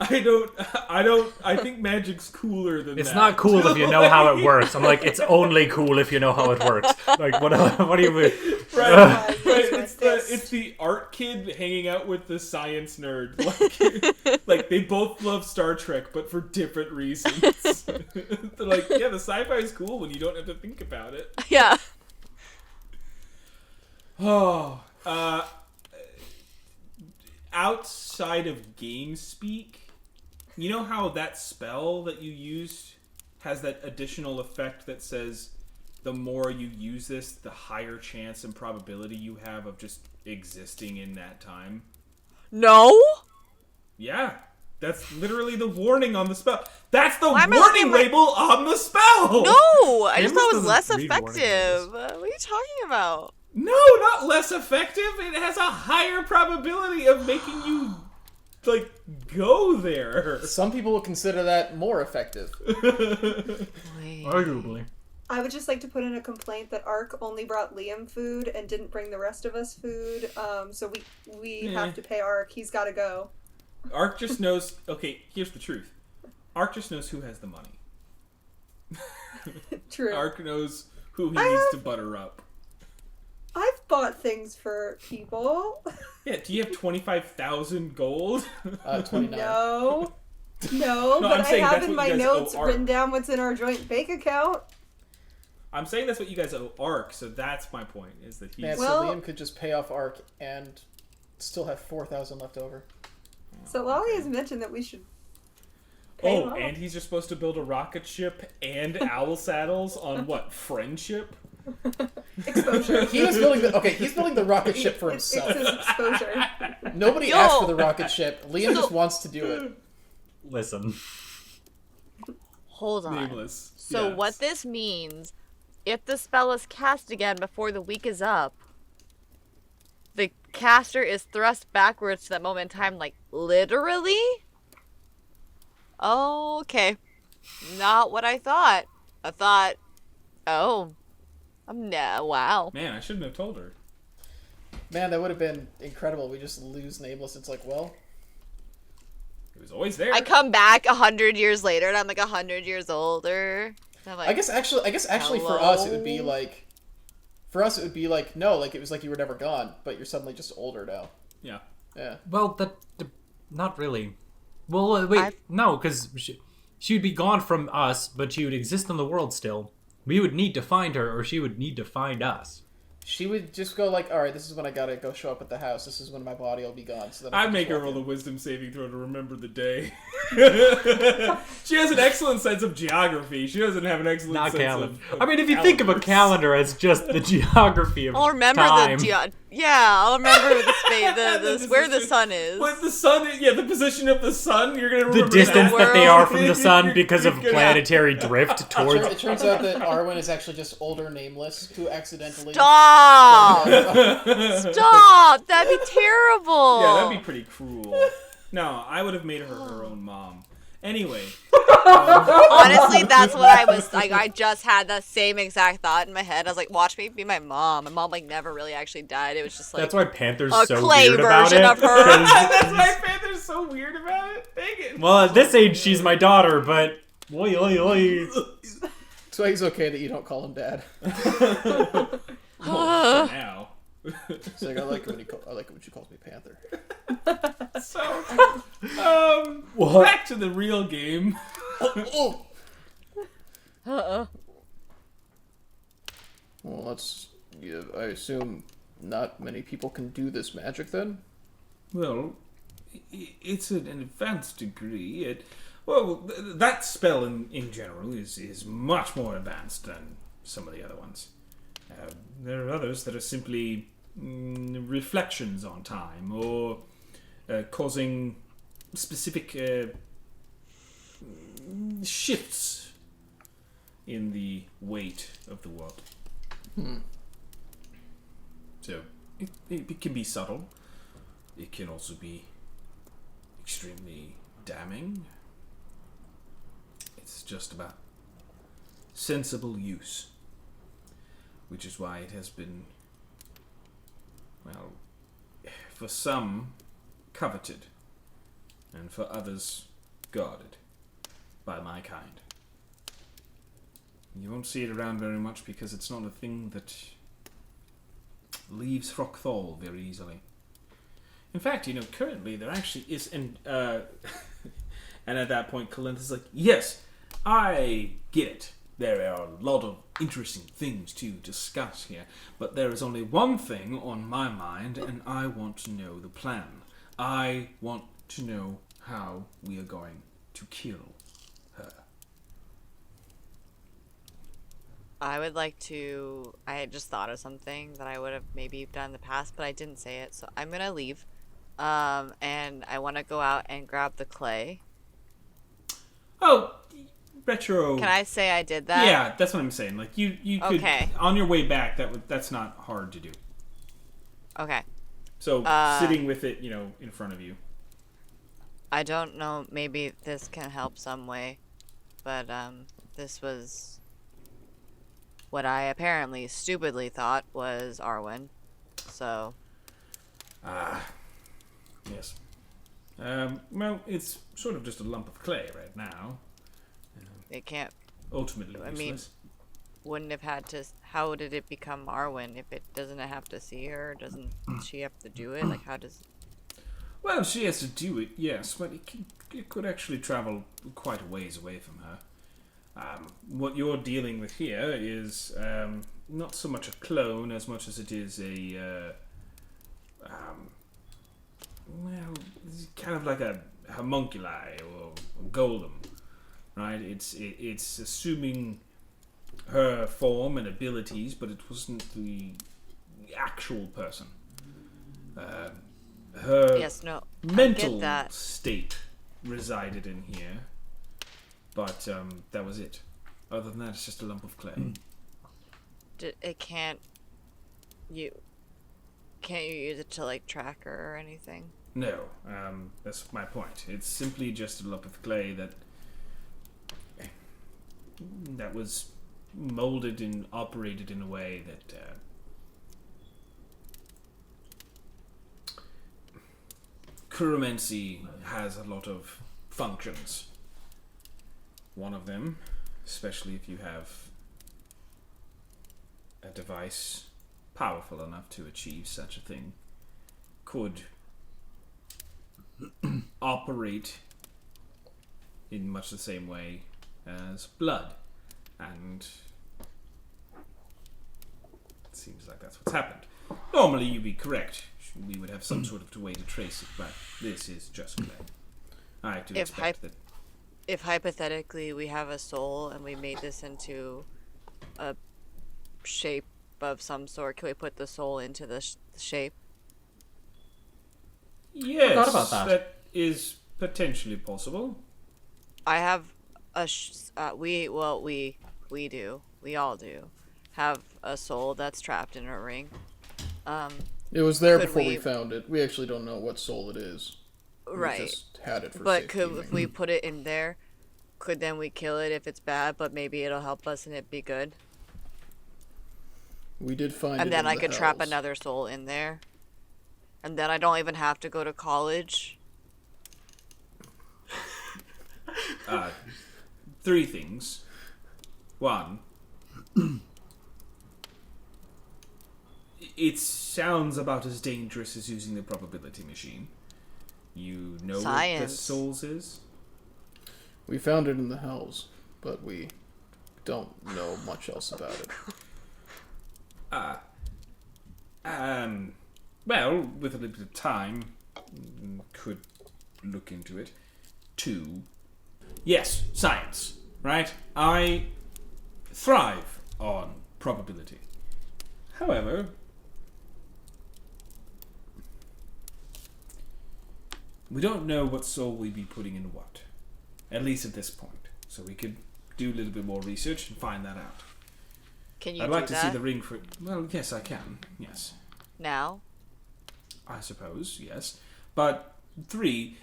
[SPEAKER 1] I think magic's cooler than
[SPEAKER 7] It's
[SPEAKER 1] that.
[SPEAKER 7] not cool if you know how it works. I'm like, it's only cool if you know how it works. Like, what do you mean?
[SPEAKER 1] Right. It's the art kid hanging out with the science nerd. Like they both love Star Trek, but for different reasons. They're like, yeah, the sci-fi is cool when you don't have to think about it.
[SPEAKER 5] Yeah.
[SPEAKER 1] Oh, outside of game speak, you know how that spell that you used has that additional effect that says the more you use this, the higher chance and probability you have of just existing in that time?
[SPEAKER 5] No?
[SPEAKER 1] Yeah. That's literally the warning on the spell. That's the
[SPEAKER 5] Why am I
[SPEAKER 1] warning
[SPEAKER 5] looking at
[SPEAKER 1] label on the spell!
[SPEAKER 5] No! I just
[SPEAKER 7] Amos
[SPEAKER 5] thought it was less
[SPEAKER 7] doesn't read warning
[SPEAKER 5] effective. What are you talking about?
[SPEAKER 1] No, not less effective. It has a higher probability of making you, like, go there.
[SPEAKER 2] Some people will consider that more effective.
[SPEAKER 7] Arguably.
[SPEAKER 3] I would just like to put in a complaint that Ark only brought Liam food and didn't bring the rest of us food. So we have to pay Ark. He's got to go.
[SPEAKER 1] Ark just knows... Okay, here's the truth. Ark just knows who has the money.
[SPEAKER 3] True.
[SPEAKER 1] Ark knows who he needs to butter up.
[SPEAKER 3] I've bought things for people.
[SPEAKER 1] Yeah, do you have 25,000 gold?
[SPEAKER 2] 29.
[SPEAKER 3] No,
[SPEAKER 1] No,
[SPEAKER 3] but
[SPEAKER 1] I'm
[SPEAKER 3] I
[SPEAKER 1] saying
[SPEAKER 3] have
[SPEAKER 1] that's
[SPEAKER 3] in
[SPEAKER 1] what
[SPEAKER 3] my
[SPEAKER 1] you guys owe
[SPEAKER 3] notes
[SPEAKER 1] Ark.
[SPEAKER 3] written down what's in our joint bank account.
[SPEAKER 1] I'm saying that's what you guys owe Ark, so that's my point, is that he's...
[SPEAKER 2] Man,
[SPEAKER 3] Well-
[SPEAKER 2] so Liam could just pay off Ark and still have 4,000 left over.
[SPEAKER 3] So Lolly has mentioned that we should pay him
[SPEAKER 1] Oh,
[SPEAKER 3] off.
[SPEAKER 1] and he's just supposed to build a rocket ship and owl saddles on what? Friendship?
[SPEAKER 3] Exposure.
[SPEAKER 2] He's building the rocket ship for himself.
[SPEAKER 3] It's his exposure.
[SPEAKER 2] Nobody
[SPEAKER 5] Yo!
[SPEAKER 2] asked for the rocket ship. Liam just wants to do it.
[SPEAKER 7] Listen.
[SPEAKER 5] Hold on.
[SPEAKER 1] Nameless.
[SPEAKER 5] So
[SPEAKER 1] Yes.
[SPEAKER 5] what this means, if the spell is cast again before the week is up, the caster is thrust backwards to that moment in time, like, literally? Okay. Not what I thought. I thought, oh. Wow.
[SPEAKER 1] Man, I shouldn't have told her.
[SPEAKER 2] Man, that would have been incredible. We just lose Nameless. It's like, well,
[SPEAKER 1] It was always there.
[SPEAKER 5] I come back 100 years later and I'm like 100 years older. I'm like,
[SPEAKER 2] I guess actually for us it would be like, no, like it was like you were never gone, but you're suddenly just older now.
[SPEAKER 1] Yeah.
[SPEAKER 2] Yeah.
[SPEAKER 7] Well, not really. Well, wait, no, because she would be gone from us, but she would exist in the world still. We would need to find her, or she would need to find us.
[SPEAKER 2] She would just go like, all right, this is when I gotta go show up at the house. This is when my body will be gone. So that I
[SPEAKER 1] I'd
[SPEAKER 2] can
[SPEAKER 1] make
[SPEAKER 2] just
[SPEAKER 1] her
[SPEAKER 2] walk
[SPEAKER 1] roll a
[SPEAKER 2] in.
[SPEAKER 1] wisdom saving throw to remember the day. She has an excellent sense of geography. She doesn't have an excellent
[SPEAKER 7] Not
[SPEAKER 1] sense
[SPEAKER 7] calendar.
[SPEAKER 1] of
[SPEAKER 7] I mean, if you think of a
[SPEAKER 1] calendars.
[SPEAKER 7] calendar as just the geography of
[SPEAKER 5] I'll remember
[SPEAKER 7] time.
[SPEAKER 5] I'll remember the space, where the
[SPEAKER 1] position.
[SPEAKER 5] sun is.
[SPEAKER 1] What the sun? The position of the sun. You're gonna
[SPEAKER 7] The
[SPEAKER 1] remember
[SPEAKER 7] distance that they are from the sun
[SPEAKER 1] You're
[SPEAKER 7] because of
[SPEAKER 1] gonna-
[SPEAKER 7] planetary drift towards...
[SPEAKER 2] It turns out that Arwen is actually just older Nameless, who accidentally...
[SPEAKER 5] Stop! Stop! That'd be terrible.
[SPEAKER 1] Yeah, that'd be pretty cruel. No, I would have made her her own mom. Anyway,
[SPEAKER 5] Honestly, that's what I was like. I just had the same exact thought in my head. I was like, "Watch me be my mom." My mom like never really actually died. It was just like
[SPEAKER 7] That's why Panther's
[SPEAKER 5] a
[SPEAKER 7] so
[SPEAKER 5] clay
[SPEAKER 7] weird about
[SPEAKER 5] version
[SPEAKER 7] it.
[SPEAKER 5] of her.
[SPEAKER 7] 'cause-
[SPEAKER 1] that's why Panther's so weird about it. Dang it.
[SPEAKER 7] well, at this age, she's my daughter, but... Oi, oi, oi.
[SPEAKER 2] So he's okay that you don't call him Dad.
[SPEAKER 1] Well, for now.
[SPEAKER 2] He's like, I like it when she calls me Panther.
[SPEAKER 1] So,
[SPEAKER 7] What?
[SPEAKER 1] back to the real game.
[SPEAKER 2] Well, I assume not many people can do this magic then?
[SPEAKER 1] Well, it's an advanced degree. Well, that spell in general is much more advanced than some of the other ones. There are others that are simply reflections on time or causing specific shifts in the weight of the world. So it can be subtle. It can also be extremely damning. It's just about sensible use, which is why it has been, well, for some coveted and for others guarded by my kind. You won't see it around very much because it's not a thing that leaves Hrockthal very easily. In fact, currently there actually is, and at that point, Calintha's like, yes, I get it. There are a lot of interesting things to discuss here, but there is only one thing on my mind, and I want to know the plan. I want to know how we are going to kill her.
[SPEAKER 5] I would like to. I had just thought of something that I would have maybe done in the past, but I didn't say it, so I'm gonna leave. And I want to go out and grab the clay.
[SPEAKER 1] Oh, retro.
[SPEAKER 5] Can I say I did that?
[SPEAKER 1] Yeah, that's what I'm saying. Like you could
[SPEAKER 5] Okay.
[SPEAKER 1] on your way back. That's not hard to do.
[SPEAKER 5] Okay.
[SPEAKER 1] So sitting with it, in front of you.
[SPEAKER 5] I don't know. Maybe this can help some way, but this was what I apparently stupidly thought was Arwen. So.
[SPEAKER 1] Yes. Well, it's sort of just a lump of clay right now.
[SPEAKER 5] It can't.
[SPEAKER 1] Ultimately useless.
[SPEAKER 5] I mean, wouldn't have had to. How did it become Arwen if it doesn't have to see her? Doesn't she have to do it? Like, how does?
[SPEAKER 1] Well, she has to do it, yes, but it could actually travel quite a ways away from her. What you're dealing with here is not so much a clone as much as it is a well, it's kind of like a homunculi or a golem, right? It's assuming her form and abilities, but it wasn't the actual person. Her
[SPEAKER 5] Yes, no. I
[SPEAKER 1] mental
[SPEAKER 5] get that.
[SPEAKER 1] state resided in here, but that was it. Other than that, it's just a lump of clay.
[SPEAKER 5] It can't. Can't you use it to like track her or anything?
[SPEAKER 1] No, that's my point. It's simply just a lump of clay that was molded and operated in a way that Kurumensi has a lot of functions. One of them, especially if you have a device powerful enough to achieve such a thing, could operate in much the same way as blood, and it seems like that's what's happened. Normally you'd be correct. We would have some sort of way to trace it, but this is just clay. I have to expect that.
[SPEAKER 5] If hypothetically we have a soul and we made this into a shape of some sort, can we put the soul into the shape?
[SPEAKER 1] Yes,
[SPEAKER 7] Forgot about that.
[SPEAKER 1] That is potentially possible.
[SPEAKER 5] I have a we all do have a soul that's trapped in a ring.
[SPEAKER 2] It was there
[SPEAKER 5] Could
[SPEAKER 2] before we
[SPEAKER 5] we-
[SPEAKER 2] found it. We actually don't know what soul it is.
[SPEAKER 5] Right.
[SPEAKER 2] We just had it for
[SPEAKER 5] But
[SPEAKER 2] safekeeping.
[SPEAKER 5] if we put it in there, could then we kill it if it's bad, but maybe it'll help us and it be good?
[SPEAKER 2] We did find it
[SPEAKER 5] And then
[SPEAKER 2] in
[SPEAKER 5] I
[SPEAKER 2] the
[SPEAKER 5] could trap
[SPEAKER 2] hells.
[SPEAKER 5] another soul in there. And then I don't even have to go to college.
[SPEAKER 1] Three things. One, it sounds about as dangerous as using the probability machine. You know what the
[SPEAKER 5] Science.
[SPEAKER 1] souls is?
[SPEAKER 2] We found it in the hells, but we don't know much else about it.
[SPEAKER 1] Well, with a little bit of time, could look into it. Two, Yes, science, right? I thrive on probability. However, we don't know what soul we'd be putting in what. At least at this point. So we could do a little bit more research and find that out.
[SPEAKER 5] Can you
[SPEAKER 1] I'd
[SPEAKER 5] do
[SPEAKER 1] like to see
[SPEAKER 5] that
[SPEAKER 1] the ring for... Well, yes, I can. Yes.
[SPEAKER 5] now?
[SPEAKER 1] I suppose, yes. But 3,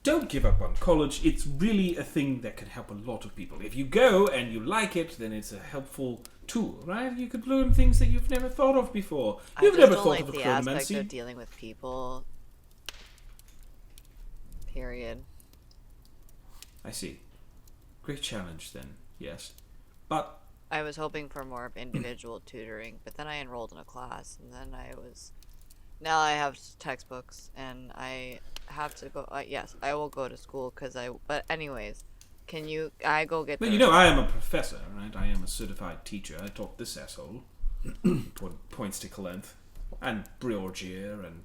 [SPEAKER 1] don't give up on college. It's really a thing that can help a lot of people. If you go and you like it, then it's a helpful tool, right? You could learn things that you've never thought of before. You've
[SPEAKER 5] I just
[SPEAKER 1] never
[SPEAKER 5] don't
[SPEAKER 1] thought
[SPEAKER 5] like
[SPEAKER 1] of
[SPEAKER 5] the aspect
[SPEAKER 1] chronomancy.
[SPEAKER 5] of dealing with people. Period.
[SPEAKER 1] I see. Great challenge then, yes. But
[SPEAKER 5] I was hoping for more of individual tutoring, but then I enrolled in a class, and then now I have textbooks, and I have to go. Yes, I will go to school But anyways, I go get.
[SPEAKER 1] well, you know, I am a professor, right? I am a certified teacher. I taught this asshole. Points to Kalenth, and Briorgier, and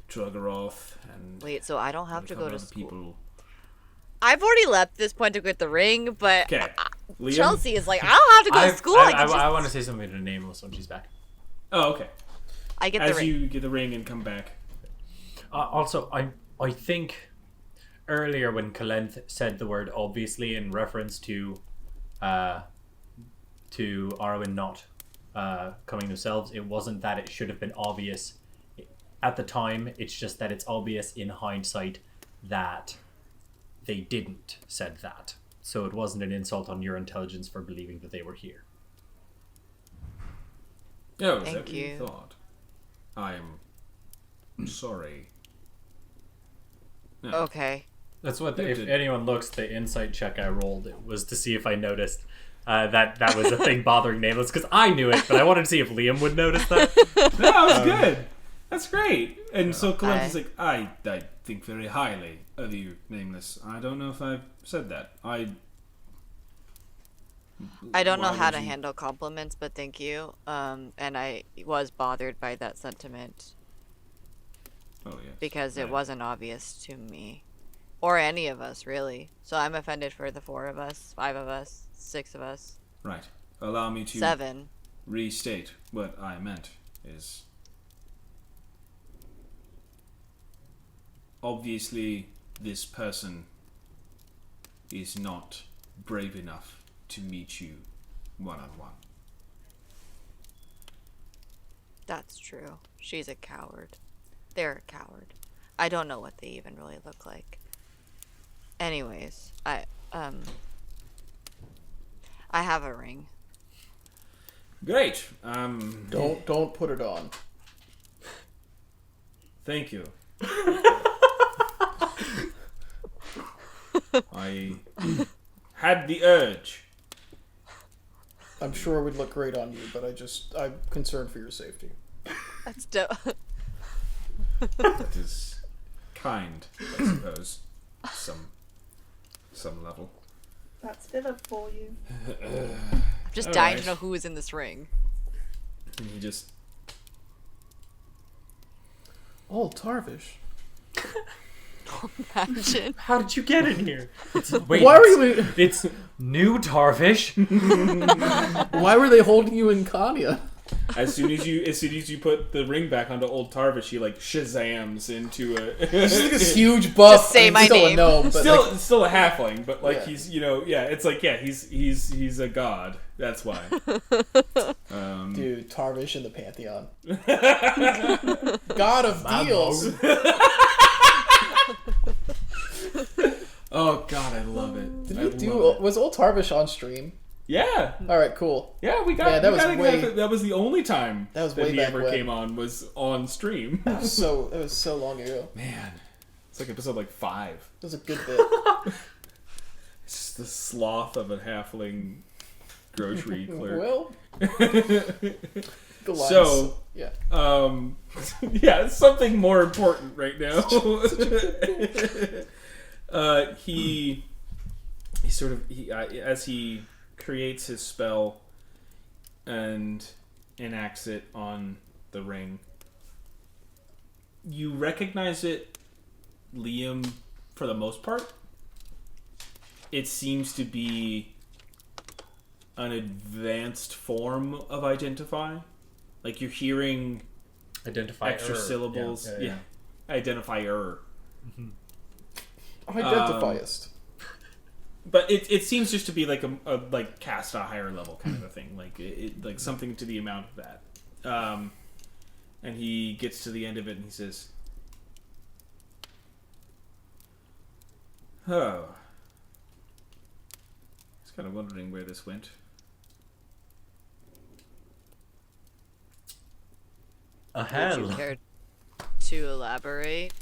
[SPEAKER 1] Truggeroth, and
[SPEAKER 5] Wait, so I don't have to
[SPEAKER 1] a couple
[SPEAKER 5] go to
[SPEAKER 1] other
[SPEAKER 5] school.
[SPEAKER 1] people.
[SPEAKER 5] I've already left this point to get the ring, but
[SPEAKER 1] Okay, Liam?
[SPEAKER 5] Chelsea is like, I don't have to go to school.
[SPEAKER 7] I want to say something to Nameless when she's back.
[SPEAKER 1] Oh, okay.
[SPEAKER 5] I get the
[SPEAKER 1] As
[SPEAKER 5] ring.
[SPEAKER 1] you get the ring and come back.
[SPEAKER 7] Also, I think earlier when Kalenth said the word obviously in reference to Arwen not coming themselves, it wasn't that it should have been obvious at the time. It's just that it's obvious in hindsight that they didn't said that. So it wasn't an insult on your intelligence for believing that they were here.
[SPEAKER 1] Oh, is
[SPEAKER 5] Thank
[SPEAKER 1] that what you
[SPEAKER 5] you.
[SPEAKER 1] thought? I am sorry. No.
[SPEAKER 5] Okay.
[SPEAKER 7] That's what,
[SPEAKER 1] You
[SPEAKER 7] if
[SPEAKER 1] did.
[SPEAKER 7] anyone looks, the insight check I rolled it was to see if I noticed that was a thing bothering Nameless, because I knew it, but I wanted to see if Liam would notice that.
[SPEAKER 1] No, that was good. That's great. And so Kalenth is
[SPEAKER 5] I-
[SPEAKER 1] like, I think very highly of you, Nameless. I don't know if I've said that.
[SPEAKER 5] I don't know
[SPEAKER 1] Why
[SPEAKER 5] how
[SPEAKER 1] would
[SPEAKER 5] to
[SPEAKER 1] you-
[SPEAKER 5] handle compliments, but thank you. And I was bothered by that sentiment
[SPEAKER 1] Oh, yes.
[SPEAKER 5] because it
[SPEAKER 1] Right.
[SPEAKER 5] wasn't obvious to me. Or any of us, really. So I'm offended for the 4 of us, 5 of us, 6 of us,
[SPEAKER 1] Right. Allow me to
[SPEAKER 5] 7.
[SPEAKER 1] restate what I meant is... Obviously, this person is not brave enough to meet you one-on-one.
[SPEAKER 5] That's true. She's a coward. They're a coward. I don't know what they even really look like. Anyways, I have a ring.
[SPEAKER 1] Great.
[SPEAKER 2] Don't put it on.
[SPEAKER 1] Thank you. I had the urge.
[SPEAKER 2] I'm sure it would look great on you, but I'm concerned for your safety.
[SPEAKER 5] That's dope.
[SPEAKER 1] That is kind, I suppose. Some level.
[SPEAKER 3] That's Philip for you.
[SPEAKER 5] I'm just dying
[SPEAKER 1] Alright.
[SPEAKER 5] to know who is in this ring.
[SPEAKER 1] And he just...
[SPEAKER 2] Oh, Tarvish.
[SPEAKER 5] Imagine.
[SPEAKER 7] How did you get in here? Wait,
[SPEAKER 2] Why were you?
[SPEAKER 7] It's new Tarvish.
[SPEAKER 2] Why were they holding you in Kanya?
[SPEAKER 1] As soon as you put the ring back onto old Tarvish, he like shazams into a...
[SPEAKER 2] She's like this huge buff.
[SPEAKER 5] Just say
[SPEAKER 2] I mean,
[SPEAKER 5] my
[SPEAKER 2] still
[SPEAKER 5] name.
[SPEAKER 2] A gnome, but
[SPEAKER 1] still,
[SPEAKER 2] like,
[SPEAKER 1] still a halfling, but like
[SPEAKER 2] Yeah.
[SPEAKER 1] he's it's like he's a god. That's why.
[SPEAKER 2] dude, Tarvish in the Pantheon. God of deals.
[SPEAKER 1] Oh god, I love it.
[SPEAKER 2] Did
[SPEAKER 1] I
[SPEAKER 2] we
[SPEAKER 1] love
[SPEAKER 2] do?
[SPEAKER 1] it.
[SPEAKER 2] Was old Tarvish on stream?
[SPEAKER 1] Yeah,
[SPEAKER 2] All right, cool.
[SPEAKER 1] yeah, we got.
[SPEAKER 2] Yeah, that
[SPEAKER 1] we
[SPEAKER 2] was
[SPEAKER 1] got a
[SPEAKER 2] way-
[SPEAKER 1] guy that was the only time
[SPEAKER 2] That was way
[SPEAKER 1] he
[SPEAKER 2] back
[SPEAKER 1] ever
[SPEAKER 2] when.
[SPEAKER 1] came on was on stream.
[SPEAKER 2] That was so long ago.
[SPEAKER 1] Man, it's like episode like 5.
[SPEAKER 2] It was a good bit.
[SPEAKER 1] It's just the sloth of a halfling grocery clerk.
[SPEAKER 2] Well, the lines,
[SPEAKER 1] So-
[SPEAKER 2] yeah.
[SPEAKER 1] Yeah, it's something more important right now. He sort of as he creates his spell and enacts it on the ring. You recognize it, Liam, for the most part. it seems to be an advanced form of identify. Like you're hearing
[SPEAKER 7] Identify
[SPEAKER 1] extra syllables. Yeah. Identifier.
[SPEAKER 2] Identifiest.
[SPEAKER 1] But it seems just to be like a like cast a higher level kind of a thing, like it like something to the amount of that. And he gets to the end of it and he says, "Oh, I was kind of wondering where this went."
[SPEAKER 7] A
[SPEAKER 5] Would
[SPEAKER 7] hell.
[SPEAKER 5] you care to elaborate?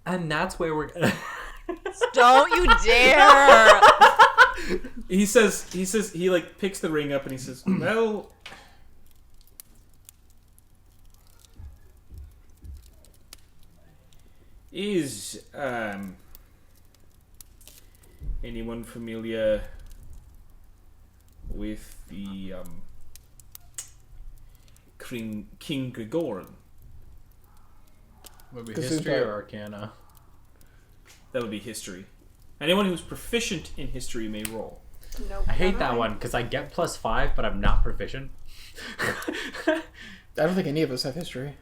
[SPEAKER 7] And that's where we're gonna.
[SPEAKER 5] Don't you dare!
[SPEAKER 1] He says he like picks the ring up and he says, "Well, is anyone familiar with the King Gregoran?"
[SPEAKER 7] Would be
[SPEAKER 2] Because
[SPEAKER 7] history
[SPEAKER 2] who's
[SPEAKER 7] or arcana?
[SPEAKER 1] That would be history. Anyone who's proficient in history may roll.
[SPEAKER 3] Nope.
[SPEAKER 7] I hate
[SPEAKER 3] not
[SPEAKER 7] that
[SPEAKER 3] I.
[SPEAKER 7] one because I get +5, but I'm not proficient.
[SPEAKER 2] I don't think any of us have history.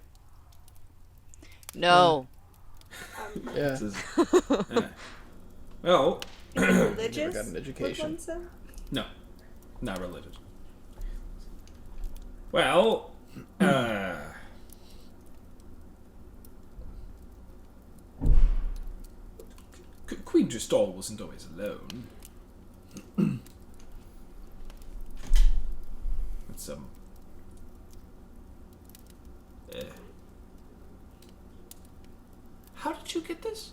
[SPEAKER 5] No.
[SPEAKER 2] Yeah.
[SPEAKER 1] This is- Well,
[SPEAKER 3] Religious?
[SPEAKER 2] Never got an
[SPEAKER 3] would
[SPEAKER 2] education.
[SPEAKER 3] one say?
[SPEAKER 1] no, not religious. Well, Queen Tristal wasn't always alone. That's How did you get this?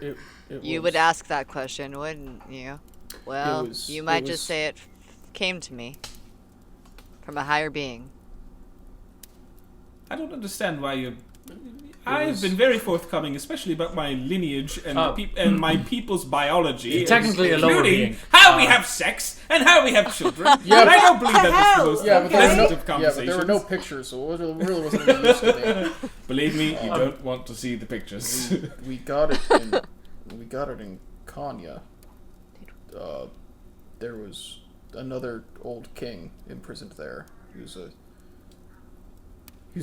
[SPEAKER 2] It
[SPEAKER 5] You
[SPEAKER 2] was-
[SPEAKER 5] would ask that question, wouldn't you? Well,
[SPEAKER 2] was-
[SPEAKER 5] you
[SPEAKER 2] it
[SPEAKER 5] might
[SPEAKER 2] was-
[SPEAKER 5] just say it came to me from a higher being.
[SPEAKER 1] I don't understand why you. I've
[SPEAKER 2] was-
[SPEAKER 1] been very forthcoming, especially about my lineage and
[SPEAKER 7] Oh.
[SPEAKER 1] and my people's biology.
[SPEAKER 7] Technically a lower
[SPEAKER 1] including
[SPEAKER 7] being.
[SPEAKER 1] how we have sex and how we have children.
[SPEAKER 2] Yeah,
[SPEAKER 1] and I
[SPEAKER 2] but-
[SPEAKER 1] don't believe that was the most
[SPEAKER 2] Yeah, but there were
[SPEAKER 1] pleasant
[SPEAKER 2] no,
[SPEAKER 1] of
[SPEAKER 2] yeah, but
[SPEAKER 1] conversations.
[SPEAKER 2] there were no pictures, so it really wasn't any use to me.
[SPEAKER 1] Believe me, you don't want to see the pictures.
[SPEAKER 2] We got it in Kanya. There was another old king imprisoned there. He was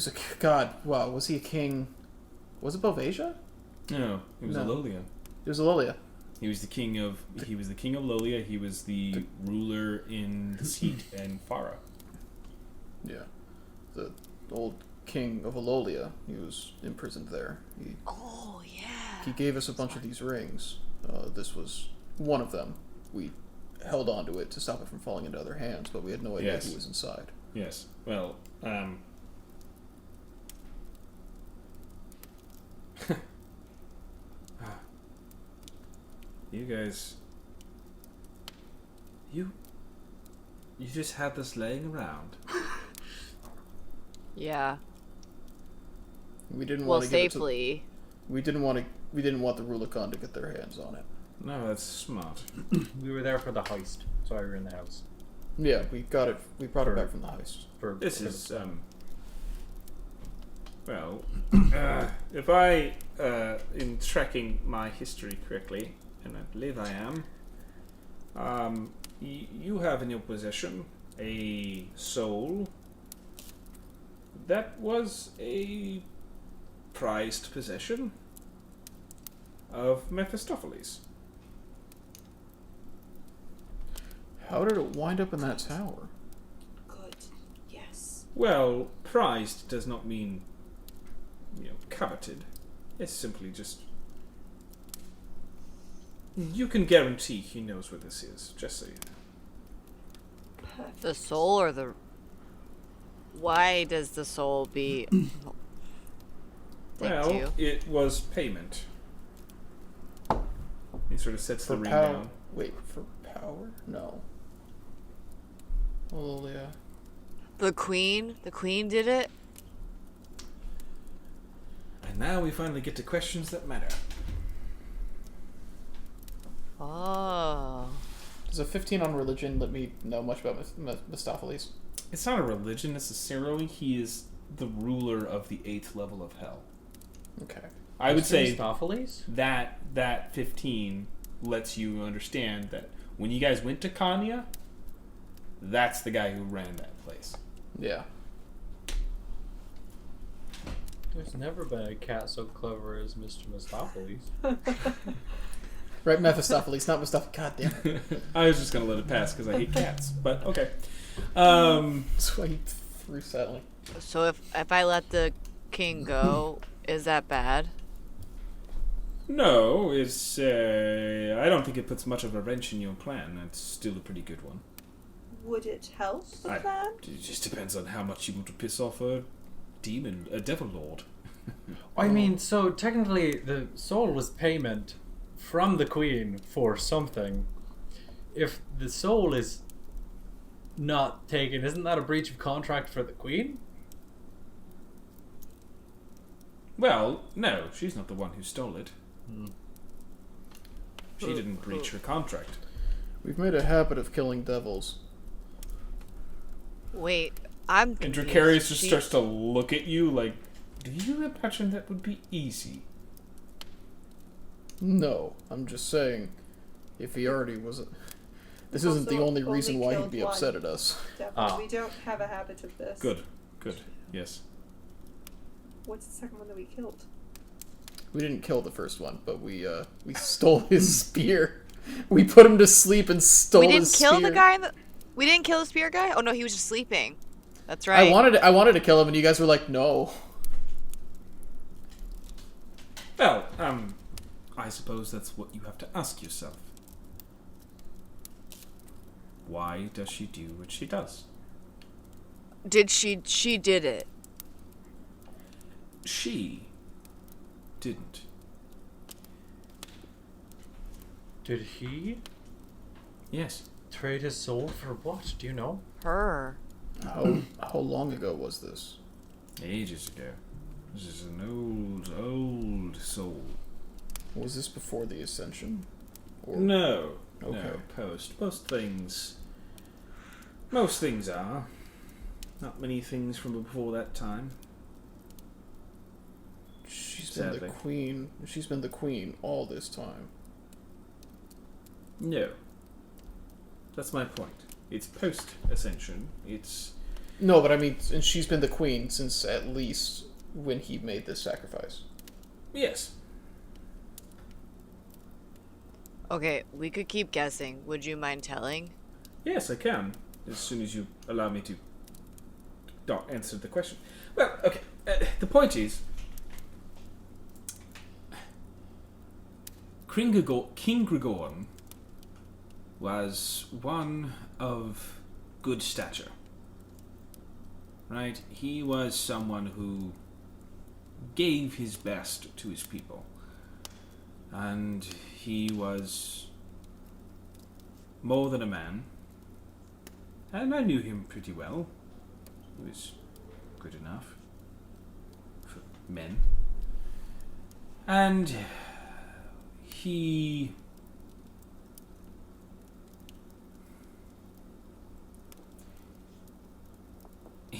[SPEAKER 2] a god. Wow, was he a king? Was it Bovasia?
[SPEAKER 1] No, he was
[SPEAKER 2] No.
[SPEAKER 1] a Lolia.
[SPEAKER 2] It was Alolia.
[SPEAKER 1] He was the king of Lolia. He was the ruler in Seat and Farah.
[SPEAKER 2] Yeah, the old king of Alolia. He was imprisoned there.
[SPEAKER 5] Oh, yeah.
[SPEAKER 2] He gave us a bunch of these rings. This was one of them. We held on to it to stop it from falling into other hands, but we had no idea
[SPEAKER 1] Yes.
[SPEAKER 2] who was inside.
[SPEAKER 1] Yes. Well, you guys, you just had this laying around.
[SPEAKER 5] Yeah.
[SPEAKER 2] We didn't
[SPEAKER 5] Well,
[SPEAKER 2] want to give it to,
[SPEAKER 5] safely.
[SPEAKER 2] we didn't want the Rulakan to get their hands on it.
[SPEAKER 1] No, that's smart.
[SPEAKER 7] We were there for the heist, so we were in the house.
[SPEAKER 2] Yeah, we got it. We brought it back from the heist.
[SPEAKER 1] This is well, if I in tracking my history correctly, and I believe I am, you have in your possession a soul that was a prized possession of Mephistopheles.
[SPEAKER 2] How did it wind up in that tower?
[SPEAKER 3] Good. Yes.
[SPEAKER 1] Well, prized does not mean, coveted. It's simply just. You can guarantee he knows where this is, just so you know.
[SPEAKER 3] Perfect.
[SPEAKER 5] The soul or the... Why does the soul be... Thank
[SPEAKER 1] Well,
[SPEAKER 5] you.
[SPEAKER 1] it was payment. He sort of sets
[SPEAKER 2] For
[SPEAKER 1] the ring
[SPEAKER 2] power?
[SPEAKER 1] down.
[SPEAKER 2] Wait, for power? No. Well, yeah.
[SPEAKER 5] The queen? The queen did it?
[SPEAKER 1] And now we finally get to questions that matter.
[SPEAKER 5] Oh.
[SPEAKER 2] Does a 15 on religion let me know much about Mephistopheles?
[SPEAKER 1] It's not a religion necessarily. He is the ruler of the 8th level of hell.
[SPEAKER 2] Okay.
[SPEAKER 1] I would say
[SPEAKER 7] Mephistopheles?
[SPEAKER 1] that 15 lets you understand that when you guys went to Kanya, that's the guy who ran that place.
[SPEAKER 2] Yeah.
[SPEAKER 7] There's never been a cat so clever as Mr. Mephistopheles.
[SPEAKER 2] Right, Mephistopheles, not Mephistopheles. God damn it.
[SPEAKER 1] I was just gonna let it pass because I hate cats, but okay. Um,
[SPEAKER 2] That's why he threw sadly.
[SPEAKER 5] So if I let the king go, is that bad?
[SPEAKER 1] no, it's. I don't think it puts much of a wrench in your plan. It's still a pretty good one.
[SPEAKER 3] Would it help the
[SPEAKER 1] I-
[SPEAKER 3] plan?
[SPEAKER 1] It just depends on how much you want to piss off a devil lord.
[SPEAKER 7] I mean, so technically the soul was payment from the queen for something. If the soul is not taken, isn't that a breach of contract for the queen?
[SPEAKER 1] Well, no, she's not the one who stole it. She didn't breach her contract.
[SPEAKER 2] We've made a habit of killing devils.
[SPEAKER 5] Wait, I'm
[SPEAKER 1] And
[SPEAKER 5] confused.
[SPEAKER 1] Dracarius just
[SPEAKER 5] She-
[SPEAKER 1] starts to look at you like, do you imagine that would be easy?
[SPEAKER 2] No, I'm just saying, if he already was... This isn't the
[SPEAKER 3] Also
[SPEAKER 2] only reason why he'd
[SPEAKER 3] killed
[SPEAKER 2] be
[SPEAKER 3] one.
[SPEAKER 2] upset at us.
[SPEAKER 3] Definitely.
[SPEAKER 7] Ah.
[SPEAKER 3] We don't have a habit of this.
[SPEAKER 1] Good, yes.
[SPEAKER 3] What's the second one that we killed?
[SPEAKER 2] We didn't kill the first one, but we stole his spear. We put him to sleep and stole
[SPEAKER 5] we
[SPEAKER 2] his
[SPEAKER 5] didn't kill
[SPEAKER 2] spear.
[SPEAKER 5] the guy in the. We didn't kill the spear guy. Oh no, he was just sleeping. That's right.
[SPEAKER 2] I wanted to kill him, and you guys were like, no.
[SPEAKER 1] Well, I suppose that's what you have to ask yourself. Why does she do what she does?
[SPEAKER 5] Did she? She did it.
[SPEAKER 1] She didn't.
[SPEAKER 7] Did he
[SPEAKER 1] Yes.
[SPEAKER 7] trade his soul for what? Do you know?
[SPEAKER 5] Her.
[SPEAKER 2] How long ago was this?
[SPEAKER 1] Ages ago. This is an old soul.
[SPEAKER 2] Was this before the Ascension? Or...
[SPEAKER 1] No.
[SPEAKER 2] Okay.
[SPEAKER 1] No, post. Most things are. Not many things from before that time.
[SPEAKER 2] She's been the
[SPEAKER 1] Sadly.
[SPEAKER 2] queen. She's been the queen all this time.
[SPEAKER 1] No. That's my point. It's post-ascension. It's...
[SPEAKER 2] No, but I mean, and she's been the queen since at least when he made this sacrifice.
[SPEAKER 1] Yes.
[SPEAKER 5] Okay, we could keep guessing. Would you mind telling?
[SPEAKER 1] Yes, I can. As soon as you allow me to not answer the question. Well, okay. The point is... King Gregorn was one of good stature. Right? He was someone who gave his best to his people. And he was more than a man. And I knew him pretty well. He was good enough for men. And he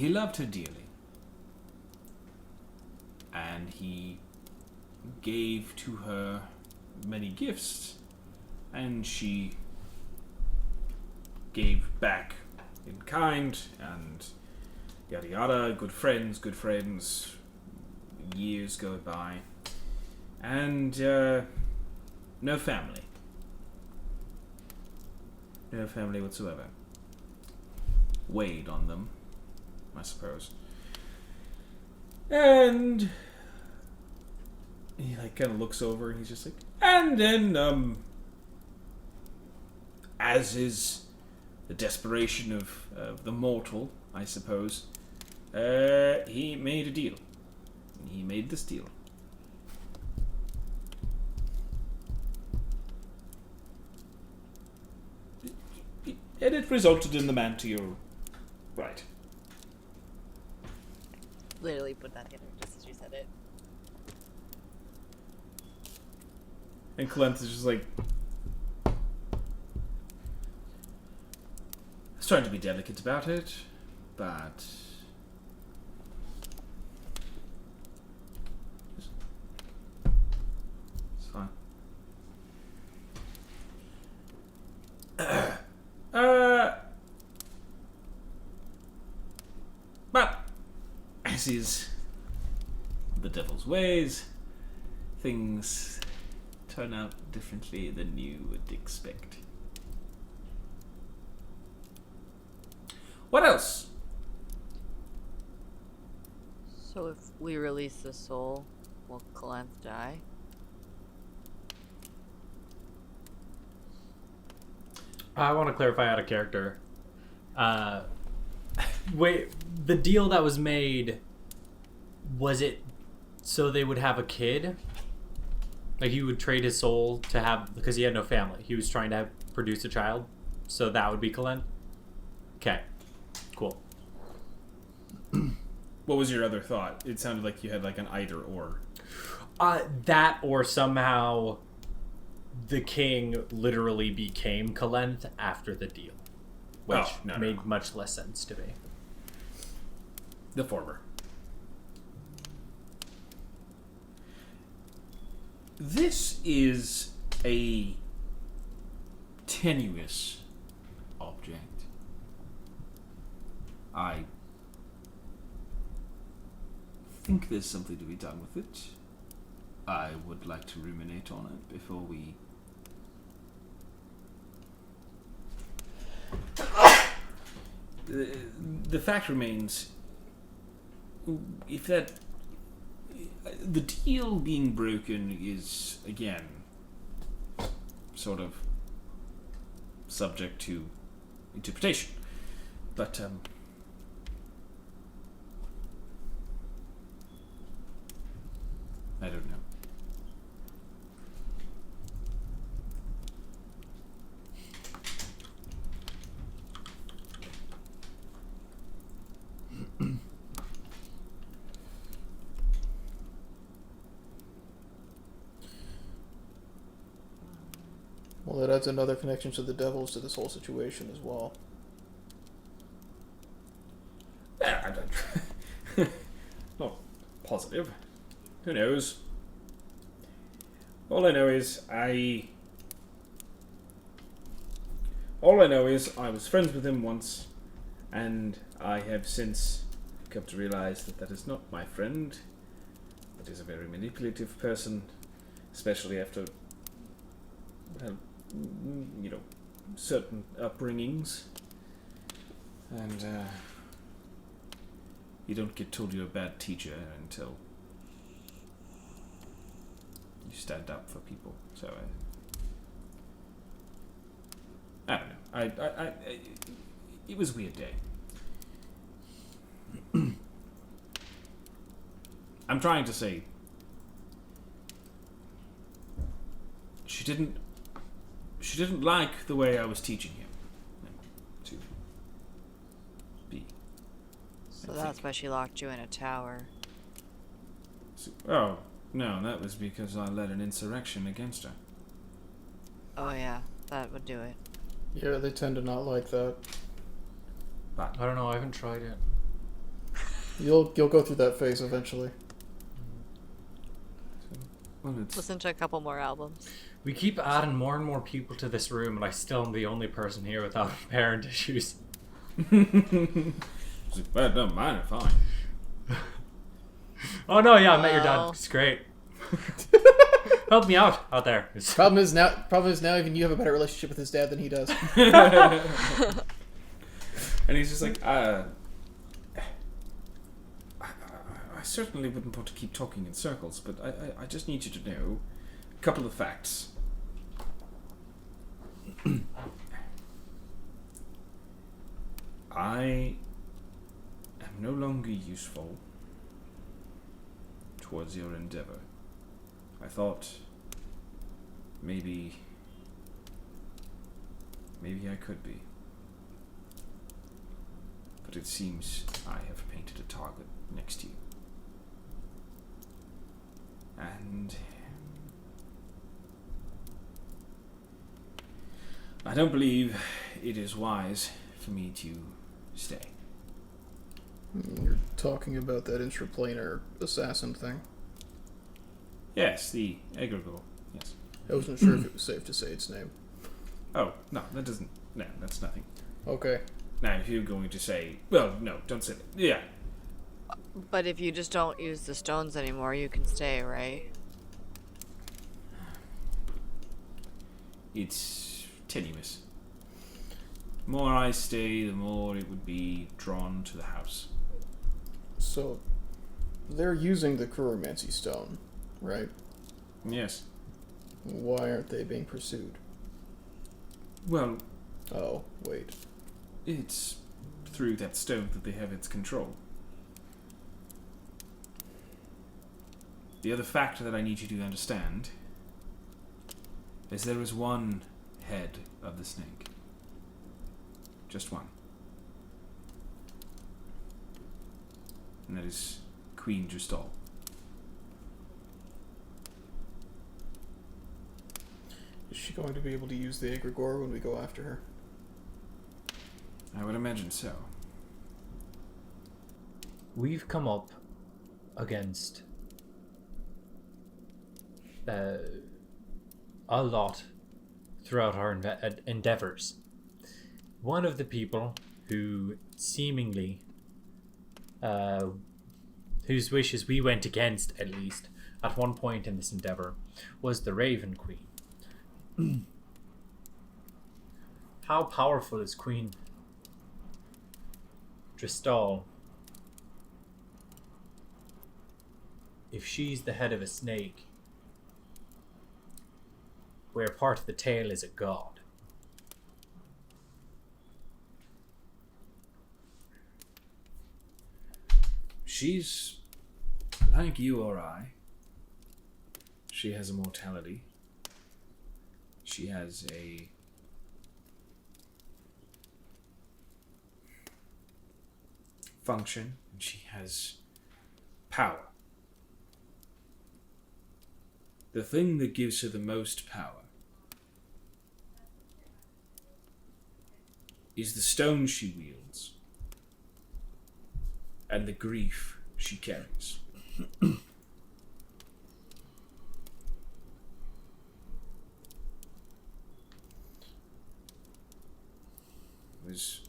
[SPEAKER 1] loved her dearly. And he gave to her many gifts, and she gave back in kind, and yada yada. Good friends. Years go by, and no family whatsoever. Weighed on them, I suppose. And he kind of looks over and he's just like, and then as is the desperation of the mortal, I suppose, he made a deal. He made this deal. And it resulted in the man to your right.
[SPEAKER 5] Literally put that together just as you said it.
[SPEAKER 1] And Clent is just like... I was trying to be delicate about it, but... But as is the devil's ways, things turn out differently than you would expect. What else?
[SPEAKER 5] So if we release the soul, will Kalenth die?
[SPEAKER 7] I want to clarify out of character. Wait, the deal that was made, was it so they would have a kid? Like he would trade his soul to have, because he had no family. He was trying to produce a child, so that would be Kalen. Okay, cool.
[SPEAKER 1] What was your other thought? It sounded like you had like an either or.
[SPEAKER 7] That or somehow the king literally became Kalenth after the deal, which made much less sense to me.
[SPEAKER 1] The former. This is a tenuous object. I think there's something to be done with it. I would like to ruminate on it before we... The fact remains, if that... The deal being broken is, again, sort of subject to interpretation. But, I don't know.
[SPEAKER 2] Well, that adds another connection to the devils to this whole situation as well.
[SPEAKER 1] Yeah, I don't... Not positive. Who knows? All I know is I was friends with him once, and I have since come to realize that that is not my friend. That is a very manipulative person, especially after, well, you know, certain upbringings. And you don't get told you're a bad teacher until you stand up for people. So I don't know. I it was a weird day. I'm trying to say she didn't like the way I was teaching him to be.
[SPEAKER 5] So that's why she locked you in a tower.
[SPEAKER 1] So, oh, no, that was because I led an insurrection against her.
[SPEAKER 5] Oh yeah, that would do it.
[SPEAKER 2] Yeah, they tend to not like that.
[SPEAKER 1] But
[SPEAKER 7] I don't know, I haven't tried it.
[SPEAKER 2] You'll go through that phase eventually.
[SPEAKER 1] well, it's
[SPEAKER 5] Listen to a couple more albums.
[SPEAKER 7] We keep adding more and more people to this room, and I still am the only person here without parent issues.
[SPEAKER 1] well, don't mind it, fine.
[SPEAKER 7] Oh no, yeah, I met your dad.
[SPEAKER 5] Wow.
[SPEAKER 7] It's great. Help me out there.
[SPEAKER 2] Problem is now even you have a better relationship with his dad than he does.
[SPEAKER 1] And he's just like, I certainly wouldn't want to keep talking in circles, but I just need you to know a couple of facts. I am no longer useful towards your endeavor. I thought maybe I could be. But it seems I have painted a target next to you. And I don't believe it is wise for me to stay.
[SPEAKER 2] You're talking about that intraplanar assassin thing.
[SPEAKER 1] Yes, the egregore. Yes.
[SPEAKER 2] I wasn't sure if it was safe to say its name.
[SPEAKER 1] Oh, no, that doesn't... No, that's nothing.
[SPEAKER 2] Okay.
[SPEAKER 1] Now, if you're going to say... Well, no, don't say that. Yeah.
[SPEAKER 5] But if you just don't use the stones anymore, you can stay, right?
[SPEAKER 1] It's tenuous. The more I stay, the more it would be drawn to the house.
[SPEAKER 2] So, they're using the Kuromancy stone, right?
[SPEAKER 1] Yes.
[SPEAKER 2] Why aren't they being pursued?
[SPEAKER 1] Well,
[SPEAKER 2] Oh, wait.
[SPEAKER 1] it's through that stone that they have its control. The other factor that I need you to understand is there is one head of the snake. Just one. And that is Queen Justal.
[SPEAKER 2] Is she going to be able to use the egregore when we go after her?
[SPEAKER 1] I would imagine so.
[SPEAKER 7] We've come up against a lot throughout our endeavors. One of the people who seemingly, whose wishes we went against, at least, at one point in this endeavor, was the Raven Queen. How powerful is Queen Dristal? If she's the head of a snake, where part of the tail is a god.
[SPEAKER 1] She's like you or I. She has immortality. She has a function, and she has power. The thing that gives her the most power is the stone she wields and the grief she carries. It was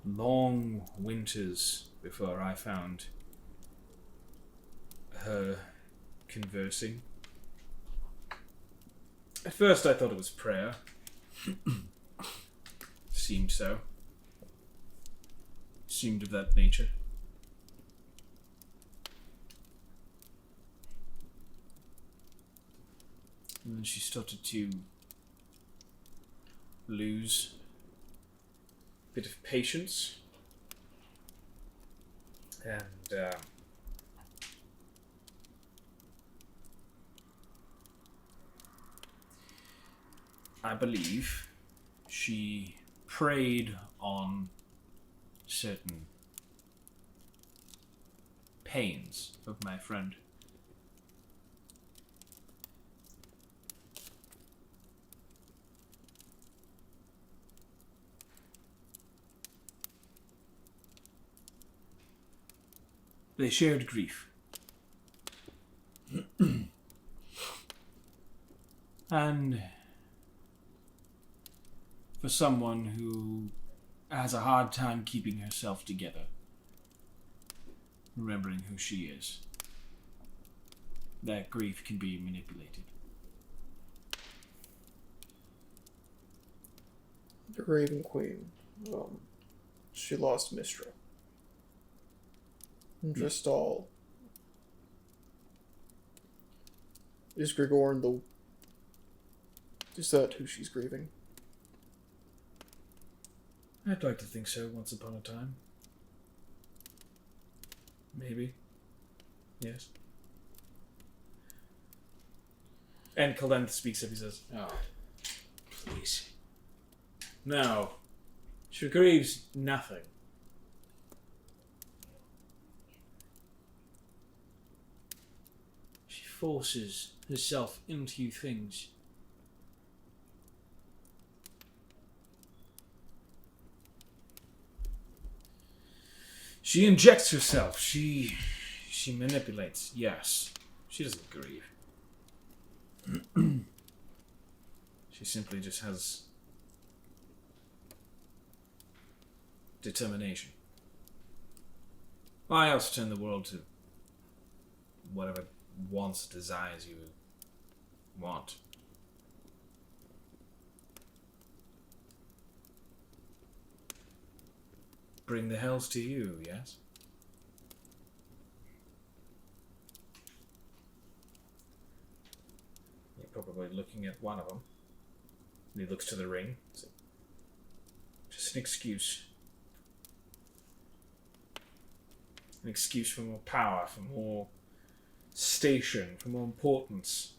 [SPEAKER 1] long winters before I found her conversing. At first I thought it was prayer. Seemed so. Seemed of that nature. And then she started to lose a bit of patience. And I believe she preyed on certain pains of my friend. They shared grief. And for someone who has a hard time keeping herself together, remembering who she is, that grief can be manipulated.
[SPEAKER 2] The Raven Queen, she lost Mistra. Dristal. Is Grigorn the... Is that who she's grieving?
[SPEAKER 1] I'd like to think so, once upon a time. Maybe. Yes. And Kalenth speaks up, he says, "Oh, please. No. She grieves nothing. She forces herself into things. She injects herself. She manipulates. Yes. She doesn't grieve. She simply just has determination. Why else turn the world to whatever wants, desires you want? Bring the hells to you, yes? You're probably looking at one of them. And he looks to the ring. Just an excuse. An excuse for more power, for more station, for more importance.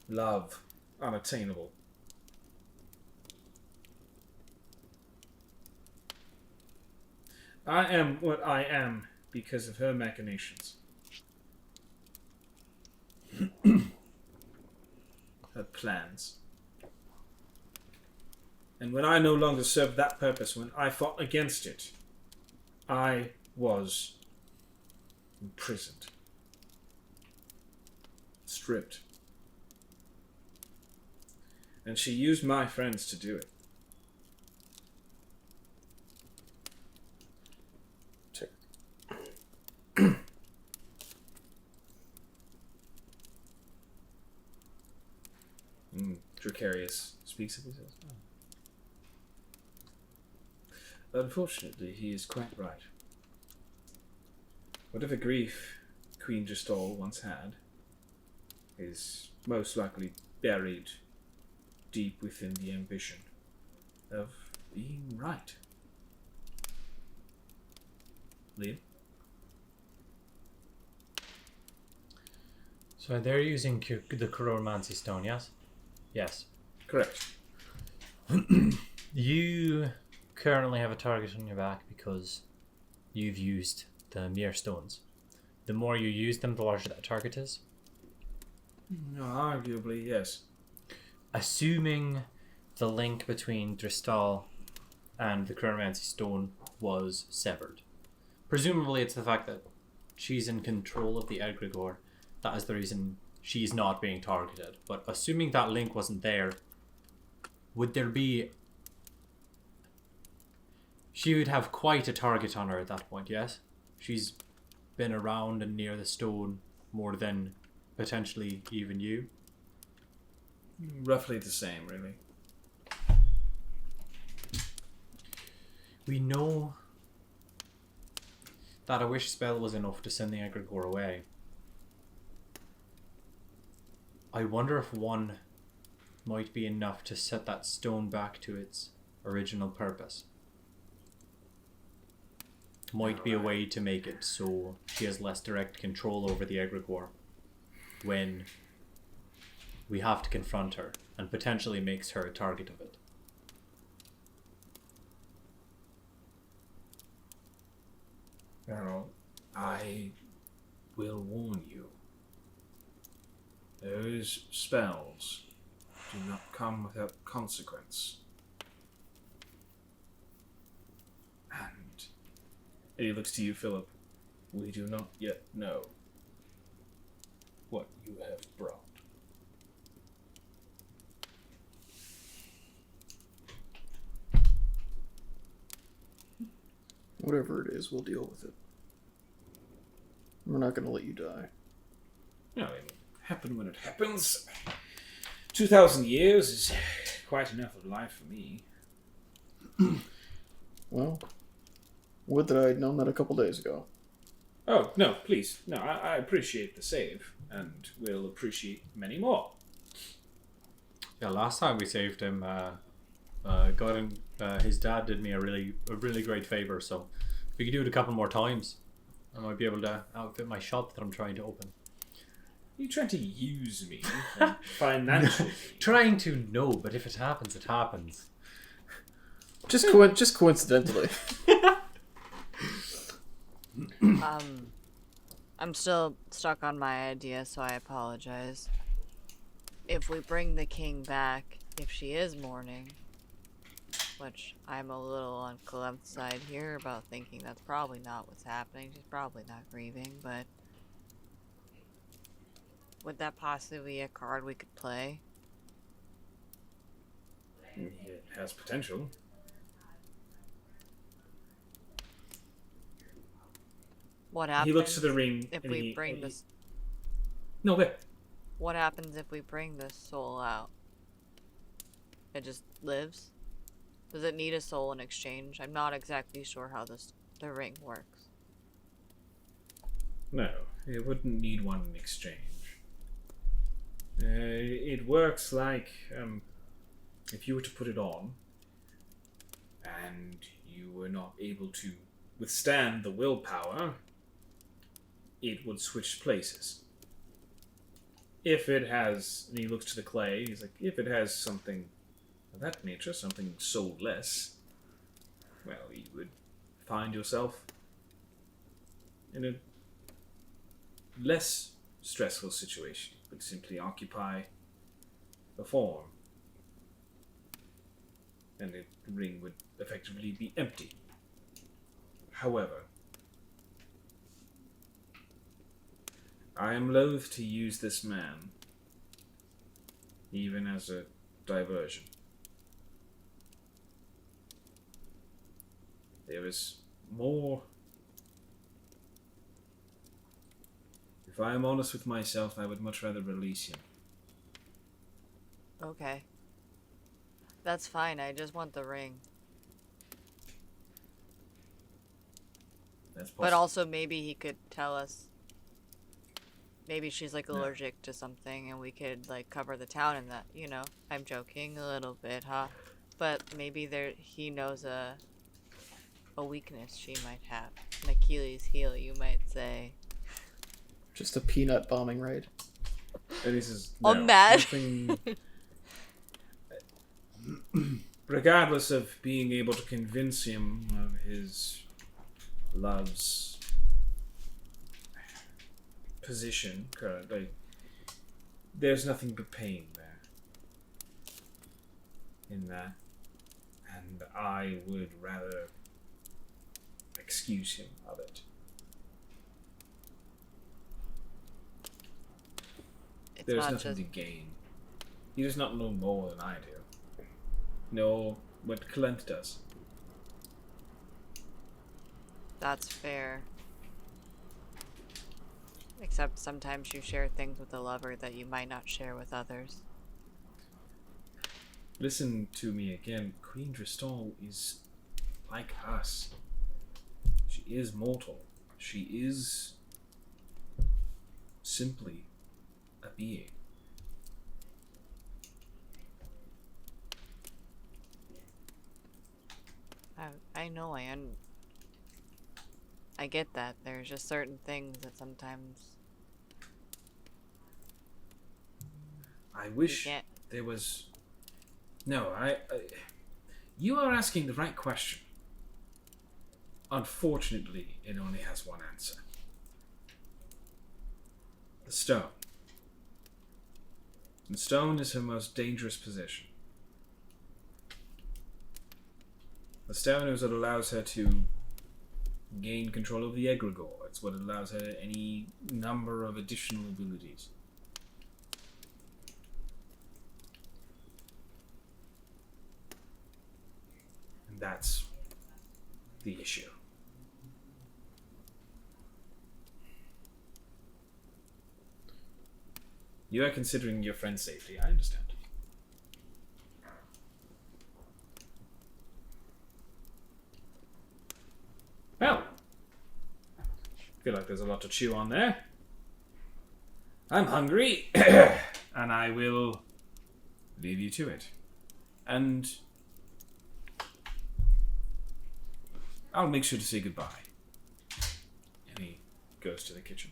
[SPEAKER 1] Love, unattainable. I am what I am because of her machinations. Her plans. And when I no longer served that purpose, when I fought against it, I was imprisoned. Stripped. And she used my friends to do it. Dracarius speaks of his. Unfortunately, he is quite right. Whatever grief Queen Gestalt once had is most likely buried deep within the ambition of being right. Liam?
[SPEAKER 7] So they're using the Chromancy Stone, yes? Yes.
[SPEAKER 1] Correct.
[SPEAKER 7] You currently have a target on your back because you've used the mere stones. The more you use them, the larger that target is.
[SPEAKER 1] Arguably, yes.
[SPEAKER 7] Assuming the link between Dristal and the Chromancy Stone was severed. Presumably it's the fact that she's in control of the egregore. That is the reason she's not being targeted. But assuming that link wasn't there, would there be... She would have quite a target on her at that point, yes? She's been around and near the stone more than potentially even you.
[SPEAKER 1] Roughly the same, really.
[SPEAKER 7] We know that a wish spell was enough to send the egregore away. I wonder if one might be enough to set that stone back to its original purpose. Might be a way to make it so she has less direct control over the egregore when we have to confront her, and potentially makes her a target of it.
[SPEAKER 1] Harrow, I will warn you. Those spells do not come without consequence. And he looks to you, Philip. We do not yet know what you have brought.
[SPEAKER 2] Whatever it is, we'll deal with it. We're not going to let you die.
[SPEAKER 1] No, it'll happen when it happens. 2,000 years is quite enough of life for me.
[SPEAKER 2] Well, would that I had known that a couple days ago.
[SPEAKER 1] Oh, no, please. No, I appreciate the save, and will appreciate many more.
[SPEAKER 7] Yeah, last time we saved him, his dad did me a really great favor. So if we could do it a couple more times, I might be able to outfit my shop that I'm trying to open.
[SPEAKER 1] Are you trying to use me financially?
[SPEAKER 7] Trying to, no, but if it happens, it happens.
[SPEAKER 2] Just coincidentally.
[SPEAKER 5] I'm still stuck on my idea, so I apologize. If we bring the king back, if she is mourning, which I'm a little on Clem's side here about thinking that's probably not what's happening. She's probably not grieving, but would that possibly be a card we could play?
[SPEAKER 1] It has potential.
[SPEAKER 5] What happens
[SPEAKER 1] He looks to the ring.
[SPEAKER 5] if
[SPEAKER 1] and
[SPEAKER 5] we
[SPEAKER 1] he-
[SPEAKER 5] bring
[SPEAKER 1] he-
[SPEAKER 5] this?
[SPEAKER 1] No, there.
[SPEAKER 5] What happens if we bring this soul out? It just lives? Does it need a soul in exchange? I'm not exactly sure how the ring works.
[SPEAKER 1] No, it wouldn't need one in exchange. It works like if you were to put it on and you were not able to withstand the willpower, it would switch places. If it has, and he looks to the clay, he's like, if it has something of that nature, something soulless, well, you would find yourself in a less stressful situation. You would simply occupy the form, and the ring would effectively be empty. However, I am loath to use this man, even as a diversion. There is more. If I am honest with myself, I would much rather release him.
[SPEAKER 5] Okay. That's fine, I just want the ring.
[SPEAKER 1] That's possible.
[SPEAKER 5] But also maybe he could tell us. Maybe she's like
[SPEAKER 1] No.
[SPEAKER 5] allergic to something and we could like cover the town in that, you know. I'm joking a little bit, huh? But maybe he knows a weakness she might have. An Achilles heel, you might say.
[SPEAKER 2] Just a peanut bombing raid.
[SPEAKER 1] And he says,
[SPEAKER 5] I'm mad.
[SPEAKER 1] nothing- regardless of being able to convince him of his love's position currently, there's nothing but pain there in that, and I would rather excuse him of it.
[SPEAKER 5] It's
[SPEAKER 1] There's
[SPEAKER 5] not
[SPEAKER 1] nothing
[SPEAKER 5] just
[SPEAKER 1] to gain. He does not know more than I do. Know what Clent does.
[SPEAKER 5] that's fair. Except sometimes you share things with a lover that you might not share with others.
[SPEAKER 1] Listen to me again. Queen Dristal is like us. She is mortal. She is simply a being.
[SPEAKER 5] I know, I get that. There's just certain things that sometimes
[SPEAKER 1] I
[SPEAKER 5] you
[SPEAKER 1] wish
[SPEAKER 5] can't.
[SPEAKER 1] there was. No, you are asking the right question. Unfortunately, it only has one answer. The stone. The stone is her most dangerous possession. The stone is what allows her to gain control of the egregore. It's what allows her any number of additional abilities. And that's the issue. You are considering your friend's safety, I understand. Well, I feel like there's a lot to chew on there. I'm hungry, and I will leave you to it. And I'll make sure to say goodbye. And he goes to the kitchen.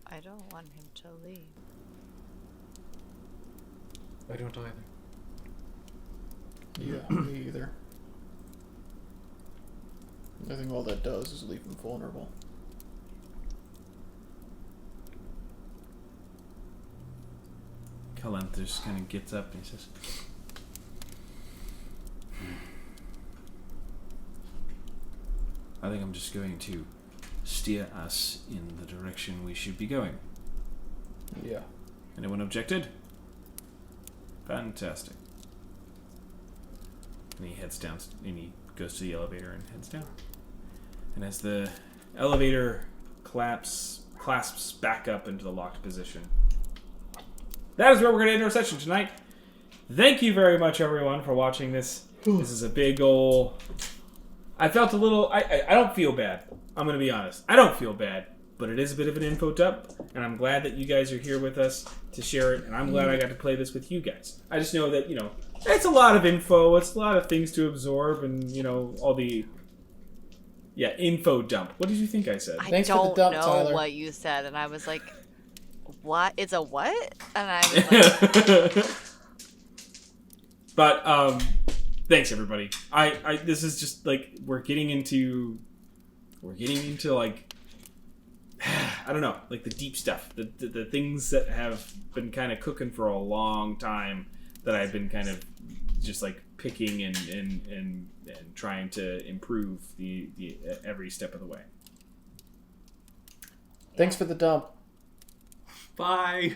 [SPEAKER 5] I don't want him to leave.
[SPEAKER 7] I don't either.
[SPEAKER 2] Yeah, me either. I think all that does is leave him vulnerable.
[SPEAKER 1] Calanthus kind of gets up and he says, I think I'm just going to steer us in the direction we should be going.
[SPEAKER 2] Yeah.
[SPEAKER 1] Anyone objected? Fantastic. And he heads down, and he goes to the elevator and heads down. And as the elevator clasps back up into the locked position, that is where we're going to end our session tonight. Thank you very much, everyone, for watching this. This is a big ol'... I felt a little... I don't feel bad. I'm going to be honest. I don't feel bad. But it is a bit of an info dump. And I'm glad that you guys are here with us to share it. And I'm glad I got to play this with you guys. I just know that, it's a lot of info. It's a lot of things to absorb. And, all the... Yeah, info dump. What did you think I said?
[SPEAKER 5] I don't know what you said. And I was like, what? It's a what? And I was like...
[SPEAKER 1] But, thanks everybody. This is just like, we're getting into like, I don't know, like the deep stuff, the things that have been kind of cooking for a long time that I've been kind of just like picking and trying to improve the every step of the way.
[SPEAKER 2] Thanks for the dump.
[SPEAKER 7] Bye.